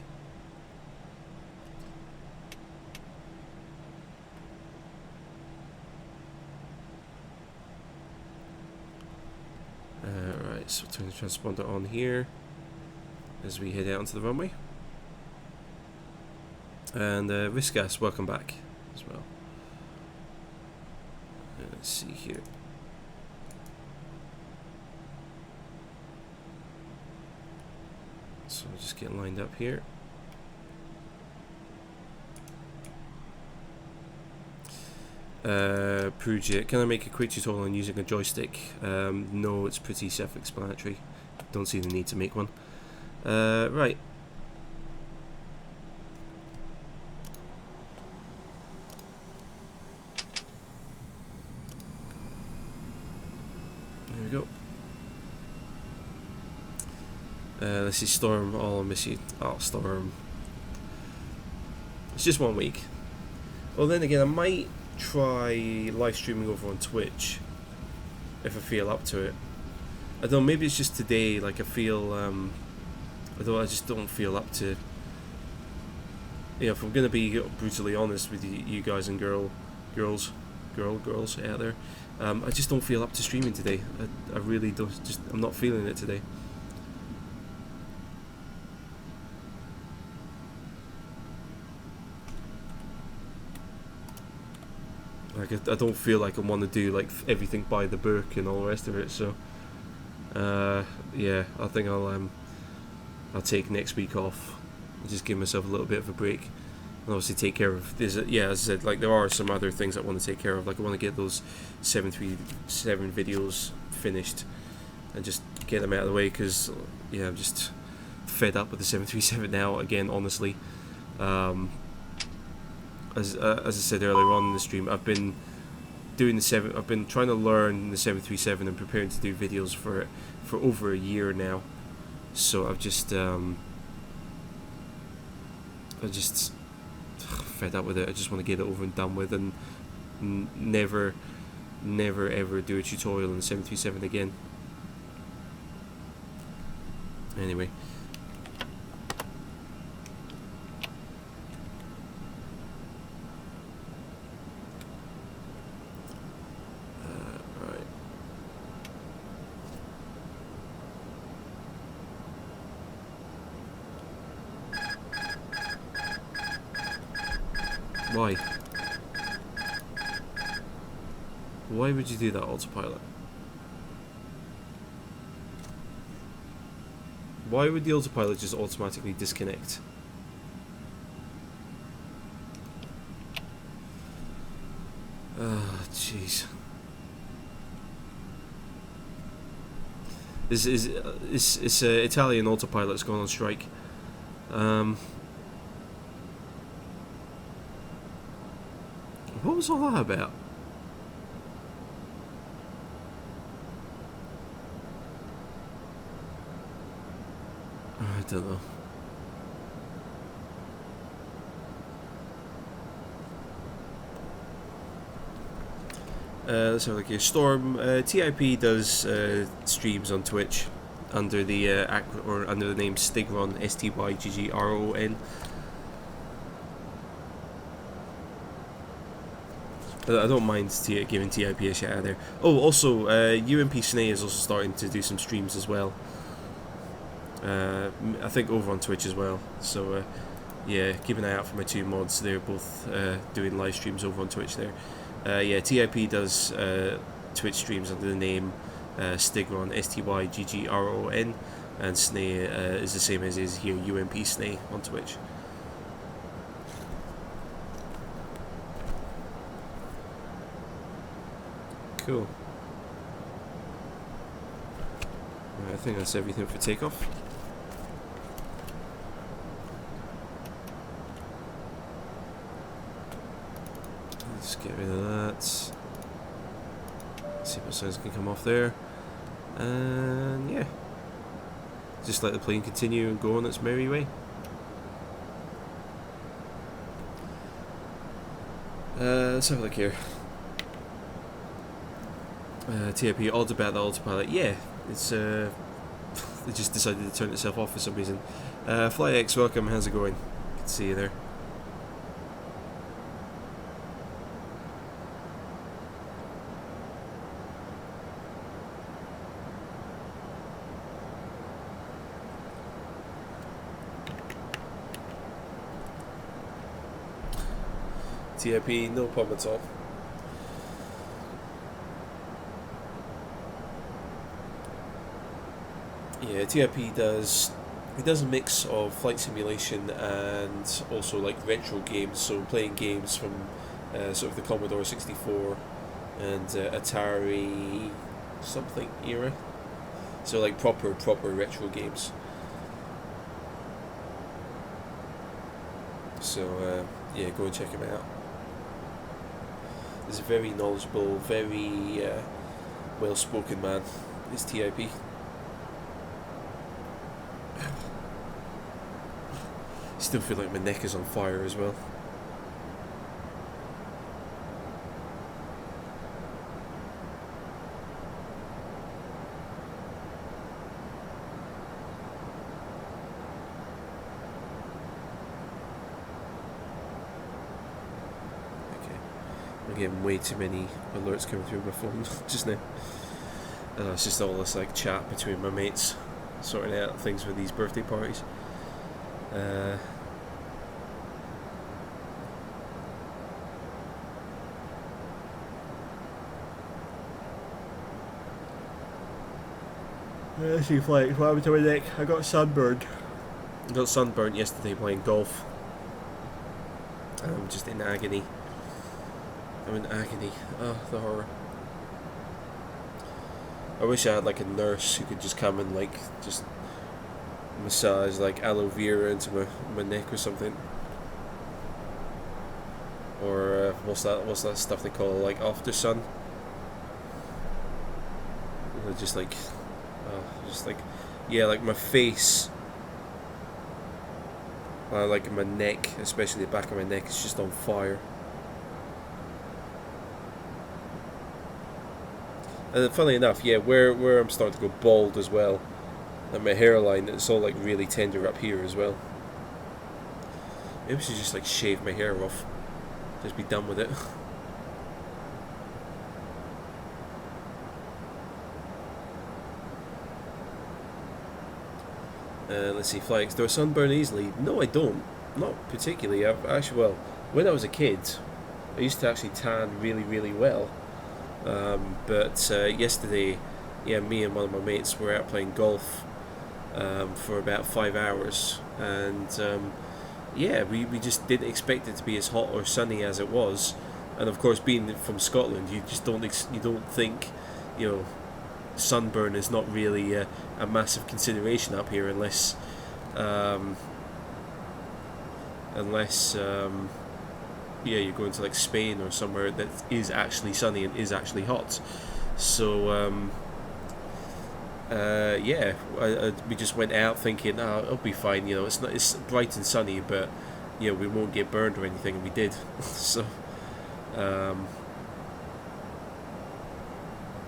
Right, so turn the transponder on here as we head out onto the runway. And Viscas, welcome back as well. Let's see here. So we'll just get lined up here. Puget, can I make a quick tutorial on using a joystick? No, it's pretty self-explanatory. Don't see the need to make one. Right. There we go. Let's see, Storm. Oh, I'll miss you. Oh, Storm. It's just 1 week. Well, then again, I might try live streaming over on Twitch if I feel up to it. I don't know, maybe it's just today, like I feel, although I just don't feel up to, you know, if I'm going to be brutally honest with you guys and girls out there, I just don't feel up to streaming today. I really don't, I'm not feeling it today. Like I don't feel like I want to do like everything by the book and all the rest of it. So, yeah, I think I'll take next week off and just give myself a little bit of a break. And obviously take care of this. Yeah, as I said, like there are some other things I want to take care of. Like I want to get those 737 videos finished and just get them out of the way, because yeah, I'm just fed up with the 737 now. Again, honestly, as I said earlier on in the stream, I've been doing I've been trying to learn the 737 and preparing to do videos for it for over a year now. So I've just fed up with it. I just want to get it over and done with, and never ever do a tutorial on the 737 again. Anyway. Right. Why? Why would you do that, autopilot? Why would the autopilot just automatically disconnect? Oh, jeez. This Italian autopilot's gone on strike. What was all that about? I don't know. Let's have a look here. Storm. TIP does streams on Twitch under the under the name Stigron, STYGGRON. I don't mind giving TIP a shout out there. Oh, also, UMP Snay is also starting to do some streams as well. I think over on Twitch as well. So, yeah, keep an eye out for my two mods. They're both doing live streams over on Twitch there. Yeah, TIP does Twitch streams under the name Stigron, STYGGRON, and Snay is the same as is here, UMP Snay on Twitch. Cool. Right, I think that's everything for takeoff. Let's get rid of that. See what sounds can come off there. And yeah. Just let the plane continue and go on its merry way. Let's have a look here. TIP, odds about the autopilot. Yeah, it's it just decided to turn itself off for some reason. FlyX, welcome, how's it going? Good to see you there. TIP, no problem at all. Yeah, TIP does a mix of flight simulation and also like retro games, so playing games from sort of the Commodore 64 and Atari something era, so like proper retro games. So yeah, go and check him out. He's a very knowledgeable, very well spoken man, is TIP. Still feel like my neck is on fire as well. Okay, I'm getting way too many alerts coming through my phone just now. It's just all this like chat between my mates, sorting out things for these birthday parties. Let's see, Flex, what happened to my neck? I got sunburned. I got sunburned yesterday playing golf. I'm just in agony. I'm in agony. Oh, the horror. I wish I had like a nurse who could just come and like just massage like aloe vera into my neck or something. Or what's that stuff they call like after sun? Just like yeah, like my face, like my neck, especially the back of my neck, is just on fire. And funnily enough, yeah, where I'm starting to go bald as well, and my hairline, it's all like really tender up here as well. Maybe I should just like shave my hair off, just be done with it. Let's see, flags. Do I sunburn easily? No, I don't. Not particularly. I've actually, well, when I was a kid, I used to actually tan really, really well. But yesterday, yeah, me and one of my mates were out playing golf for about 5 hours, and yeah, we just didn't expect it to be as hot or sunny as it was. And of course, being from Scotland, you just don't think, you know, sunburn is not really a massive consideration up here unless yeah, you're going to like Spain or somewhere that is actually sunny and is actually hot. So yeah, we just went out thinking, oh, it'll be fine, you know, it's bright and sunny, but you know, we won't get burned or anything, and we did. So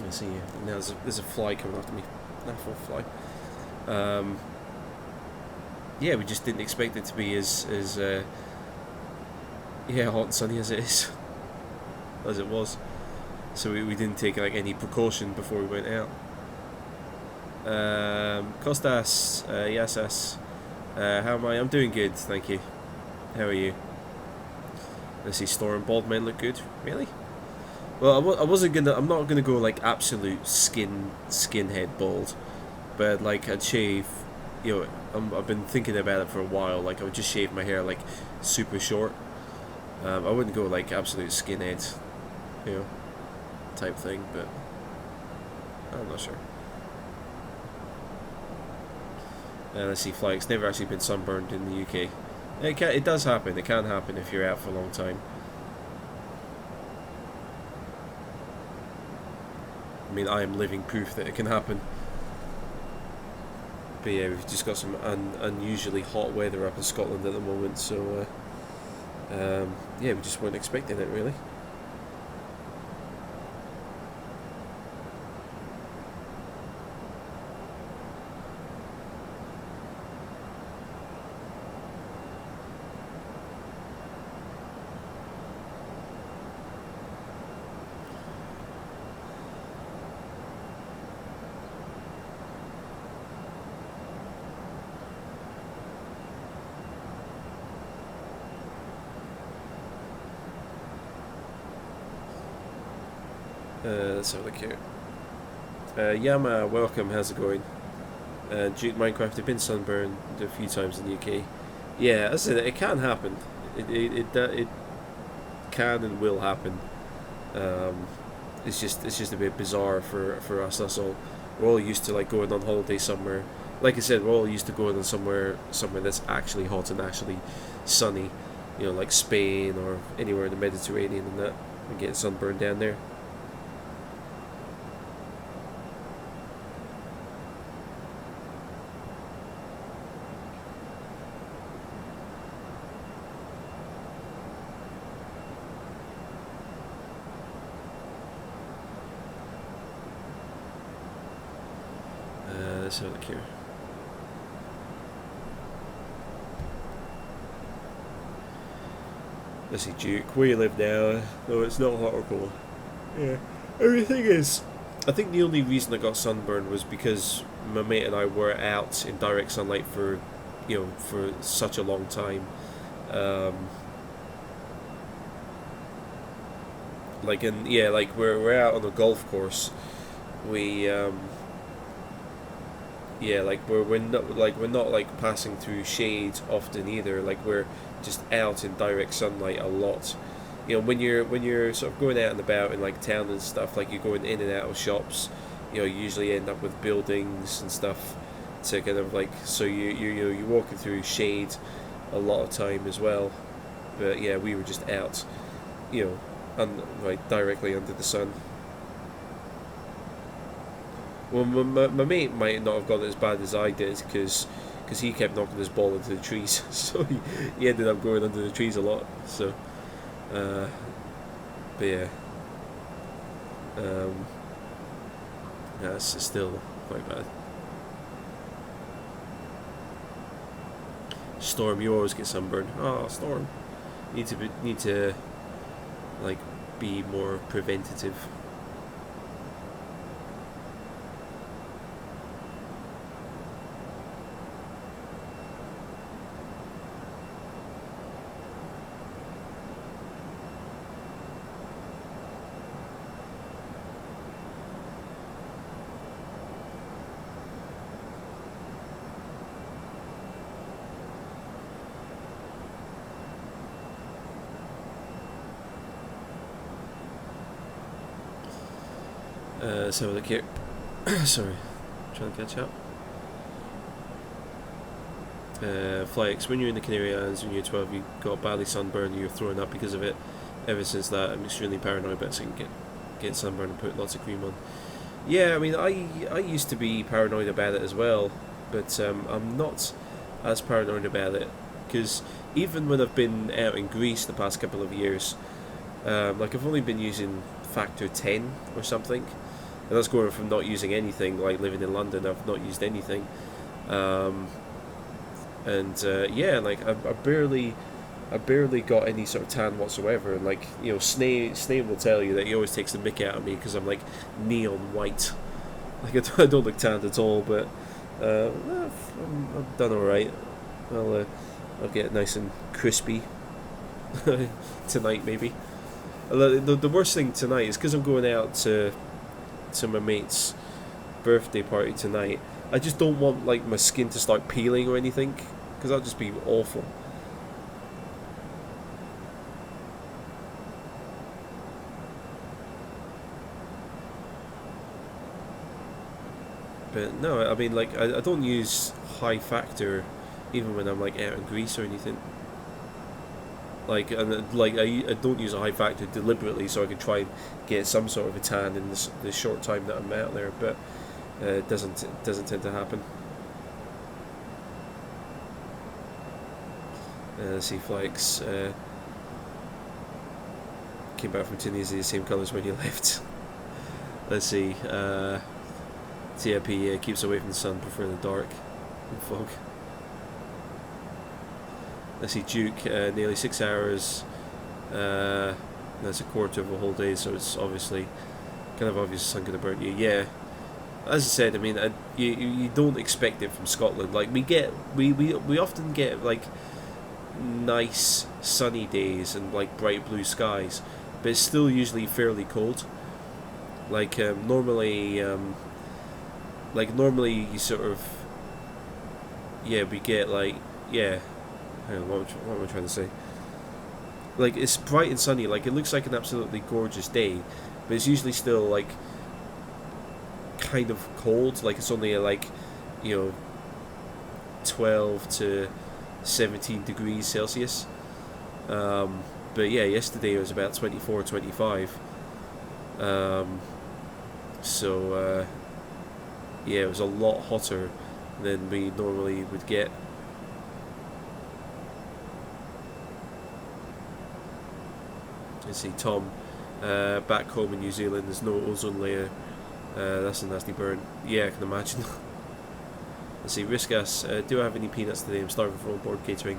let's see, now there's a fly coming after me, an awful fly. Yeah, we just didn't expect it to be as yeah, hot and sunny as it is, as it was. So we didn't take like any precaution before we went out. Kostas, Yasas, how am I? I'm doing good, thank you. How are you? Let's see, Storm, bald men look good. Really? Well, I'm not gonna go like absolute skinhead bald, but like I'd shave, you know, I've been thinking about it for a while, like I would just shave my hair like super short. I wouldn't go like absolute skinhead, you know, type thing, but I'm not sure. Let's see, flags. Never actually been sunburned in the UK. It does happen. It can happen if you're out for a long time. I mean, I am living proof that it can happen. But yeah, we've just got some unusually hot weather up in Scotland at the moment, so yeah, we just weren't expecting it really. Let's have a look here. Yama, welcome, how's it going? Duke Minecraft, I've been sunburned a few times in the UK. Yeah, as I said, it can happen. It can and will happen. It's just a bit bizarre for us, that's all. We're all used to like going on holiday somewhere. Like I said, we're all used to going on somewhere that's actually hot and actually sunny. You know, like Spain or anywhere in the Mediterranean and that, and getting sunburned down there. Let's have a look here. Let's see, Duke, where you live now? No, it's not hot or cold. Yeah. Everything is. I think the only reason I got sunburned was because my mate and I were out in direct sunlight for, you know, for such a long time. Like we're out on a golf course. Yeah, like we're not passing through shade often either. Like we're just out in direct sunlight a lot. You know, when you're sort of going out and about in like town and stuff, like you're going in and out of shops, you know, you usually end up with buildings and stuff to kind of like, so you're walking through shade a lot of time as well. But yeah, we were just out, you know, like directly under the sun. Well, my mate might not have got it as bad as I did, because he kept knocking his ball into the trees, so he ended up going under the trees a lot. So, but yeah, it's still quite bad. Storm, you always get sunburn. Oh, Storm, need to like be more preventative. Let's have a look here. Sorry, trying to catch up. Flyx, when you're in the Canary Islands when you're 12, you got badly sunburned and you're throwing up because of it. Ever since that, I'm extremely paranoid about so you can get sunburned and put lots of cream on. Yeah, I mean, I used to be paranoid about it as well, but I'm not as paranoid about it, because even when I've been out in Greece the past couple of years, like I've only been using factor 10 or something, and that's going from not using anything, like living in London I've not used anything, yeah, like I barely got any sort of tan whatsoever, and like, you know, Snape will tell you that he always takes the mick out of me because I'm like neon white, like I don't look tanned at all, but I've done alright. I'll get nice and crispy tonight maybe. The worst thing tonight is because I'm going out to my mate's birthday party tonight. I just don't want like my skin to start peeling or anything, because that'll just be awful. But no, I mean, like I don't use high factor even when I'm like out in Greece or anything. Like, and like I don't use a high factor deliberately so I can try and get some sort of a tan in the short time that I'm out there, but it doesn't tend to happen. Let's see, Flyx came back from Tunisia the same colours when you left. Let's see, TIP keeps away from the sun, prefer the dark and fog. Let's see, Duke, nearly 6 hours, that's a quarter of a whole day, so it's obviously kind of obvious the sun could have burnt you. Yeah, as I said, I mean, you don't expect it from Scotland. Like, we often get like nice sunny days and like bright blue skies, but it's still usually fairly cold. Like normally you sort of, yeah, we get like, yeah, hang on, what am I trying to say? Like, it's bright and sunny, like it looks like an absolutely gorgeous day, but it's usually still like kind of cold. Like, it's only like, you know, 12 to 17 degrees Celsius. But yeah, yesterday it was about 24, 25. So yeah, it was a lot hotter than we normally would get. Let's see, Tom, back home in New Zealand there's no ozone layer. That's a nasty burn. Yeah, I can imagine. Let's see, Riskas, do I have any peanuts today? I'm starving for on-board catering.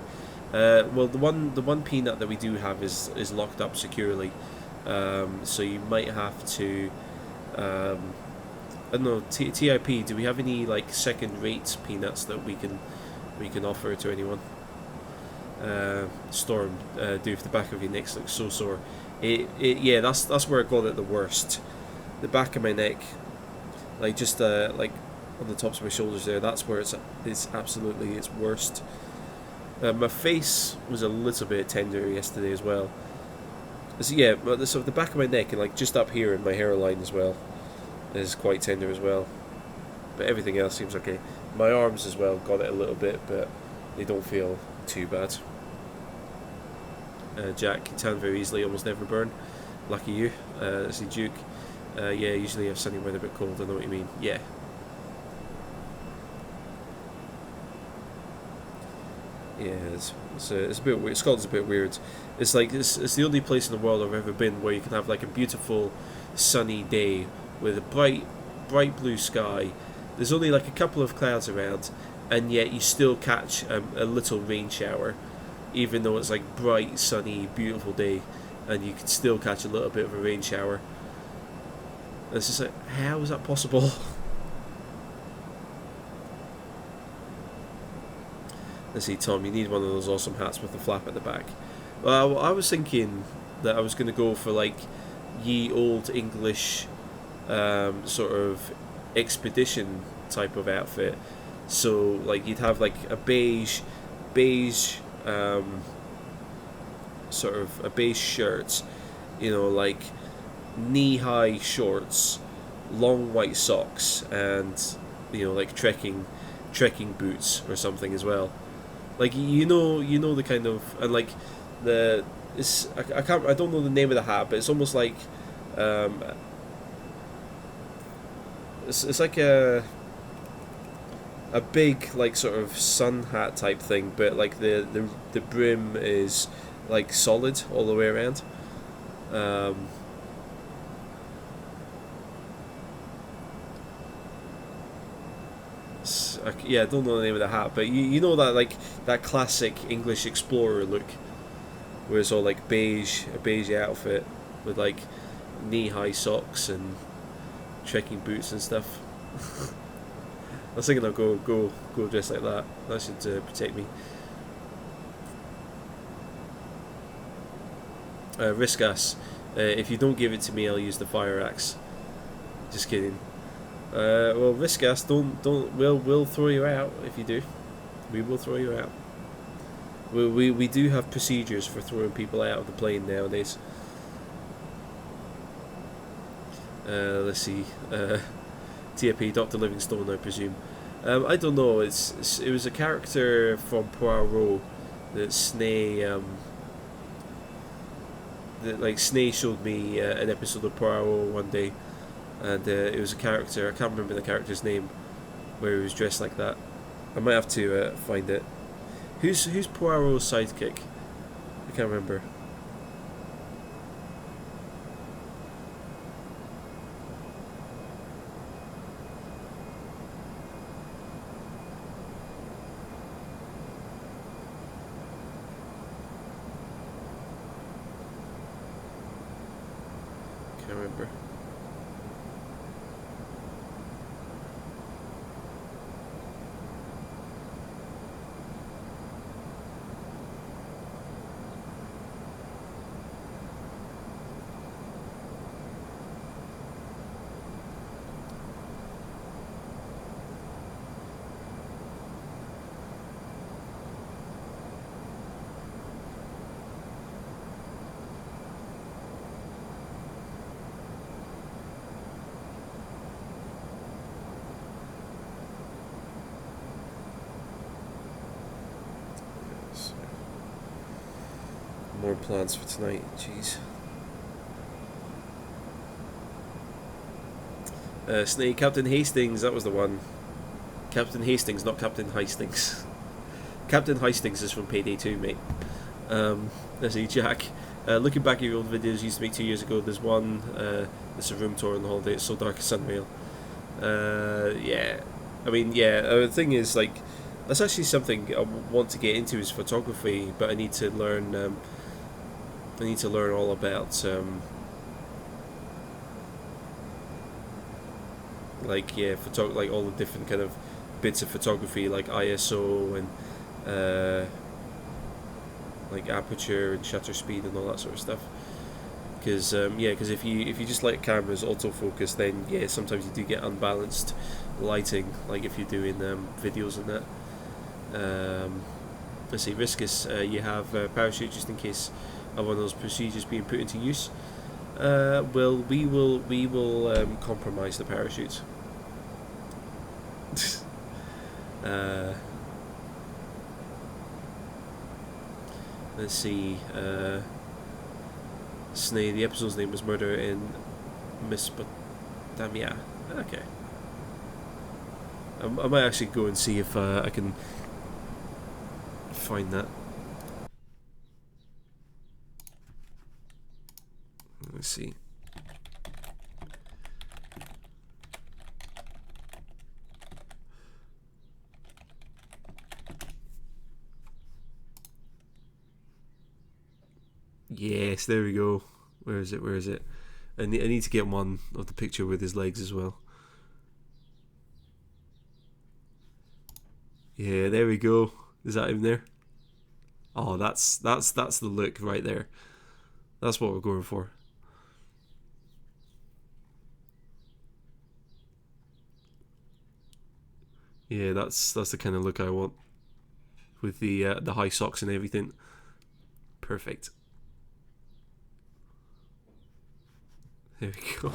Well, the one peanut that we do have is locked up securely, so you might have to, I don't know, TIP, do we have any like second-rate peanuts that we can offer to anyone? Storm, dude, if the back of your neck looks so sore. Yeah, that's where I got it the worst. The back of my neck, like just like on the tops of my shoulders there, that's where it's absolutely its worst. My face was a little bit tender yesterday as well. So yeah, so the back of my neck and like just up here in my hairline as well is quite tender as well. But everything else seems okay. My arms as well got it a little bit, but they don't feel too bad. Jack, you tan very easily, almost never burn. Lucky you. See Duke. Yeah, usually have sunny weather, a bit cold. I know what you mean. Yeah. Yeah, it's a bit weird. Scotland's a bit weird. It's like it's the only place in the world I've ever been where you can have like a beautiful sunny day with a bright blue sky. There's only like a couple of clouds around, and yet you still catch a little rain shower, even though it's like bright, sunny, beautiful day, and you can still catch a little bit of a rain shower. And it's just like, how is that possible? Let's see, Tom, you need one of those awesome hats with the flap at the back. Well, I was thinking that I was going to go for like ye old English sort of expedition type of outfit. So like you'd have like a beige sort of a beige shirt, you know, like knee-high shorts, long white socks, and you know, like trekking boots or something as well. Like you know the kind of, and like I don't know the name of the hat, but it's almost like it's like a big like sort of sun hat type thing, but like the brim is like solid all the way around. Yeah, I don't know the name of the hat, but you know that like that classic English explorer look, where it's all like a beige outfit with like knee-high socks and trekking boots and stuff. I was thinking I'll go dressed like that. That should protect me. Riskas, if you don't give it to me, I'll use the fire axe. Just kidding. Well, Riskas, we'll throw you out if you do. We will throw you out. We do have procedures for throwing people out of the plane nowadays. Let's see. TAP, Dr. Livingstone, I presume. I don't know. It was a character from Poirot that Snay. Snay showed me an episode of Poirot one day, and it was a character. I can't remember the character's name, where he was dressed like that. I might have to find it. Who's Poirot's sidekick? I can't remember. Can't remember. More plans for tonight, jeez. Snake, Captain Hastings, that was the one. Captain Hastings, not Captain Hastings. Captain Hastings is from Payday 2, mate. Let's see, Jack. Looking back at your old videos you used to make 2 years ago, there's one, it's a room tour on the holiday, it's so dark it's unreal. Yeah. I mean, yeah, the thing is, like, that's actually something I want to get into is photography, but I need to learn, all about, like, yeah, like all the different kind of bits of photography, like ISO and like aperture and shutter speed and all that sort of stuff. Because because if you just let cameras autofocus, then yeah, sometimes you do get unbalanced lighting, like if you're doing videos and that. let's see, Riskus, you have parachute just in case of one of those procedures being put into use. Well, we will compromise the parachute. Let's see. Snay, the episode's name was Murder in Mesopotamia. Okay. I might actually go and see if I can find that. Let's see. Yes, there we go. Where is it? Where is it? I need to get one of the picture with his legs as well. Yeah, there we go. Is that him there? Oh, that's the look right there. That's what we're going for. Yeah, that's the kind of look I want, with the high socks and everything. Perfect. There we go.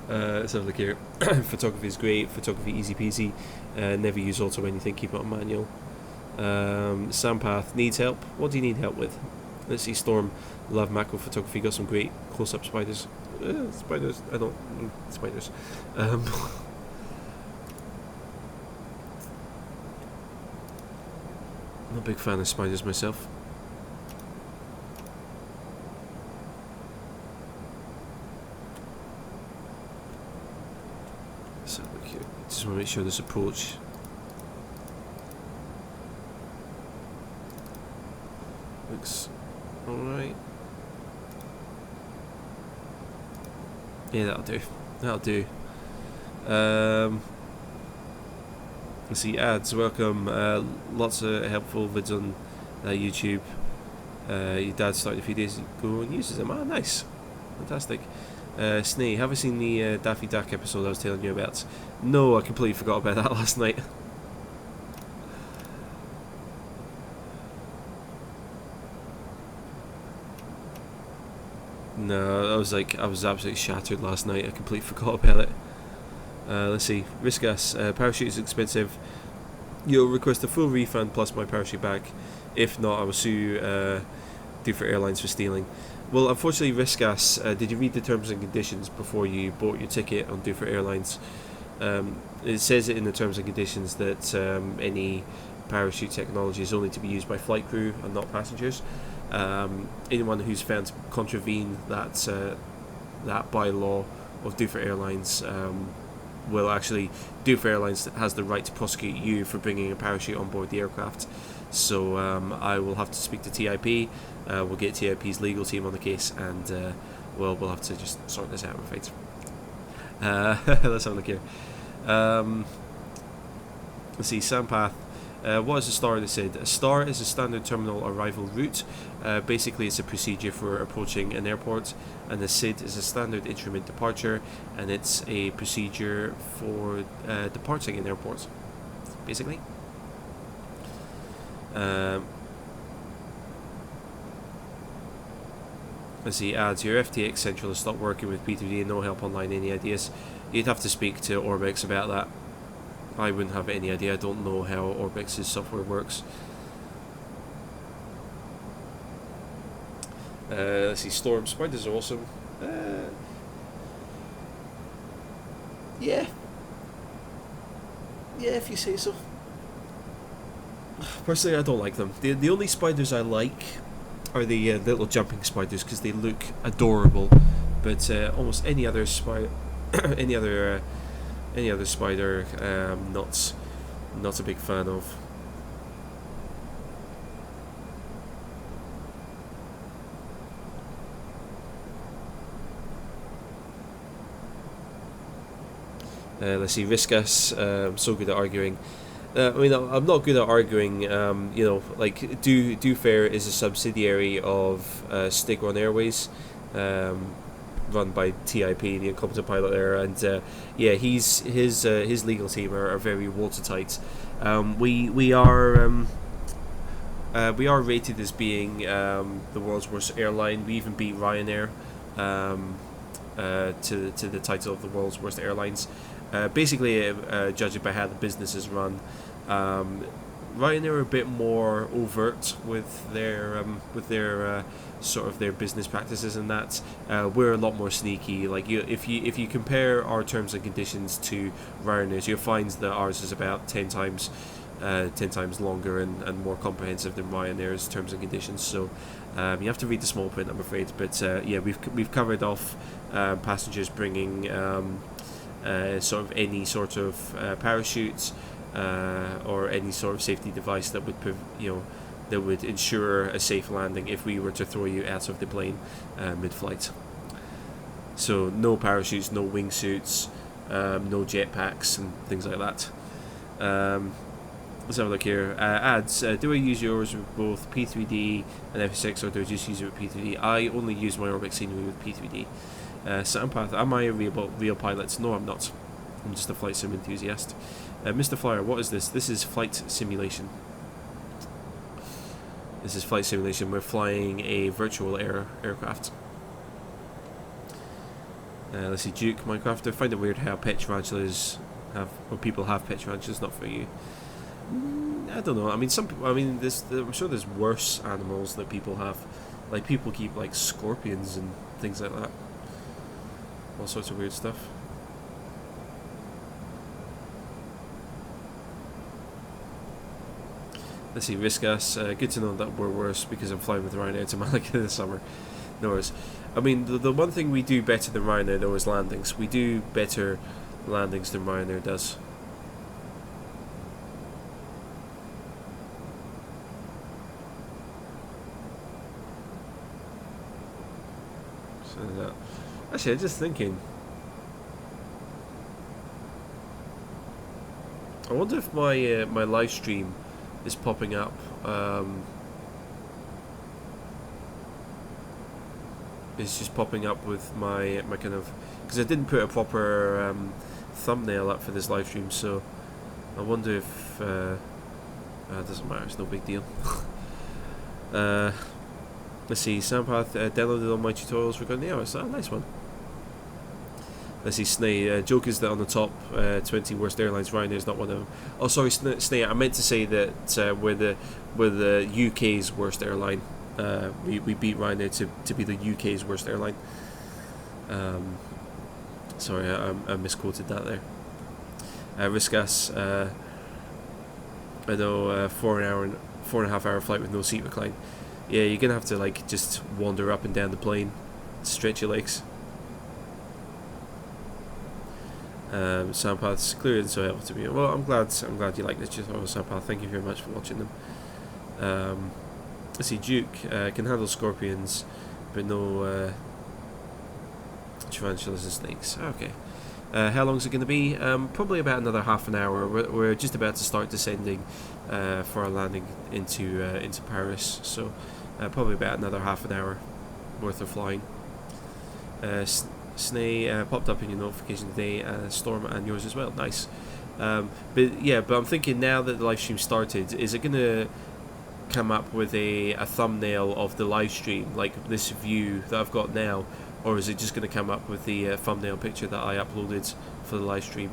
Let's have a look here. Photography is great. Photography easy peasy. Never use auto anything. Keep it on manual. Sampath needs help. What do you need help with? Let's see. Storm, love macro photography. Got some great close-up spiders. Spiders. I don't spiders. I'm a big fan of spiders myself. So look here. Just want to make sure this approach looks alright. Yeah, that'll do. That'll do. Let's see, ads, welcome. Lots of helpful vids on YouTube. Your dad started a few days ago and uses them. Ah, nice. Fantastic. Snee, have I seen the Daffy Duck episode I was telling you about? No, I completely forgot about that last night. No, I was absolutely shattered last night. I completely forgot about it. Let's see. Riskas, parachute is expensive. You'll request a full refund plus my parachute back. If not, I will sue different airlines for stealing. Well, unfortunately, Riskas, did you read the terms and conditions before you bought your ticket on different airlines? It says it in the terms and conditions that any parachute technology is only to be used by flight crew and not passengers. Anyone who's found to contravene that bylaw of different airlines will actually, different airlines has the right to prosecute you for bringing a parachute on board the aircraft. So I will have to speak to TIP. We'll get TIP's legal team on the case, and we'll have to just sort this out, I'm afraid. Let's have a look here. Let's see, Sampath. What is a STAR? They said a STAR is a standard terminal arrival route. Basically, it's a procedure for approaching an airport, and a SID is a standard instrument departure, and it's a procedure for departing an airport, basically. Let's see, ads. Your FTX Central has stopped working with P2D and no help online. Any ideas? You'd have to speak to Orbix about that. I wouldn't have any idea. I don't know how Orbix's software works. Let's see, Storm. Spider's awesome. Yeah. Yeah, if you say so. Personally, I don't like them. The only spiders I like are the little jumping spiders because they look adorable. But almost any other spider, any other spider, not a big fan of. Let's see, Riskas. I'm so good at arguing. I mean, I'm not good at arguing. You know, like Do Fair is a subsidiary of Stigron Airways, run by TIP, the incompetent pilot there, and yeah, his legal team are very watertight. We are We are rated as being the world's worst airline. We even beat Ryanair to the title of the world's worst airlines. Basically, judging by how the business is run, Ryanair are a bit more overt with their sort of their business practices, and that we're a lot more sneaky. Like if you compare our terms and conditions to Ryanair's, you'll find that ours is about 10 times longer and more comprehensive than Ryanair's terms and conditions. So you have to read the small print, I'm afraid. But yeah, we've covered off passengers bringing sort of any sort of parachutes or any sort of safety device that would that would ensure a safe landing if we were to throw you out of the plane mid-flight. So no parachutes, no wingsuits, no jetpacks and things like that. Let's have a look here. Ads. Do I use yours with both P3D and Fsx, or do I just use it with P3D? I only use my Orbit scenery with P3D. Sampath. Am I a real pilot? No, I'm not. I'm just a flight sim enthusiast. Mr. Flyer, what is this? This is flight simulation. This is flight simulation. We're flying a virtual aircraft. Let's see, Duke, Minecraft. I find it weird how pet tarantulas people have pet tarantulas, not for you. I don't know. I mean, I'm sure there's worse animals that people have. Like, people keep, like, scorpions and things like that. All sorts of weird stuff. Let's see, Riskas. Good to know that we're worse because I'm flying with Ryanair to Malaga this summer. No worries. I mean, the one thing we do better than Ryanair, though, is landings. We do better landings than Ryanair does. So actually, I'm just thinking. I wonder if my my live stream is popping up. It's just popping up with my kind of, because I didn't put a proper thumbnail up for this live stream, so I wonder if it doesn't matter. It's no big deal. Let's see. Sampath downloaded all my tutorials regarding the hours. Oh, nice one. Let's see, Snay. Joke is that on the top 20 worst airlines, Ryanair is not one of them. Oh, sorry, Snay. I meant to say that we're the UK's worst airline. We beat Ryanair to be the UK's worst airline. Sorry, I misquoted that there. Riskas. I know 4.5 hour flight with no seat recline. Yeah, you're gonna have to like just wander up and down the plane, stretch your legs. Sampath's clear and so helpful to me. Well, I'm glad you like this tutorial, Sampath. Thank you very much for watching them. Let's see, Duke can handle scorpions, but no tarantulas and snakes. Okay. How long is it going to be? Probably about another half an hour. We're just about to start descending for our landing into Paris, so probably about another half an hour worth of flying. Snay popped up in your notification today, Storm and yours as well. Nice. But I'm thinking now that the live stream started, is it going to come up with a thumbnail of the live stream, like this view that I've got now, or is it just going to come up with the thumbnail picture that I uploaded for the live stream?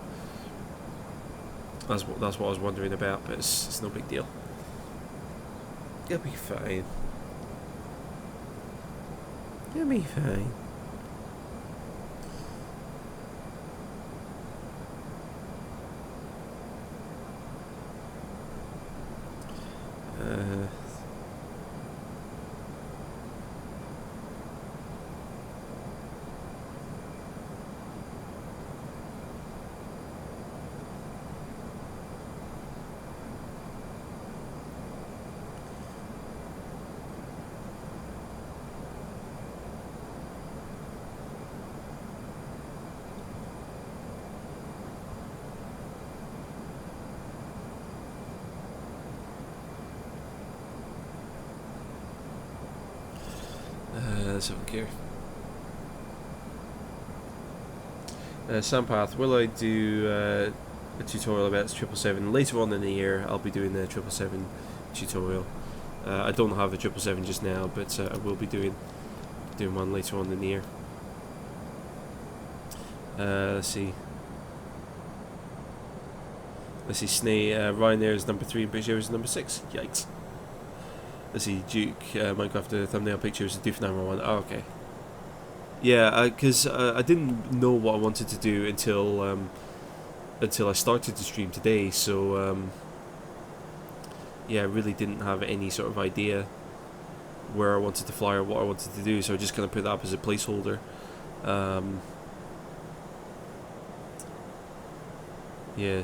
That's what I was wondering about, but it's no big deal. It'll be fine. It'll be fine. Let's have a look here. Sampath, will I do a tutorial about 777 later on in the year? I'll be doing the 777 tutorial. I don't have a 777 just now, but I will be doing one later on in the year. Let's see. Let's see, Ryanair is number 3 and British Airways is number 6. Yikes. Let's see, Duke, Minecraft, the thumbnail picture is a Doofenhammer one. Oh, okay. Yeah, because I didn't know what I wanted to do until I started to stream today, so yeah, I really didn't have any sort of idea where I wanted to fly or what I wanted to do, so I just kind of put that up as a placeholder. Yeah,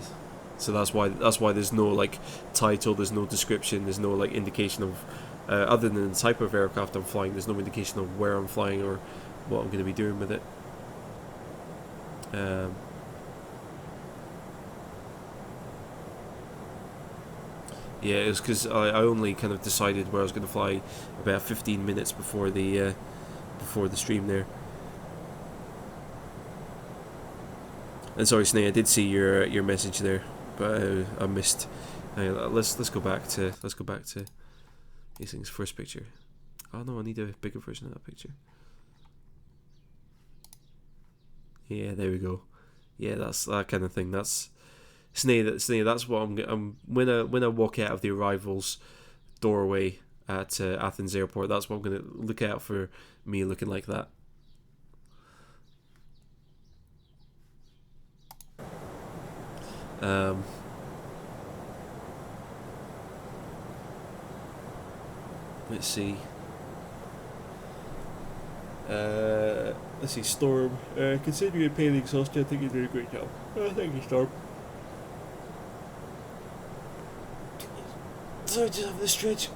so that's why there's no like title, there's no description, there's no like indication of other than the type of aircraft I'm flying. There's no indication of where I'm flying or what I'm going to be doing with it. Yeah, it was because I only kind of decided where I was going to fly about 15 minutes before the stream there. And sorry, Snake, I did see your message there, but I missed. Let's go back to these things. First picture. Oh no, I need a bigger version of that picture. Yeah, there we go. Yeah, that's that kind of thing. That's Snake. That's what I'm when I walk out of the arrivals doorway at Athens Airport. That's what I'm gonna look out for, me looking like that. Let's see. Let's see, Storm. Considering your pain and exhaustion, I think you did a great job. Thank you, Storm. So I just have this stretch.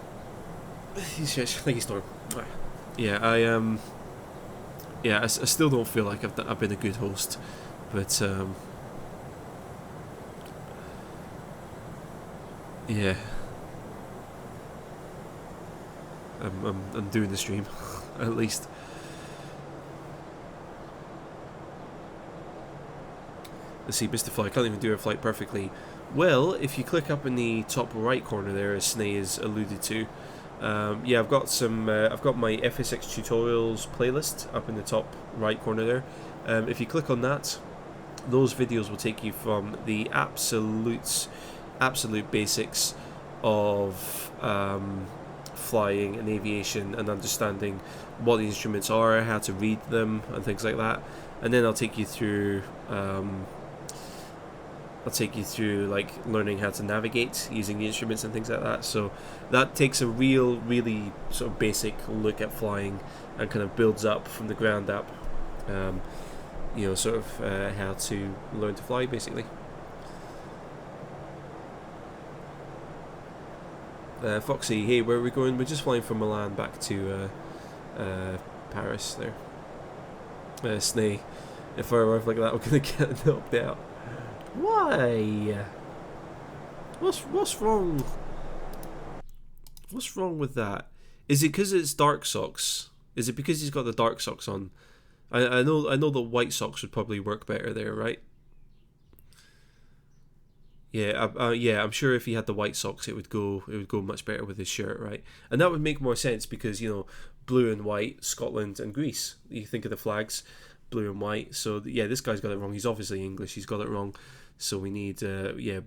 Thank you, Storm. Yeah, yeah, I still don't feel like I've been a good host, but yeah, I'm doing the stream at least. Let's see, Mr. Fly, I can't even do a flight perfectly. Well, if you click up in the top right corner there, as Snay has alluded to, yeah, I've got my Fsx Tutorials playlist up in the top right corner there. If you click on that, those videos will take you from the absolute basics of flying and aviation and understanding what the instruments are, how to read them, and things like that. And then I'll take you through like learning how to navigate using the instruments and things like that. So that takes a really sort of basic look at flying and kind of builds up from the ground up, you know, sort of how to learn to fly basically. Foxy, hey, where are we going? We're just flying from Milan back to Paris there. Snay, if I arrive like that, I'm gonna get knocked out. Why? What's wrong? What's wrong with that? Is it because it's dark socks? Is it because he's got the dark socks on? I know the white socks would probably work better there, right? Yeah, yeah, I'm sure if he had the white socks, it would go much better with his shirt, right? And that would make more sense because, you know, blue and white, Scotland and Greece. You think of the flags, blue and white. So yeah, this guy's got it wrong. He's obviously English. He's got it wrong. So we need we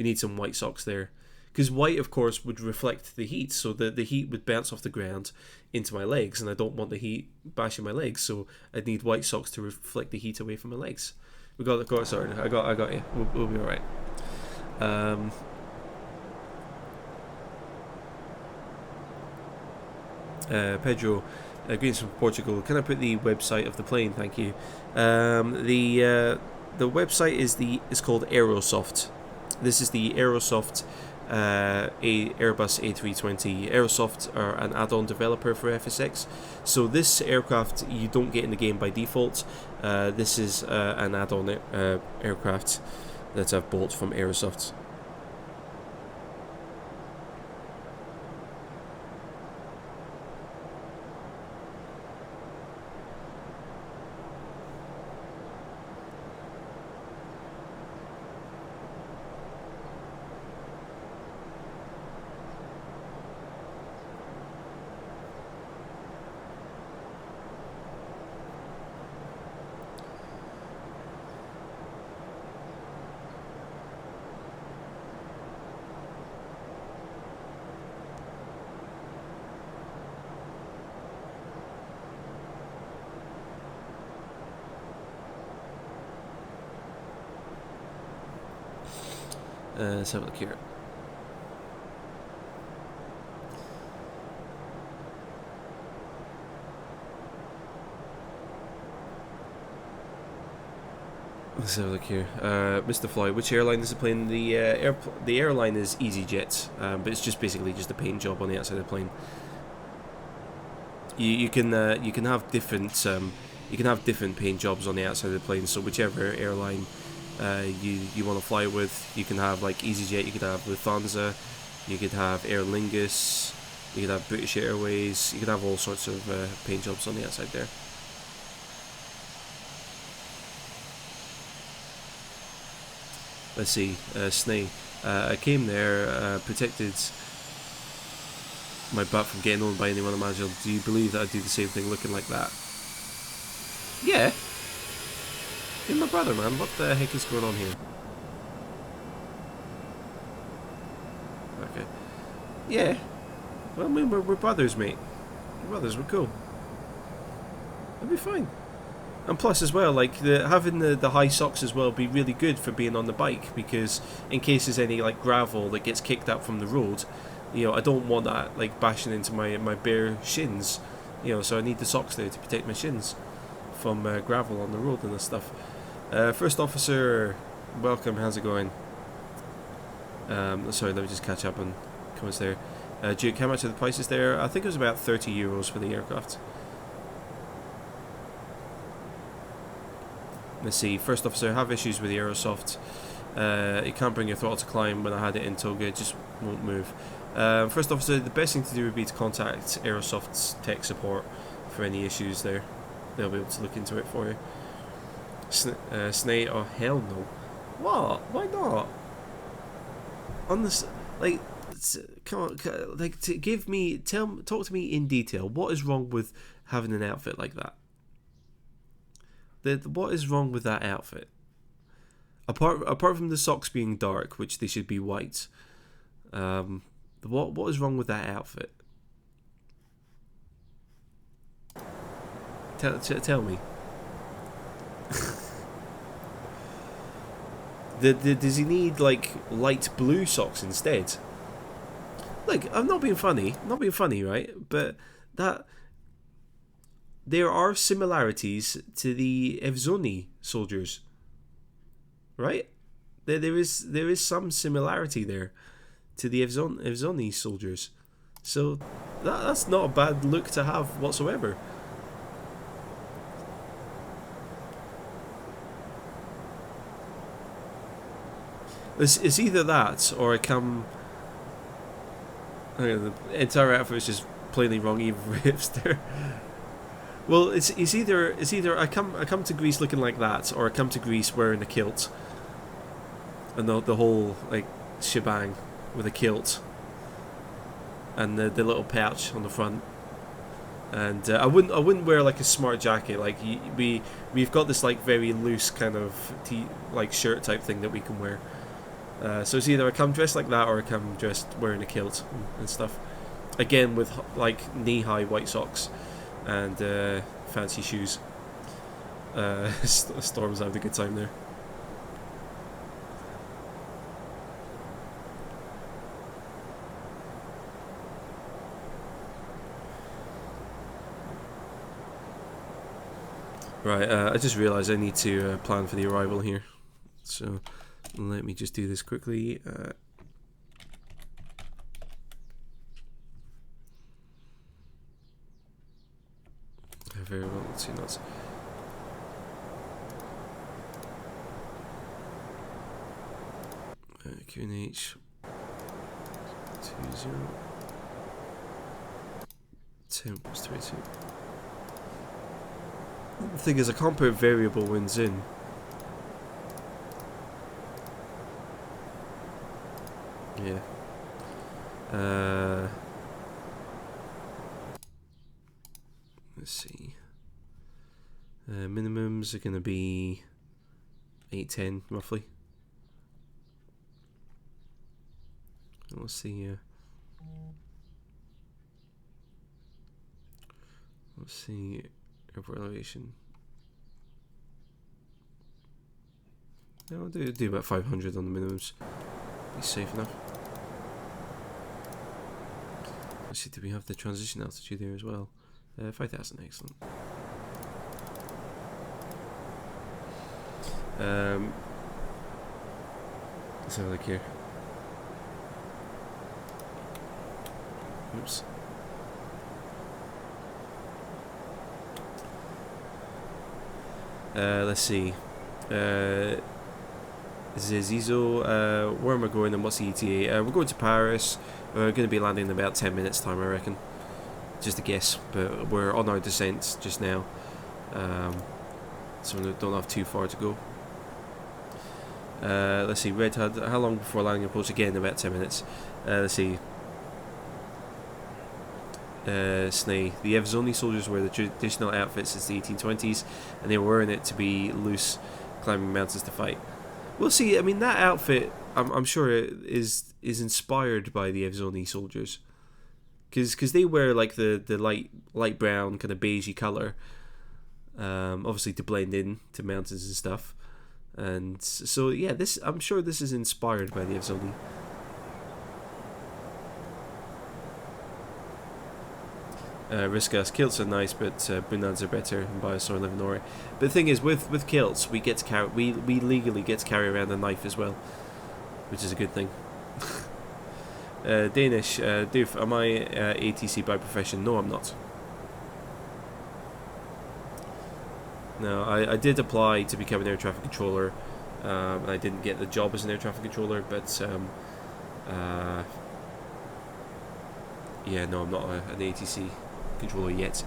need some white socks there, because white, of course, would reflect the heat. So the heat would bounce off the ground into my legs, and I don't want the heat bashing my legs. So I need white socks to reflect the heat away from my legs. We got it sorted. I got you. We'll be all right. Pedro, greetings from Portugal. Can I put the website of the plane? Thank you. The website is called Aerosoft. This is the Aerosoft Airbus A320. Aerosoft are an add-on developer for FSX. So this aircraft you don't get in the game by default. This is an add-on aircraft that I've bought from Aerosoft. Let's have a look here. Let's have a look here. Mr. Fly, which airline is it playing? The airline is EasyJet, but it's just basically just a paint job on the outside of the plane. You can have different paint jobs on the outside of the plane. So whichever airline you want to fly with, you can have like EasyJet, you could have Lufthansa, you could have Aer Lingus, you could have British Airways, you could have all sorts of paint jobs on the outside there. Let's see, Snay. I came there, protected my butt from getting owned by anyone imaginable. Do you believe that I'd do the same thing looking like that? Yeah. You're my brother, man. What the heck is going on here? Okay. Yeah. Well, I mean, we're brothers, mate. We're brothers, we're cool. It'll be fine. And plus as well, like having the high socks as well would be really good for being on the bike, because in case there's any like gravel that gets kicked up from the road, you know, I don't want that like bashing into my bare shins, you know, so I need the socks there to protect my shins from gravel on the road and this stuff. First officer, welcome, how's it going? Sorry, let me just catch up on comments there. Duke, how much are the prices there? I think it was about €30 for the aircraft. Let's see, first officer, have issues with the Aerosoft. You can't bring your throttle to climb. When I had it in Toga, it just won't move. First officer, the best thing to do would be to contact Aerosoft's tech support for any issues there. They'll be able to look into it for you. Snake, oh hell no. What? Why not? On this, like, come on, like, talk to me in detail. What is wrong with having an outfit like that? What is wrong with that outfit? Apart from the socks being dark, which they should be white. What is wrong with that outfit? Tell me. Does he need like light blue socks instead? Like, I'm not being funny, right? But that there are similarities to the Evzoni soldiers, right? There is some similarity there to the Evzoni soldiers, so that's not a bad look to have whatsoever. It's either that or I come. The entire outfit is just plainly wrong, even for hipster. Well, it's either I come to Greece looking like that, or I come to Greece wearing a kilt, and the whole like shebang with a kilt, and the little pouch on the front. And I wouldn't wear like a smart jacket. Like we've got this like very loose kind of like shirt type thing that we can wear. So it's either I come dressed like that or I come dressed wearing a kilt and stuff. Again, with like knee-high white socks and fancy shoes. Storm's having a good time there. Right, I just realised I need to plan for the arrival here. So let me just do this quickly. Very well, let's see, that's QNH 20 10 + 32. The thing is, I can't put variable winds in. Yeah. Let's see. Minimums are going to be 810 roughly. Let's see. Let's see. Airport elevation. Yeah, I'll do about 500 on the minimums. be safe enough. Let's see, do we have the transition altitude there as well? 5,000, excellent. Let's have a look here. Oops. Let's see. Zizo, where am I going and what's the ETA? We're going to Paris. We're going to be landing in about 10 minutes time, I reckon. Just a guess, but we're on our descent just now. So we don't have too far to go. Let's see, Red Hood, how long before landing approach? Again, about 10 minutes. Let's see. Snay. The Evzoni soldiers wear the traditional outfit since the 1820s, and they were wearing it to be loose, climbing mountains to fight. Well, see, I mean, that outfit, I'm sure is inspired by the Evzoni soldiers, because they wear like the light brown kind of beigey color, obviously to blend in to mountains and stuff, and so yeah, I'm sure this is inspired by the Evzoni. Riskas, kilts are nice, but bunads are better, and Biosaur live in Norway. But the thing is, with kilts, we get to carry, we legally get to carry around a knife as well, which is a good thing. Danish, Doof, am I ATC by profession? No, I'm not. No, I did apply to become an air traffic controller, and I didn't get the job as an air traffic controller, but yeah, no, I'm not an ATC controller yet.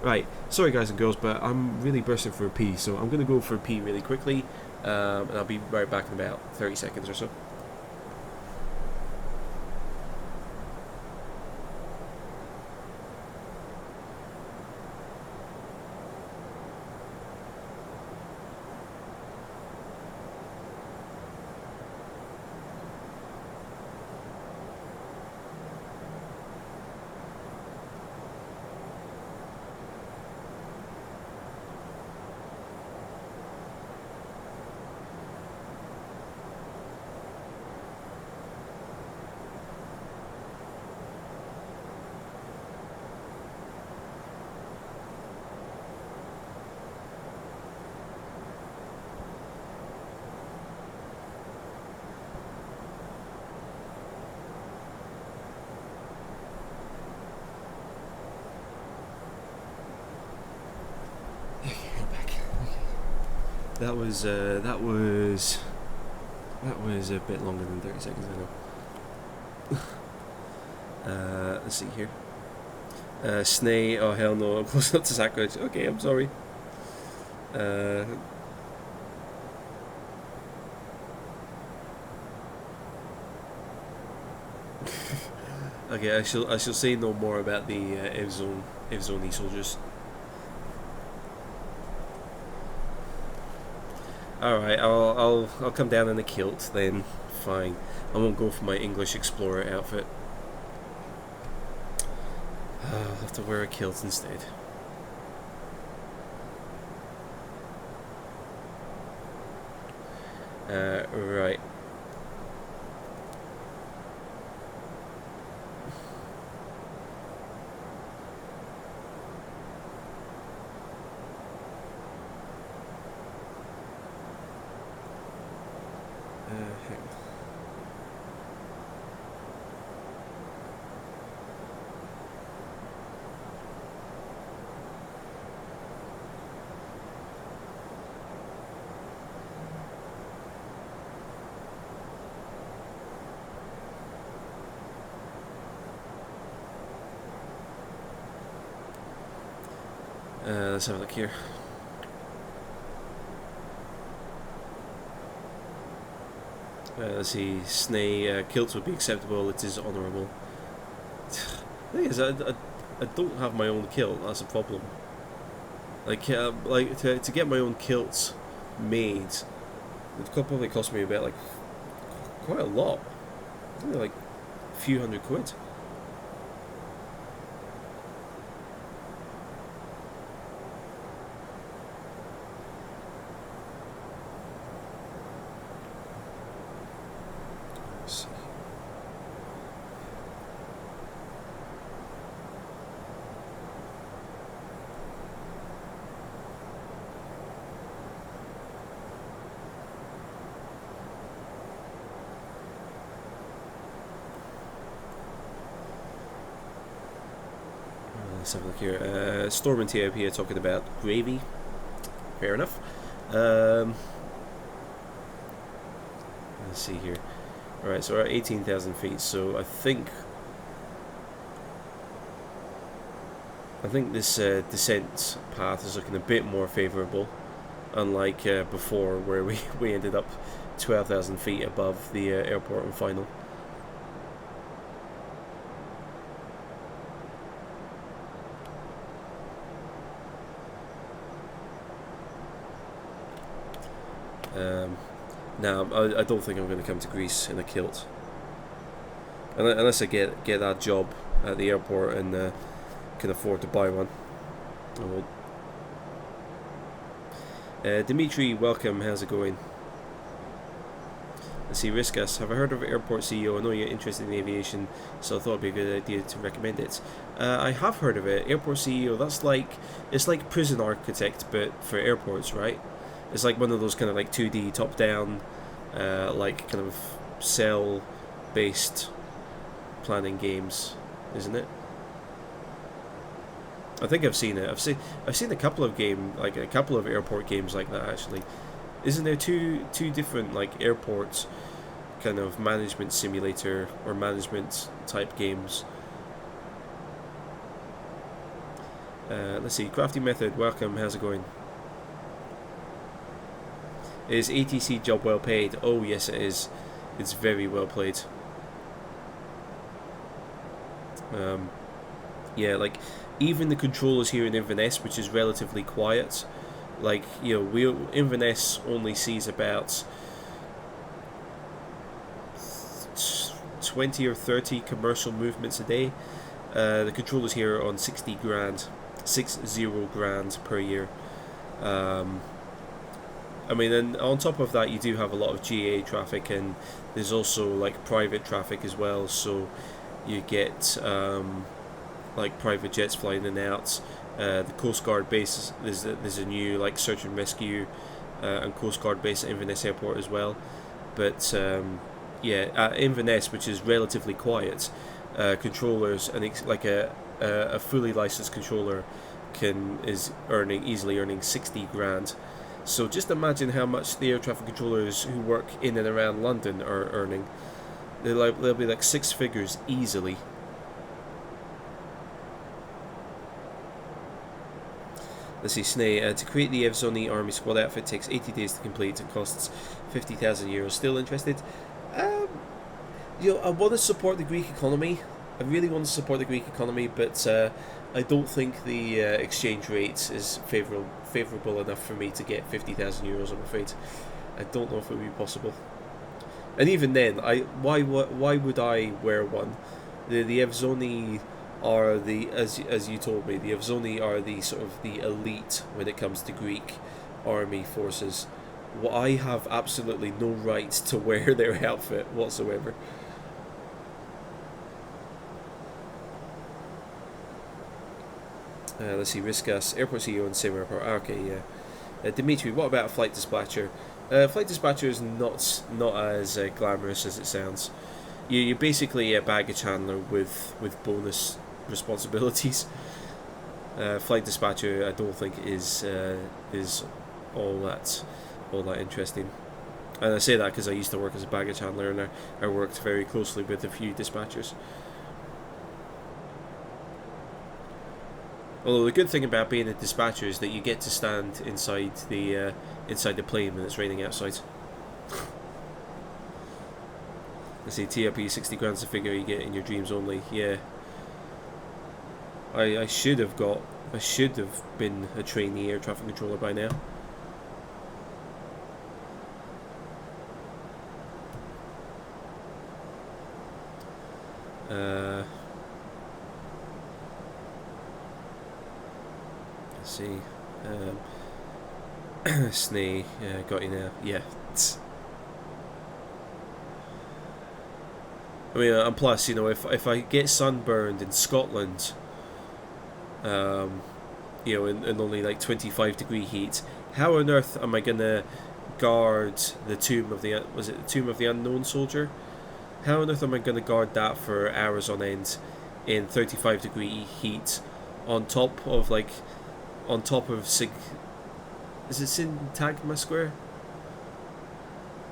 Right, sorry guys and girls, but I'm really bursting for a pee, so I'm going to go for a pee really quickly, and I'll be right back in about 30 seconds or so. That was a bit longer than 30 seconds, I know. Let's see here. Snay, oh hell no, I'm close enough to sacrilege. Okay, I'm sorry. Okay, I shall say no more about the Evzoni soldiers. Alright, I'll come down in a kilt then. Fine. I won't go for my English explorer outfit. I'll have to wear a kilt instead. Right. Hang on. Let's have a look here. Let's see, Snay, kilts would be acceptable, it is honourable. The thing is, I don't have my own kilt, that's a problem. Like to get my own kilts made, it could probably cost me about, like, quite a lot. Only like a few £100. Let's see. Let's have a look here. Storm and TIP here talking about gravy. Fair enough. Let's see here. Alright, so we're at 18,000 feet, so I think this descent path is looking a bit more favourable, unlike before where we ended up 12,000 feet above the airport on final. Now, I don't think I'm going to come to Greece in a kilt, unless I get that job at the airport and can afford to buy one. I won't. Dimitri, welcome. How's it going? Let's see, Riskas. Have I heard of Airport CEO? I know you're interested in aviation, so I thought it'd be a good idea to recommend it. I have heard of it. Airport CEO. It's like Prison Architect, but for airports, right? It's like one of those kind of like 2D top-down, like kind of cell-based planning games, isn't it? I think I've seen it. I've seen a couple of airport games like that actually. Isn't there two different like airports kind of management simulator or management type games? Let's see. Crafty Method, welcome. How's it going? Is ATC job well paid? Oh yes, it is. It's very well paid. Yeah, like even the controllers here in Inverness, which is relatively quiet, like, you know, Inverness only sees about 20 or 30 commercial movements a day. The controllers here are on 60 grand per year. I mean, and on top of that, you do have a lot of GA traffic, and there's also like private traffic as well. So you get like private jets flying in and out. The Coast Guard base, there's a new like search and rescue and Coast Guard base at Inverness Airport as well. But yeah, at Inverness, which is relatively quiet, controllers and like a fully licensed controller is easily earning 60 grand. So just imagine how much the air traffic controllers who work in and around London are earning. They'll be like 6 figures easily. Let's see, Snay. To create the Evzoni Army Squad outfit takes 80 days to complete and costs 50,000 euros. Still interested? You know, I want to support the Greek economy. I really want to support the Greek economy, but I don't think the exchange rate is favourable enough for me to get 50,000 euros, I'm afraid. I don't know if it would be possible. And even then, why would I wear one? The Evzoni are as you told me, the Evzoni are the sort of the elite when it comes to Greek army forces. Well, I have absolutely no right to wear their outfit whatsoever. Let's see, Riskas, Airport CEO and Sim Airport. Okay, yeah. Dimitri, what about a flight dispatcher? Flight dispatcher is not as glamorous as it sounds. You're basically a baggage handler with bonus responsibilities. Flight dispatcher, I don't think is all that interesting. And I say that because I used to work as a baggage handler, and I worked very closely with a few dispatchers. Although the good thing about being a dispatcher is that you get to stand inside the plane when it's raining outside. Let's see, TRP 60 grand's the figure you get in your dreams only. Yeah. I should have been a trainee air traffic controller by now. Let's see. Snee, got you now. Yeah. I mean, and plus, you know, if I get sunburned in Scotland, you know, in only like 25-degree heat, how on earth am I gonna guard the tomb of the unknown soldier? How on earth am I gonna guard that for hours on end in 35-degree heat on top of Sig. Is it Syntagma Square?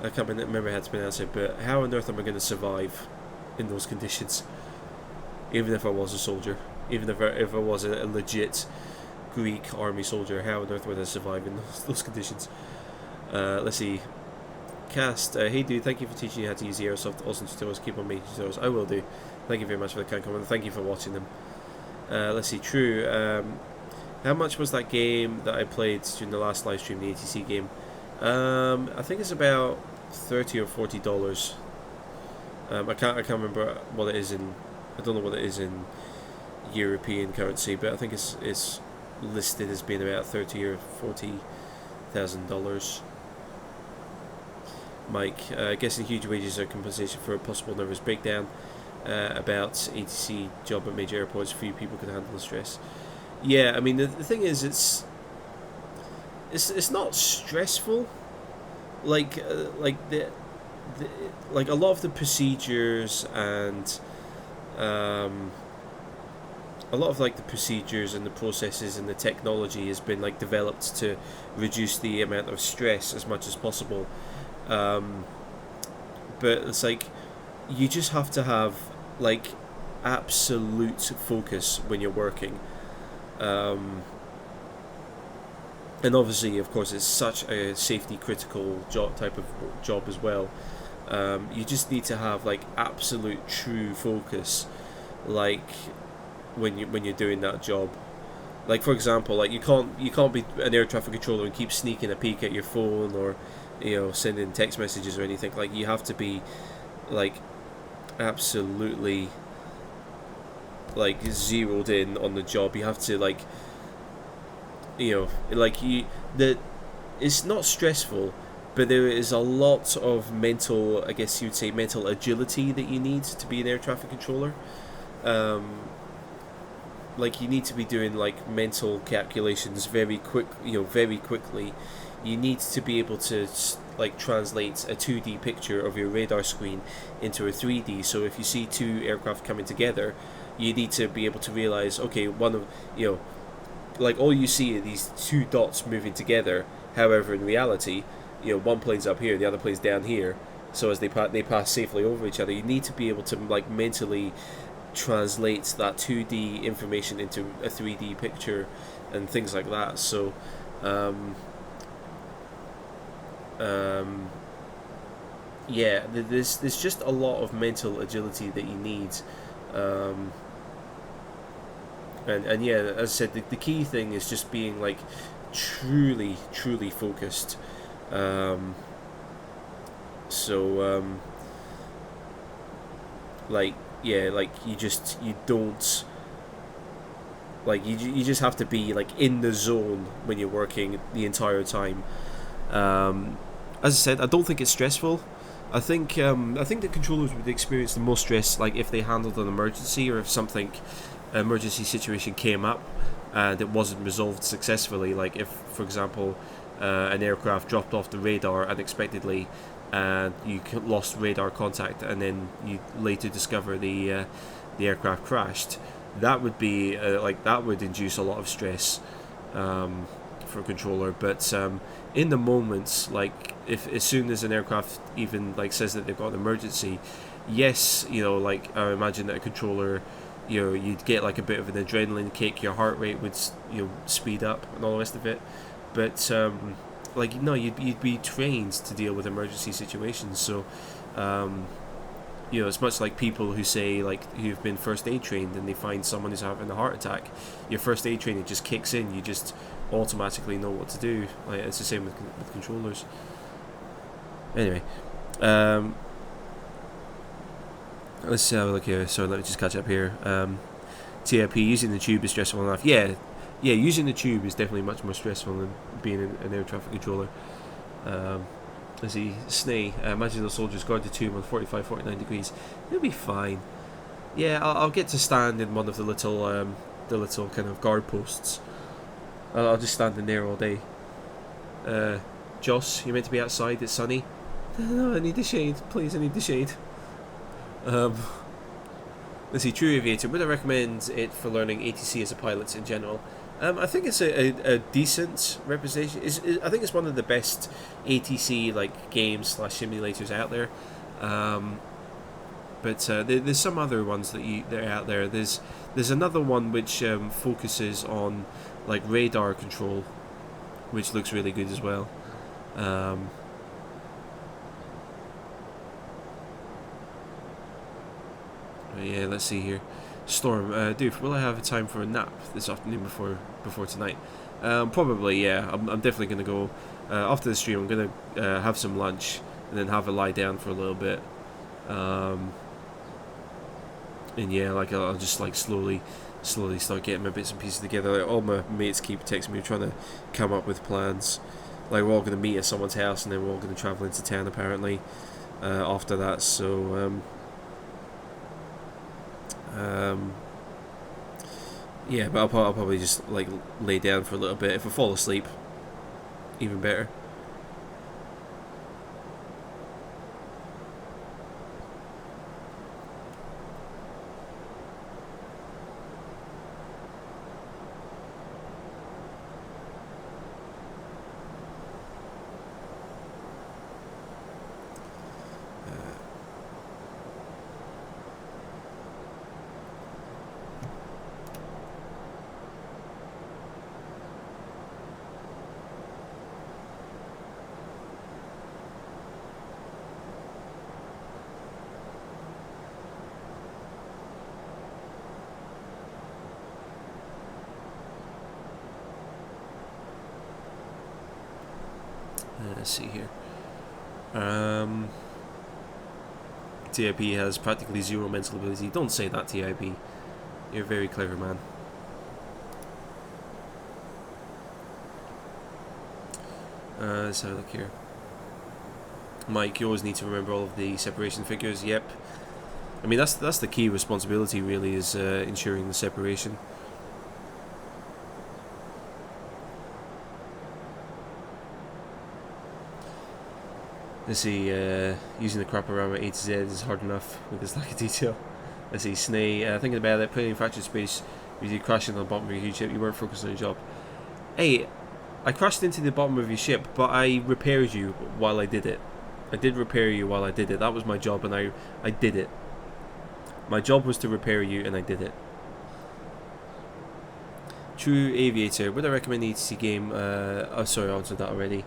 I can't remember how to pronounce it, but how on earth am I going to survive in those conditions? Even if I was a soldier, even if I was a legit Greek army soldier, how on earth would I survive in those conditions? Let's see. Cast, hey dude, thank you for teaching me how to use the Aerosoft awesome tutorials. Keep on making tutorials. I will do. Thank you very much for the kind comment. Thank you for watching them. Let's see. True. How much was that game that I played during the last live stream, the ATC game? I think it's about $30 or $40. I can't remember what it is in. I don't know what it is in European currency, but I think it's listed as being about $30,000 or $40,000. Mike, guessing huge wages are compensation for a possible nervous breakdown. About ATC job at major airports, few people can handle the stress. Yeah, I mean the thing is, it's not stressful. Like a lot of the procedures and a lot of the procedures and the processes and the technology has been developed to reduce the amount of stress as much as possible. But it's you just have to have absolute focus when you're working. And obviously, of course, it's such a safety critical type of job as well. You just need to have absolute true focus, when you're doing that job. For example, you can't be an air traffic controller and keep sneaking a peek at your phone or sending text messages or anything. You have to be absolutely zeroed in on the job. You have to it's not stressful, but there is a lot of mental, I guess you'd say, mental agility that you need to be an air traffic controller. You need to be doing mental calculations very quickly. You need to be able to translate a 2D picture of your radar screen into a 3D. So if you see two aircraft coming together, you need to be able to realize, okay, one of all you see are these two dots moving together. However, in reality, one plane's up here, the other plane's down here. So as they pass safely over each other, you need to be able to mentally translate that 2D information into a 3D picture and things like that. So yeah, there's just a lot of mental agility that you need. And yeah, as I said, the key thing is just being truly focused. You just have to be in the zone when you're working the entire time. As I said, I don't think it's stressful. I think the controllers would experience the most stress if they handled an emergency, or if emergency situation came up and it wasn't resolved successfully. If, for example, an aircraft dropped off the radar unexpectedly and you lost radar contact, and then you later discover the aircraft crashed. That would be that would induce a lot of stress for a controller. But in the moments, if as soon as an aircraft even says that they've got an emergency, yes, I imagine that a controller, you'd get a bit of an adrenaline kick, your heart rate would speed up and all the rest of it. But no, you'd be trained to deal with emergency situations. So it's much like people who say who've been first aid trained and they find someone who's having a heart attack. Your first aid training just kicks in. You just automatically know what to do. It's the same with controllers. Anyway, let's have a look here. So let me just catch up here. TIP, using the tube is stressful enough. Yeah, using the tube is definitely much more stressful than being an air traffic controller. Let's see, Snay, imagine the soldiers guard the tube on 45, 49 degrees. It'll be fine. Yeah, I'll get to stand in one of the little kind of guard posts. I'll just stand in there all day. Joss, you're meant to be outside, it's sunny. No, I need the shade, please, I need the shade. Let's see, True Aviator, would I recommend it for learning ATC as a pilot in general? I think it's a decent representation. I think it's one of the best ATC like games / simulators out there. But there's some other ones that are out there. There's another one which focuses on like radar control, which looks really good as well. Yeah, let's see here. Storm, dude, will I have time for a nap this afternoon before tonight? Probably, yeah. I'm definitely gonna go after the stream. I'm gonna have some lunch and then have a lie down for a little bit. And yeah, like I'll just like slowly start getting my bits and pieces together. Like, all my mates keep texting me trying to come up with plans. Like we're all gonna meet at someone's house and then we're all gonna travel into town apparently after that. So yeah, but I'll probably just like lay down for a little bit. If I fall asleep, even better. Let's see here. TIP has practically zero mental ability. Don't say that, TIP. You're a very clever man. Let's have a look here. Mike, you always need to remember all of the separation figures. Yep. I mean, that's the key responsibility, really, is ensuring the separation. Let's see, using the crap around with A to Z is hard enough with this lack of detail. Let's see, Snay, thinking about it, putting in fractured space, you crashing on the bottom of your huge ship, you weren't focused on your job. Hey, I crashed into the bottom of your ship, but I repaired you while I did it. I did repair you while I did it. That was my job, and I did it. My job was to repair you, and I did it. True Aviator, would I recommend the ETC game? Oh, sorry, I answered that already.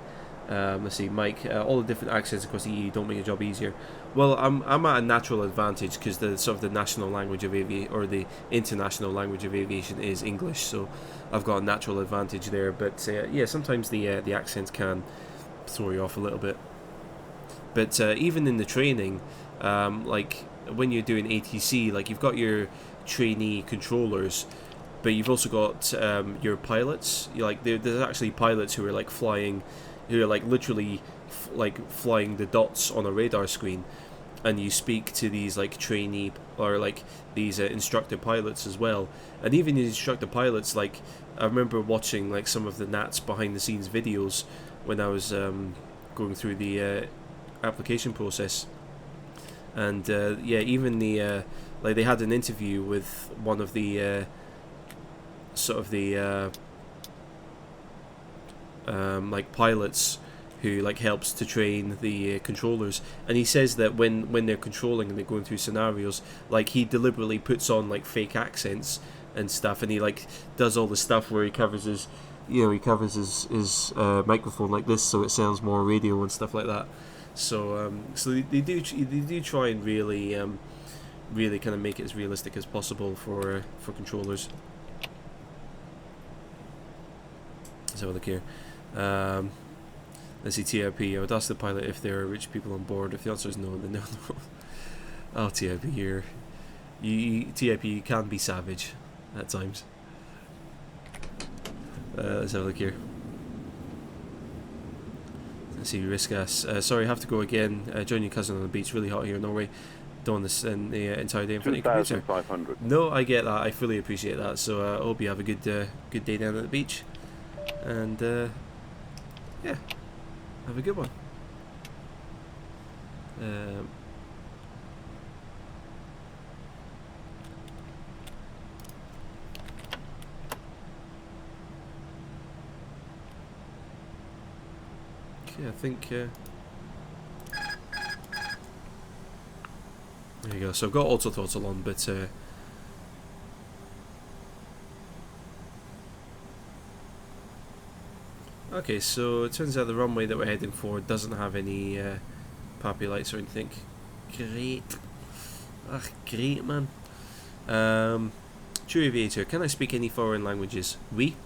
Let's see, Mike. All the different accents across the EU don't make your job easier. Well, I'm at a natural advantage because the sort of the national language of aviation, or the international language of aviation, is English. So I've got a natural advantage there. But yeah, sometimes the accents can throw you off a little bit. But even in the training, like when you're doing ATC, like you've got your trainee controllers, but you've also got your pilots. There's actually pilots who are like flying. Who are like literally flying the dots on a radar screen, and you speak to these like trainee or like these instructor pilots as well. And even the instructor pilots, like I remember watching like some of the Nats behind the scenes videos when I was going through the application process, and yeah, even the like they had an interview with one of the sort of the like pilots who like helps to train the controllers, and he says that when they're controlling and they're going through scenarios, like he deliberately puts on like fake accents and stuff, and he like does all the stuff where he covers his microphone like this so it sounds more radio and stuff like that. So they do try and really kind of make it as realistic as possible for controllers. Let's have a look here. Let's see, TIP. I would ask the pilot if there are rich people on board. If the answer is no, then no. Oh, TIP, TIP, you can be savage at times. Let's have a look here. Let's see, Riskas. Sorry, I have to go again. Join your cousin on the beach. Really hot here in Norway. Don't want to spend the entire day in front of your computer. 2,500. No, I get that. I fully appreciate that. So I hope you have a good day down at the beach. And yeah, have a good one. Yeah, I think. There you go. So I've got auto throttle on, but. Okay, so it turns out the runway that we're heading for doesn't have any poppy lights or anything. Great. Ah, great, man. True aviator, can I speak any foreign languages? Oui.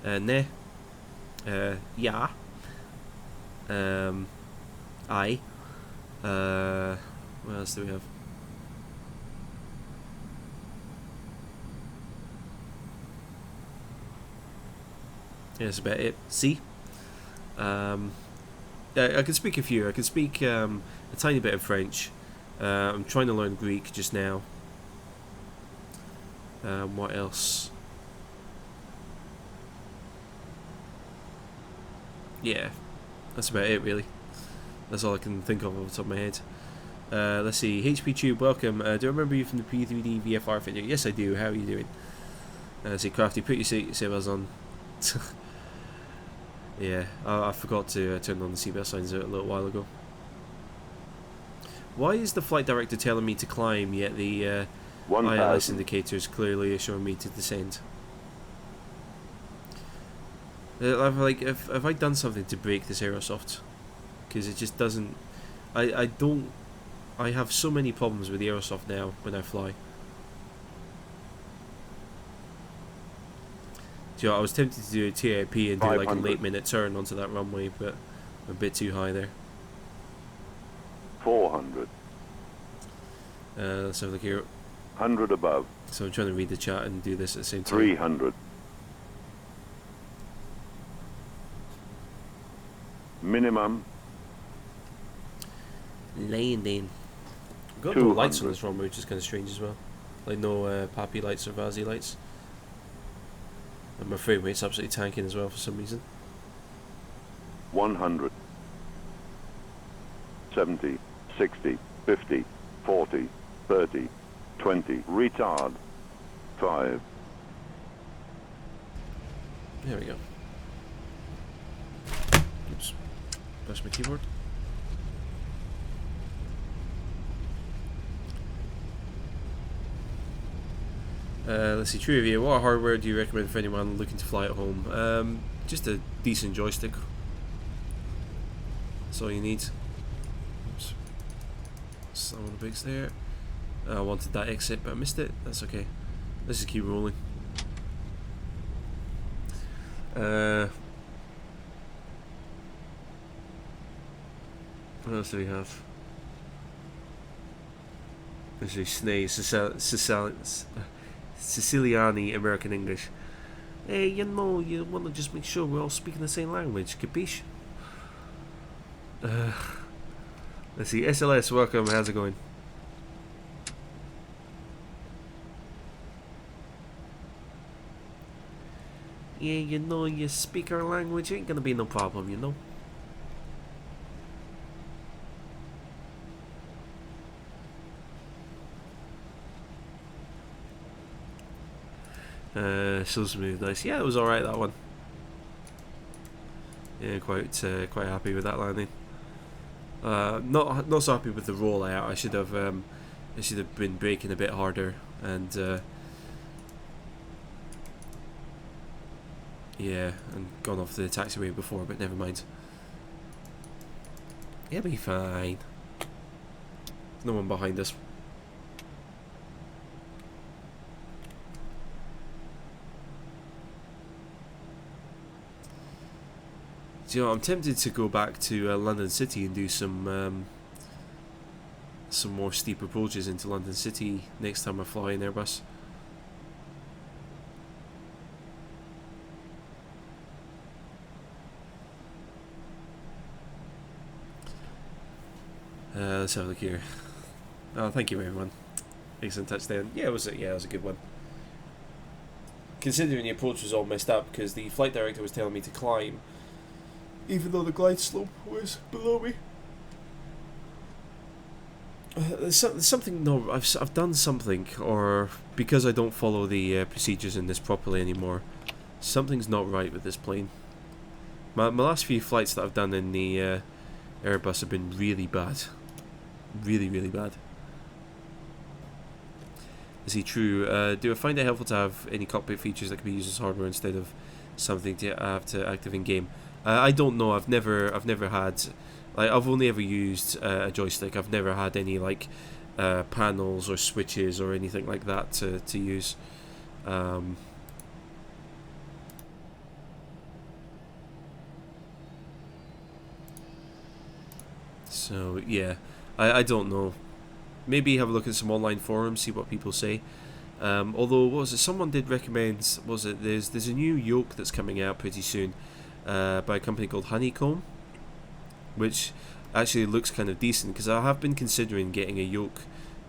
Ne. Ja. I. What else do we have? Yeah, that's about it. See? I can speak a few. I can speak a tiny bit of French. I'm trying to learn Greek just now. What else? Yeah, that's about it really. That's all I can think of off the top of my head. Let's see. HP Tube, welcome. Do I remember you from the P3D VFR video? Yes, I do. How are you doing? Let's see, Crafty, put your seatbelts on. Yeah, I forgot to turn on the seatbelt signs a little while ago. Why is the flight director telling me to climb, yet the ILS indicators clearly are showing me to descend? Have I done something to break this Aerosoft? Because it just doesn't. I have so many problems with the Aerosoft now when I fly. You know, I was tempted to do a TAP and do like a late minute turn onto that runway, but I'm a bit too high there. 400. Let's have a look here. 100 above. So I'm trying to read the chat and do this at the same time. 300. Minimum. Landing. I've got no lights on this runway, which is kind of strange as well. Like no Pappy lights or Vazzy lights. And my frame rate's absolutely tanking as well for some reason. 100. 70. 60. 50. 40. 30. 20. Retard. 5. There we go. Oops. Press my keyboard. Let's see, true review. What hardware do you recommend for anyone looking to fly at home? Just a decent joystick. That's all you need. Oops. Some of the bigs there. I wanted that exit, but I missed it. That's okay. Let's just keep rolling. What else do we have? Let's see, Siciliani American English. Hey, you know, you want to just make sure we're all speaking the same language, capiche? Let's see, SLS, welcome, how's it going? Yeah, you know, you speak our language, ain't gonna be no problem, you know? So smooth, nice. Yeah, it was alright, that one. Yeah, quite happy with that landing. Not so happy with the rollout. I should have been braking a bit harder and yeah, and gone off the taxiway before, but never mind. It'll be fine. There's no one behind us. You know, I'm tempted to go back to London City and do some more steep approaches into London City next time I fly in Airbus. Let's have a look here. Oh, thank you everyone. Excellent touchdown. Yeah, it was a good one. Considering the approach was all messed up because the flight director was telling me to climb, even though the glide slope was below me. There's something. No, I've done something, or because I don't follow the procedures in this properly anymore, something's not right with this plane. My last few flights that I've done in the Airbus have been really bad. Really, really bad. Is he true? Do I find it helpful to have any cockpit features that can be used as hardware instead of something to have to active in game? I don't know. I've never had, like, I've only ever used a joystick. I've never had any like panels or switches or anything like that to use. So yeah, I don't know. Maybe have a look at some online forums, see what people say. Although, what was it? Someone did recommend. Was it there's a new yoke that's coming out pretty soon, by a company called Honeycomb, which actually looks kind of decent, because I have been considering getting a yoke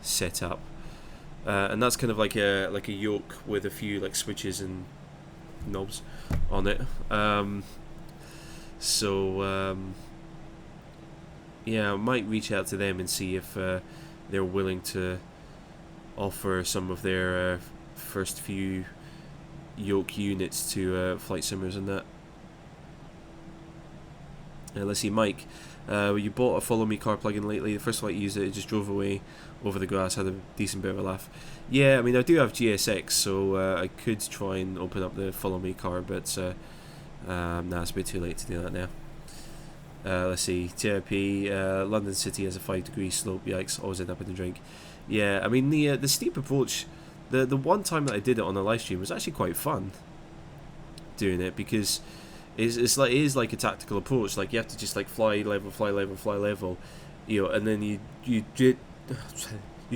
set up, and that's kind of like a yoke with a few like switches and knobs on it. Yeah, I might reach out to them and see if they're willing to offer some of their first few yoke units to flight simmers and that. Let's see, Mike. You bought a Follow Me car plugin lately. The first flight you used it, it just drove away over the grass, had a decent bit of a laugh. Yeah, I mean, I do have GSX, so I could try and open up the Follow Me car, but nah, it's a bit too late to do that now. Let's see, TRP, London City has a 5-degree slope, yikes, always end up in the drink. Yeah, I mean, the steep approach, the one time that I did it on a live stream was actually quite fun doing it, because it is like a tactical approach. Like, you have to just like fly level, you know, and then you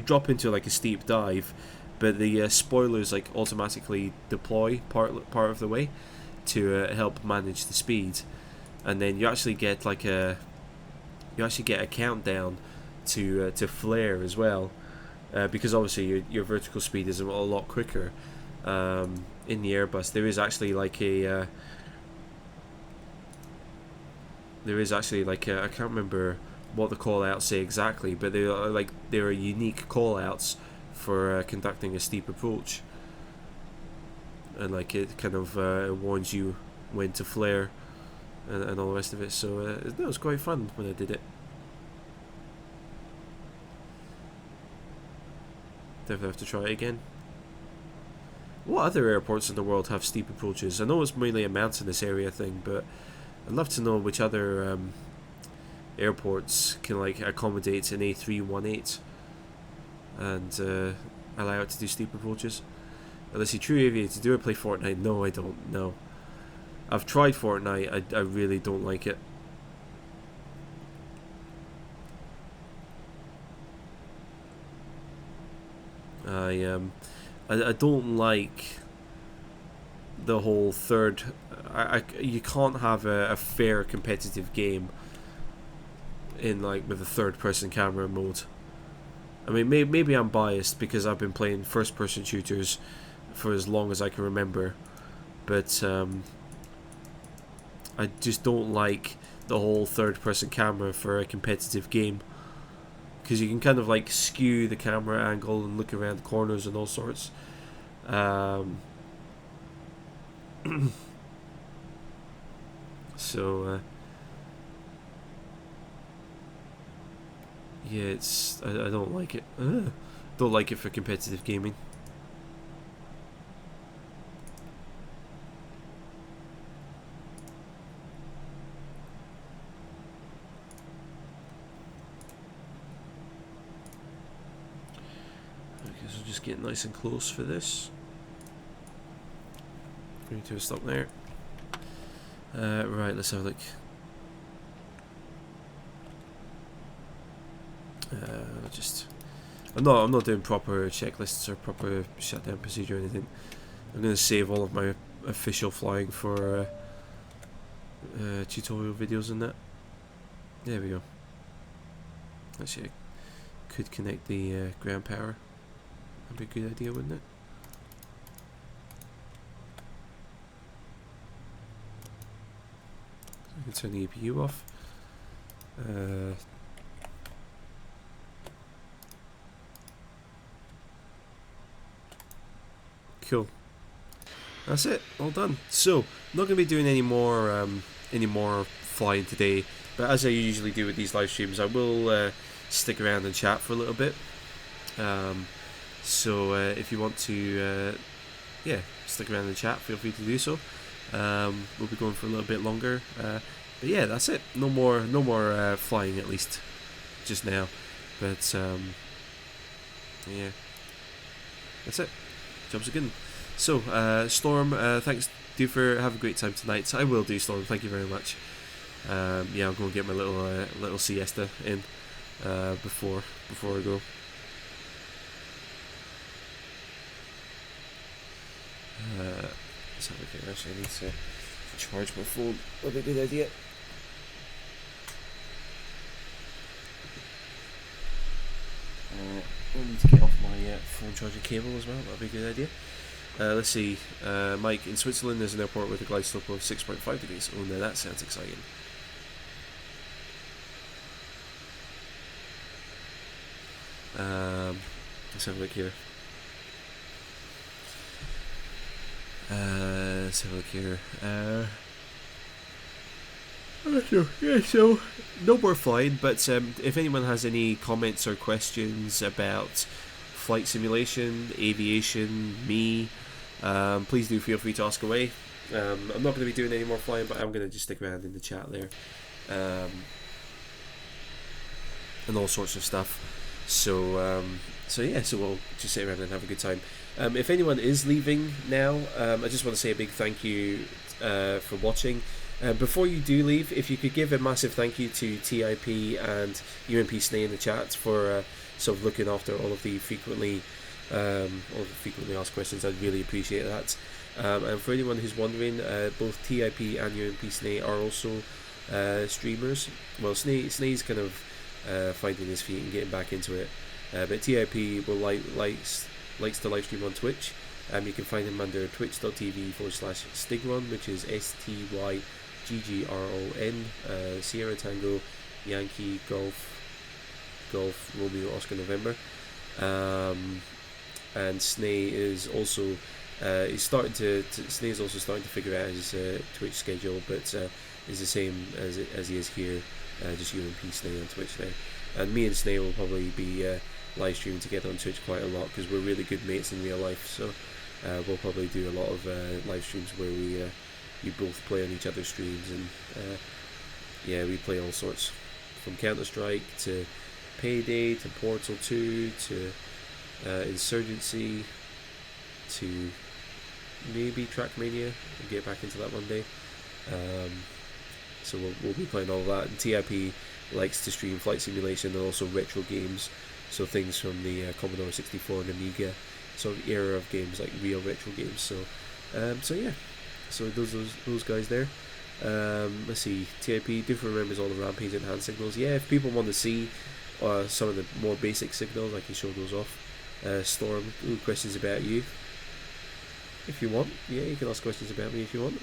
drop into like a steep dive, but the spoilers like automatically deploy part of the way to help manage the speed. And then you actually get like a countdown to flare as well, because obviously your vertical speed is a lot quicker. In the Airbus, there is actually like a I can't remember what the call outs say exactly, but there are unique call outs for conducting a steep approach, and like it kind of warns you when to flare. And all the rest of it, so it was quite fun when I did it. Definitely have to try it again. What other airports in the world have steep approaches? I know it's mainly a mountainous area thing, but I'd love to know which other airports can like accommodate an A318 and allow it to do steep approaches. Let's see, True Aviator, do I play Fortnite? No, I don't. No. I've tried Fortnite, I really don't like it. I don't like the whole third. You can't have a fair competitive game in like with a third person camera mode. I mean, maybe I'm biased because I've been playing first person shooters for as long as I can remember, but I just don't like the whole third-person camera for a competitive game, because you can kind of like skew the camera angle and look around corners and all sorts. So yeah, it's I don't like it. Don't like it for competitive gaming. Get nice and close for this. Going to stop there. Right, let's have a look. I'm not doing proper checklists or proper shutdown procedure or anything. I'm going to save all of my official flying for tutorial videos and that. There we go. Actually, I could connect the ground power. That'd be a good idea, wouldn't it? I can turn the APU off. Cool. that's it, all done. So, I'm not going to be doing any more flying today, but as I usually do with these live streams, I will stick around and chat for a little bit. So if you want to, stick around and chat, feel free to do so. We'll be going for a little bit longer. But yeah, that's it. No more flying, at least just now. But yeah, that's it. Jobs are good. So Storm, thanks. Do for have a great time tonight. I will do, Storm. Thank you very much. Yeah, I'll go and get my little siesta in before I go. Let's have a look at. Actually, I need to charge my phone. What a good idea. I need to get off my phone charging cable as well. That'd be a good idea. Let's see. Mike, in Switzerland there's an airport with a glide slope of 6.5 degrees. Oh, now that sounds exciting. Let's have a look here. Let's have a look here. Yeah, so no more flying, but if anyone has any comments or questions about flight simulation, aviation, me, please do feel free to ask away. I'm not going to be doing any more flying, but I'm going to just stick around in the chat there, and all sorts of stuff. So yeah, so we'll just sit around and have a good time. If anyone is leaving now, I just want to say a big thank you for watching. Before you do leave, if you could give a massive thank you to TIP and UMP Snay in the chat for sort of looking after all of the frequently asked questions, I'd really appreciate that. And for anyone who's wondering, both TIP and UMP Snay are also streamers. Well, Snay's kind of finding his feet and getting back into it, but TIP will likes to live stream on Twitch. You can find him under twitch.tv/Stigron, which is STYGGRON, Sierra Tango Yankee Golf Romeo Oscar November. And Snay is also Snay is also starting to figure out his Twitch schedule, but is the same as he is here, just UMP Snay on Twitch now. And me and Snay will probably be live streaming together on Twitch quite a lot because we're really good mates in real life. So we'll probably do a lot of live streams where we both play on each other's streams, and we play all sorts, from Counter-Strike to Payday to Portal 2 to Insurgency to maybe Trackmania. We'll get back into that one day. So we'll be playing all of that. And TIP likes to stream flight simulation and also retro games, so things from the Commodore 64 and Amiga sort of era of games, like real retro games. So yeah, so those guys there. Let's see, TIP, do remembers all the rampage and hand signals. Yeah, if people want to see some of the more basic signals, I can show those off. Storm, questions about you if you want. Yeah, you can ask questions about me if you want.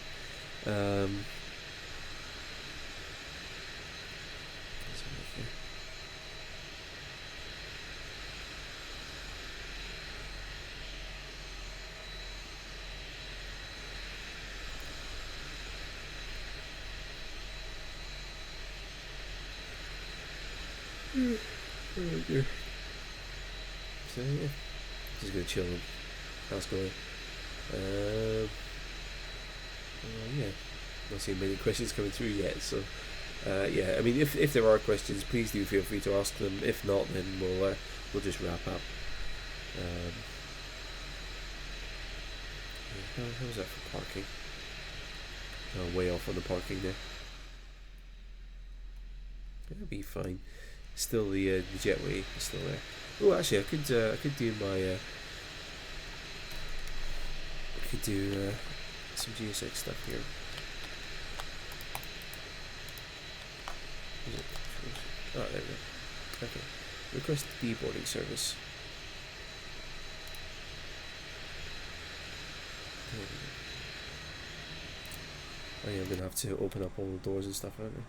Right here. So yeah, just gonna chill and ask away. Yeah, not seeing many questions coming through yet. So yeah, I mean, if there are questions, please do feel free to ask them. If not, then we'll just wrap up. How's that for parking? Oh, way off on the parking there. That'll be fine. Still the jetway is still there. Oh, actually, I could do my some GSX stuff here. Is it? Oh, there we go. Okay. Request deboarding service. Oh yeah, I'm gonna have to open up all the doors and stuff, aren't I?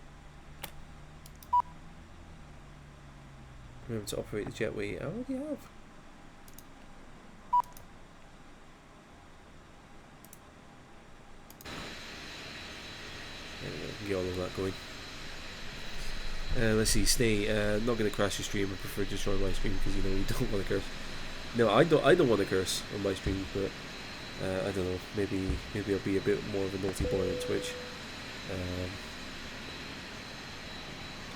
Remember to operate the jetway. I already have. going. Let's see, Snay. Not gonna crash your stream. I prefer to destroy my stream because you know you don't want to curse. No, I don't want to curse on my stream, but I don't know. Maybe I'll be a bit more of a naughty boy on Twitch.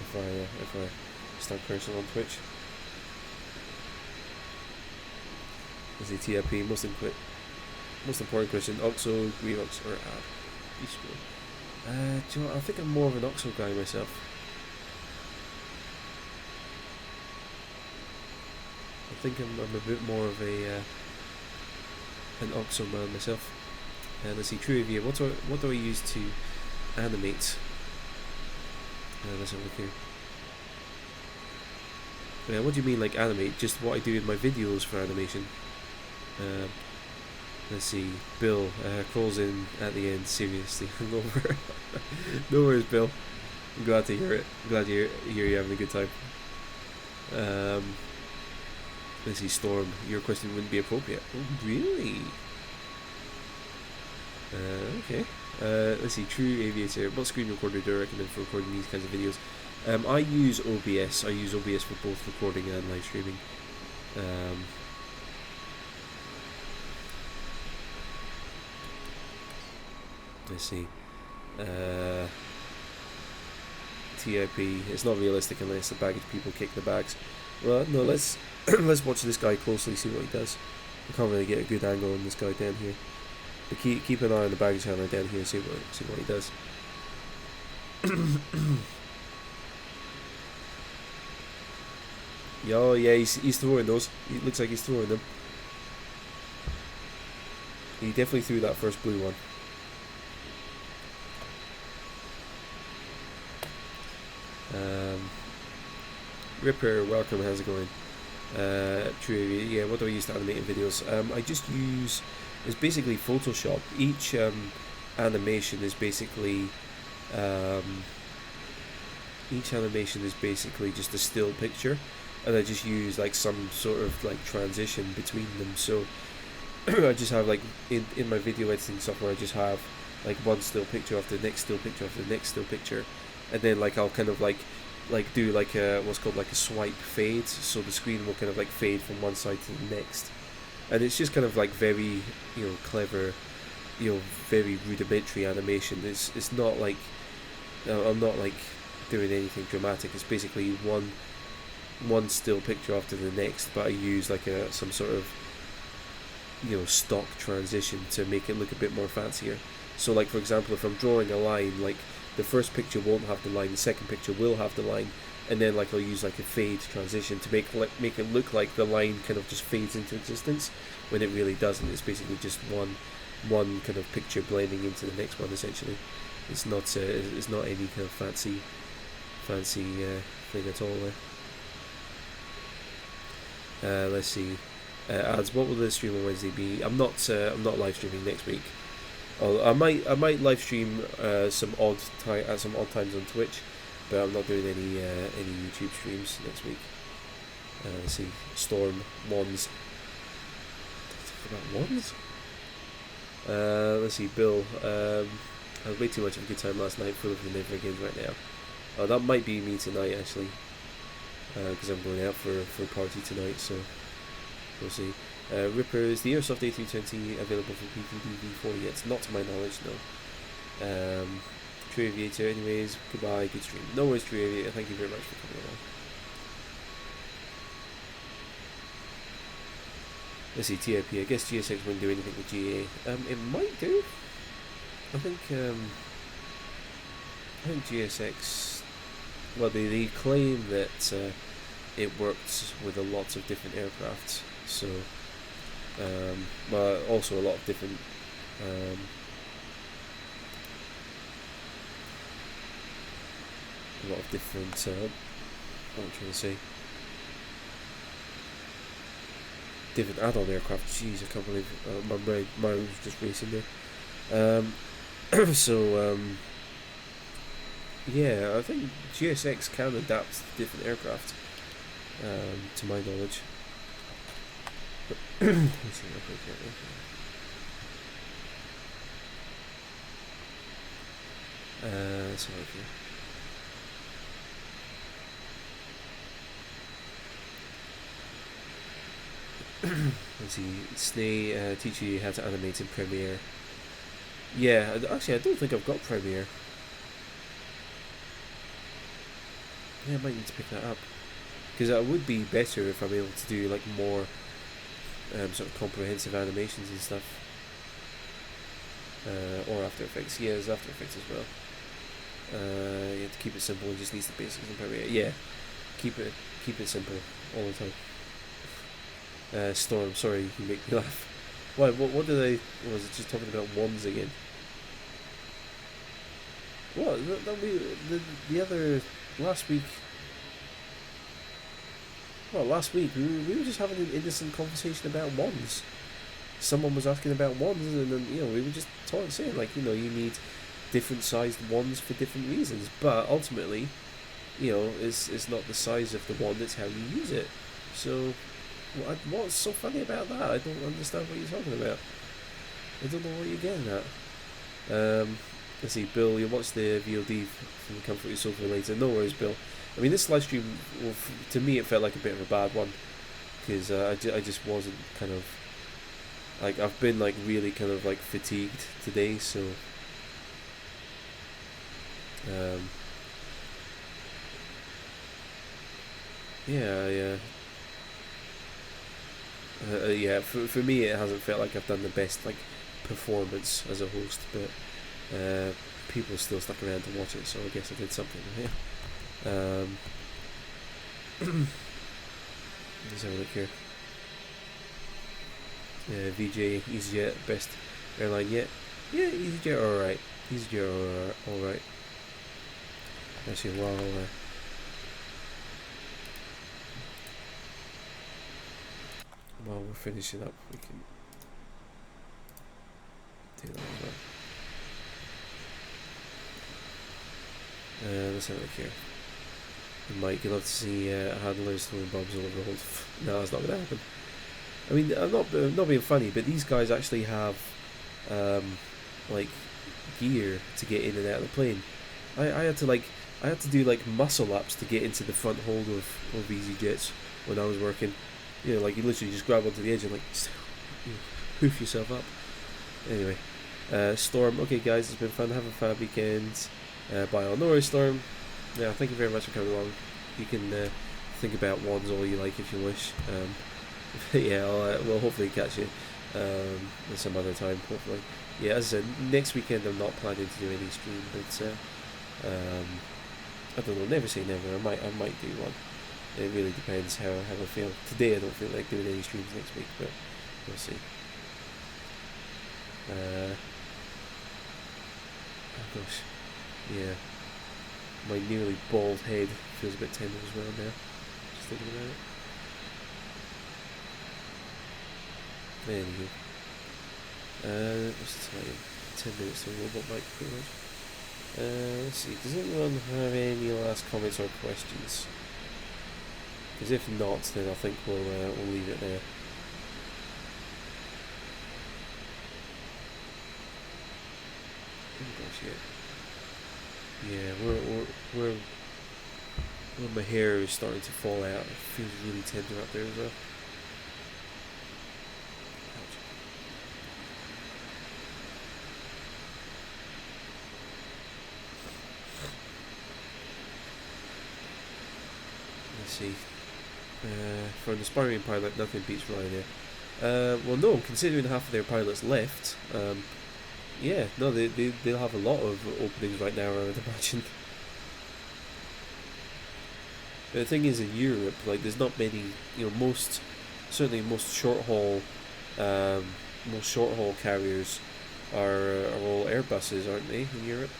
If I start cursing on Twitch. Let's see, TIP. Most important question: Oxo, Greenox, or Ab? Do you know what, I think I'm more of an Oxo guy myself. I think I'm a bit more of an Oxo man myself. Let's see, True Review. What do I use to animate? Let's have a look here. What do you mean, like animate? Just what I do in my videos for animation. Let's see. Bill calls in at the end. Seriously, hungover. No worries, Bill. I'm glad to hear it. I'm glad to hear you're having a good time. Let's see, Storm. Your question wouldn't be appropriate. Oh, really? Okay. Let's see, True Aviator. What screen recorder do I recommend for recording these kinds of videos? I use OBS. I use OBS for both recording and live streaming. Let's see. TIP. It's not realistic unless the baggage people kick the bags. Well, no. Let's let's watch this guy closely. See what he does. I can't really get a good angle on this guy down here. But keep an eye on the baggage handler down here. See what he does. Yeah, he's throwing those. It looks like he's throwing them. He definitely threw that first blue one. Ripper, welcome. How's it going? True. Yeah. What do I use to animate in videos? I just use. It's basically Photoshop. Each animation is basically. Each animation is basically just a still picture, and I just use like some sort of like transition between them. So I just have like in my video editing software, I just have like one still picture after the next still picture after the next still picture, and then like I'll kind of like do like a what's called like a swipe fade, so the screen will kind of like fade from one side to the next, and it's just kind of like very clever, very rudimentary animation. It's not like I'm not like doing anything dramatic. It's basically one still picture after the next, but I use like some sort of stock transition to make it look a bit more fancier. So like for example, if I'm drawing a line, like the first picture won't have the line, the second picture will have the line, and then like I'll use like a fade transition to make it look like the line kind of just fades into existence when it really doesn't. It's basically just one kind of picture blending into the next one essentially. It's not any kind of fancy thing at all there. Let's see. Ads. What will the stream on Wednesday be? I'm not live streaming next week. I might live stream at some odd times on Twitch, but I'm not doing any YouTube streams next week. Let's see. Storm Wands. About Wands? Let's see. Bill. I had way too much of a good time last night, full of the never agains right now. That might be me tonight actually, because I'm going out for a party tonight, so we'll see. Ripper, is the Aerosoft A320 available for PTDV4 yet? Not to my knowledge, no. True Aviator, anyways, goodbye, good stream. No worries, True Aviator, thank you very much for coming along. Let's see, TIP, I guess GSX wouldn't do anything with GA. It might do. I think GSX, well, they claim that it works with lots of different aircrafts, so but also a lot of different what am I trying to say, different add-on aircraft. Jeez, I can't believe my mind was just racing there. So yeah, I think GSX can adapt to different aircraft, to my knowledge. Let's see, let's have a look here. Let's see. Snay teach you how to animate in Premiere. Yeah, actually, I don't think I've got Premiere. Yeah, I might need to pick that up. Because that would be better if I'm able to do like more sort of comprehensive animations and stuff. Or After Effects. Yeah, there's After Effects as well. You have to keep it simple. It just needs the basics in Premiere. Yeah, keep it simple all the time. Storm, sorry, you make me laugh. Why? What did I? Was it just talking about wands again? What? The other last week. Well, last week we were just having an innocent conversation about wands. Someone was asking about wands, and then we were just saying like you need different sized wands for different reasons, but ultimately, it's not the size of the wand; it's how you use it. So, what's so funny about that? I don't understand what you're talking about. I don't know what you're getting at. Let's see, Bill, you'll watch the VOD from the comfort of your sofa later. No worries, Bill. I mean, this live stream, to me, it felt like a bit of a bad one, because I just wasn't kind of, like, I've been, like, really kind of, like, fatigued today, so, yeah. For me, it hasn't felt like I've done the best, like, performance as a host, but people still stuck around to watch it, so I guess I did something. Yeah. Let's have a look here. VJ, EasyJet, best airline yet? Yeah, EasyJet are alright. EasyJet are alright. Actually, while we're finishing up, we can do that as well. Let's have a look here. Mike, you'll have to see handlers throwing bombs all over the hold. No, that's not going to happen. I mean, I'm not being funny, but these guys actually have like gear to get in and out of the plane. I had to do like muscle ups to get into the front hold of EasyJets when I was working. Like you literally just grab onto the edge and like hoof yourself up. Anyway, Storm. Okay, guys, it's been fun. Have a fab weekend. Bye all. No worries, Storm. Yeah, thank you very much for coming along. You can think about wands all you like if you wish. Yeah, we'll hopefully catch you some other time, hopefully. Yeah, as I said, next weekend I'm not planning to do any stream, but I don't know, never say never. I might do one. It really depends how I feel. Today I don't feel like doing any streams next week, but we'll see. Oh gosh, yeah. My nearly bald head feels a bit tender as well now, just thinking about it. Anywho, what's the time? 10 minutes to robot mic, pretty much. Let's see, does anyone have any last comments or questions? Because if not, then I think we'll leave it there. Oh gosh, yeah, where my hair is starting to fall out. It feels really tender up there as well. Let's see. For an aspiring pilot, nothing beats Ryanair. Well, no, considering half of their pilots left. Yeah, no, they'll have a lot of openings right now, I would imagine. But the thing is, in Europe, like, there's not many, most short haul carriers are all Airbuses, aren't they, in Europe?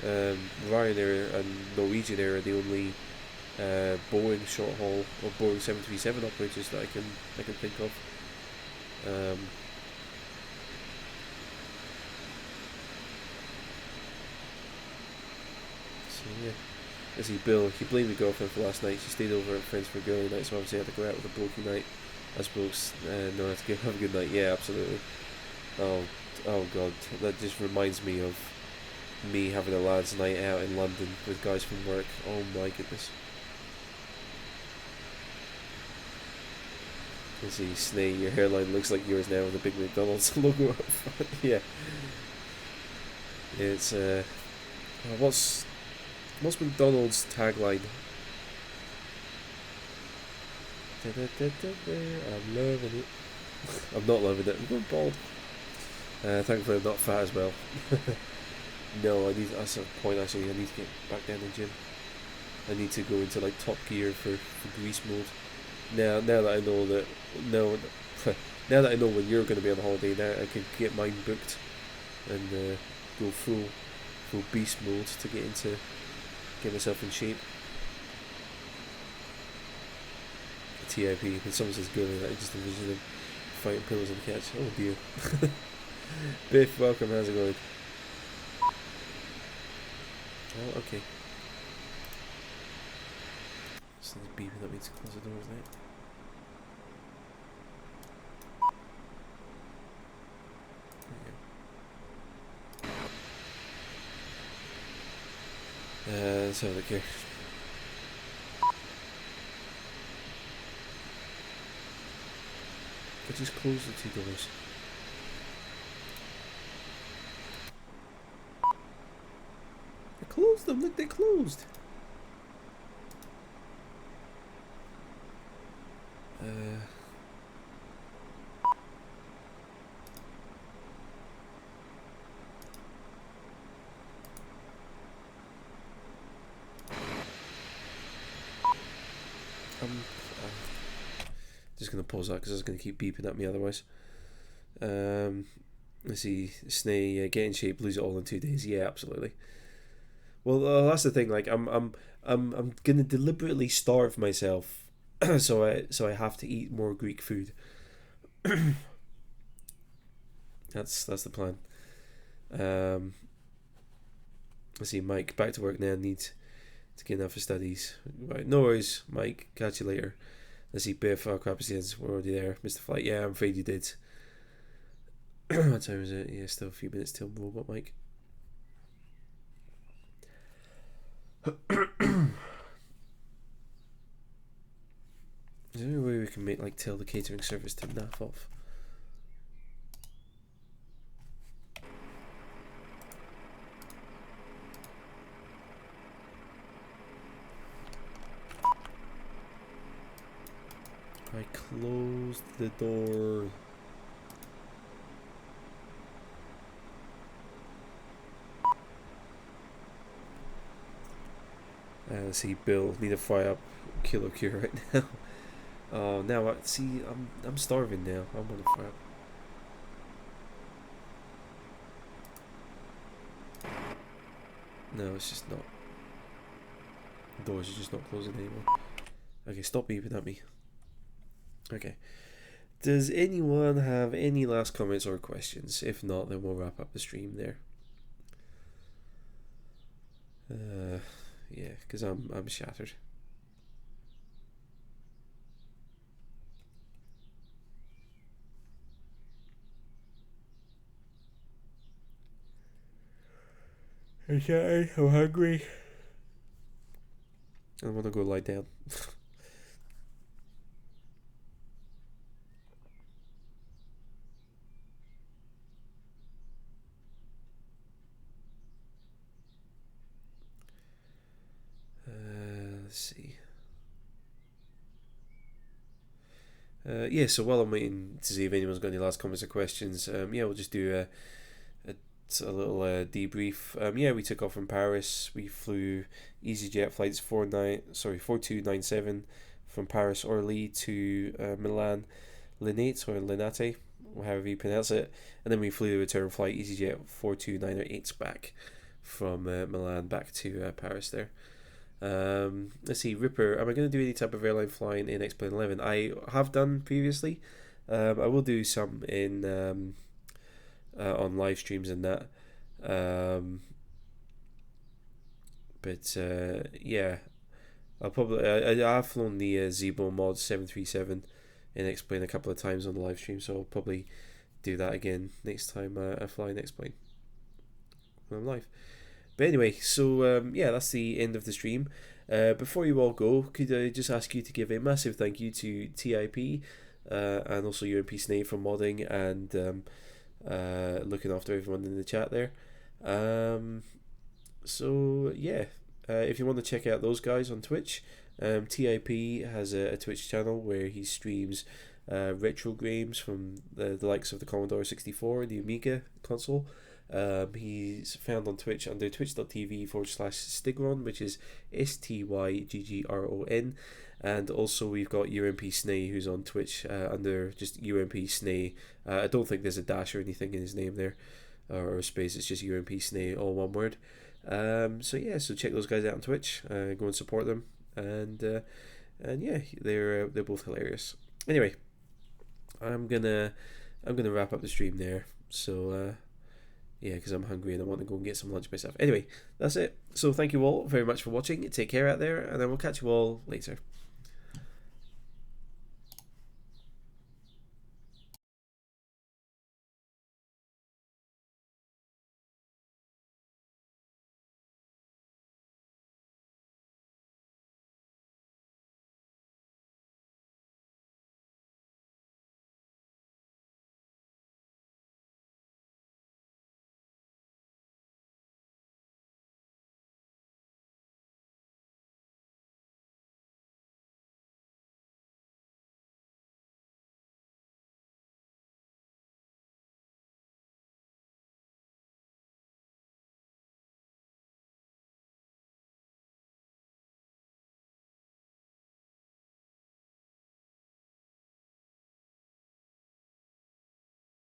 Ryanair and Norwegian Air are the only Boeing short haul or Boeing 737 operators that I can think of. Yeah. Let's see, Bill, he blamed my girlfriend for last night. She stayed over at friends for a girly night, so obviously I had to go out with a blokey night. I suppose, no, I have to have a good night. Yeah, absolutely. Oh god, that just reminds me of me having a lads' night out in London with guys from work. Oh my goodness. Let's see, Snake, your hairline looks like yours now with the big McDonald's logo up front. Yeah. It's what's McDonald's tagline? I'm loving it. I'm not loving it. I'm going bald. Thankfully I'm not fat as well. No, that's a point actually. I need to get back down the gym. I need to go into like top gear for grease mode. Now that I know that now that I know when you're going to be on holiday, now I can get mine booked and go full beast mode to get myself in shape. TIP, and someone says good, I just envision them fighting pillows and cats. Oh dear. Biff, welcome, how's it going? Oh, okay. Someone's beeping at me to close the doors now. Let's have a look here. I just closed the 2 doors. I closed them, look, they closed. I'm just going to pause that because it's going to keep beeping at me otherwise. Let's see, Snay, get in shape, lose it all in 2 days. Yeah, absolutely. Well, that's the thing. Like, I'm going to deliberately starve myself, so I have to eat more Greek food. That's the plan. Let's see, Mike, back to work now. Need to get enough for studies. Right, no worries, Mike. Catch you later. Let's see, Biff, oh crap, we're already there. Missed the flight. Yeah, I'm afraid you did. What time is it? Yeah, still a few minutes till robot, Mike. Is there any way we can tell the catering service to naff off? I closed the door. Let's see, Bill, need to fry up Kilo Cure right now. Oh, now I'm starving now. I want to fry up. No, it's just not. The doors are just not closing anymore. Okay, stop beeping at me. Okay. Does anyone have any last comments or questions? If not, then we'll wrap up the stream there. Yeah, because I'm shattered. Okay, I'm hungry. I want to go lie down. Let's see. Yeah, so while I'm waiting to see if anyone's got any last comments or questions, yeah, we'll just do a little debrief. Yeah, we took off from Paris. We flew EasyJet flights 4297 from Paris Orly to Milan Linate, or Linate, however you pronounce it, and then we flew the return flight EasyJet 42908 back from Milan back to Paris there. Let's see, Ripper, am I going to do any type of airline flying in X-Plane 11? I have done previously. I will do some in on live streams and that. But yeah, I'll probably I've flown the Zebo Mod 737 in X-Plane a couple of times on the live stream, so I'll probably do that again next time I fly in X-Plane when I'm live. But anyway, so yeah, that's the end of the stream. Before you all go, could I just ask you to give a massive thank you to TIP and also UMP Snake for modding and looking after everyone in the chat there. So yeah, if you want to check out those guys on Twitch, TIP has a Twitch channel where he streams retro games from the likes of the Commodore 64 and the Amiga console. He's found on Twitch under twitch.tv/Stigron, which is STYGGRON, and also we've got UMP Snay, who's on Twitch under just UMP Snay. I don't think there's a dash or anything in his name there, or a space. It's just UMP Snay, all one word. So yeah, so check those guys out on Twitch. Go and support them, and yeah, they're both hilarious. Anyway, I'm gonna wrap up the stream there. So yeah, because I'm hungry and I want to go and get some lunch myself. Anyway, that's it. So thank you all very much for watching. Take care out there, and I will catch you all later.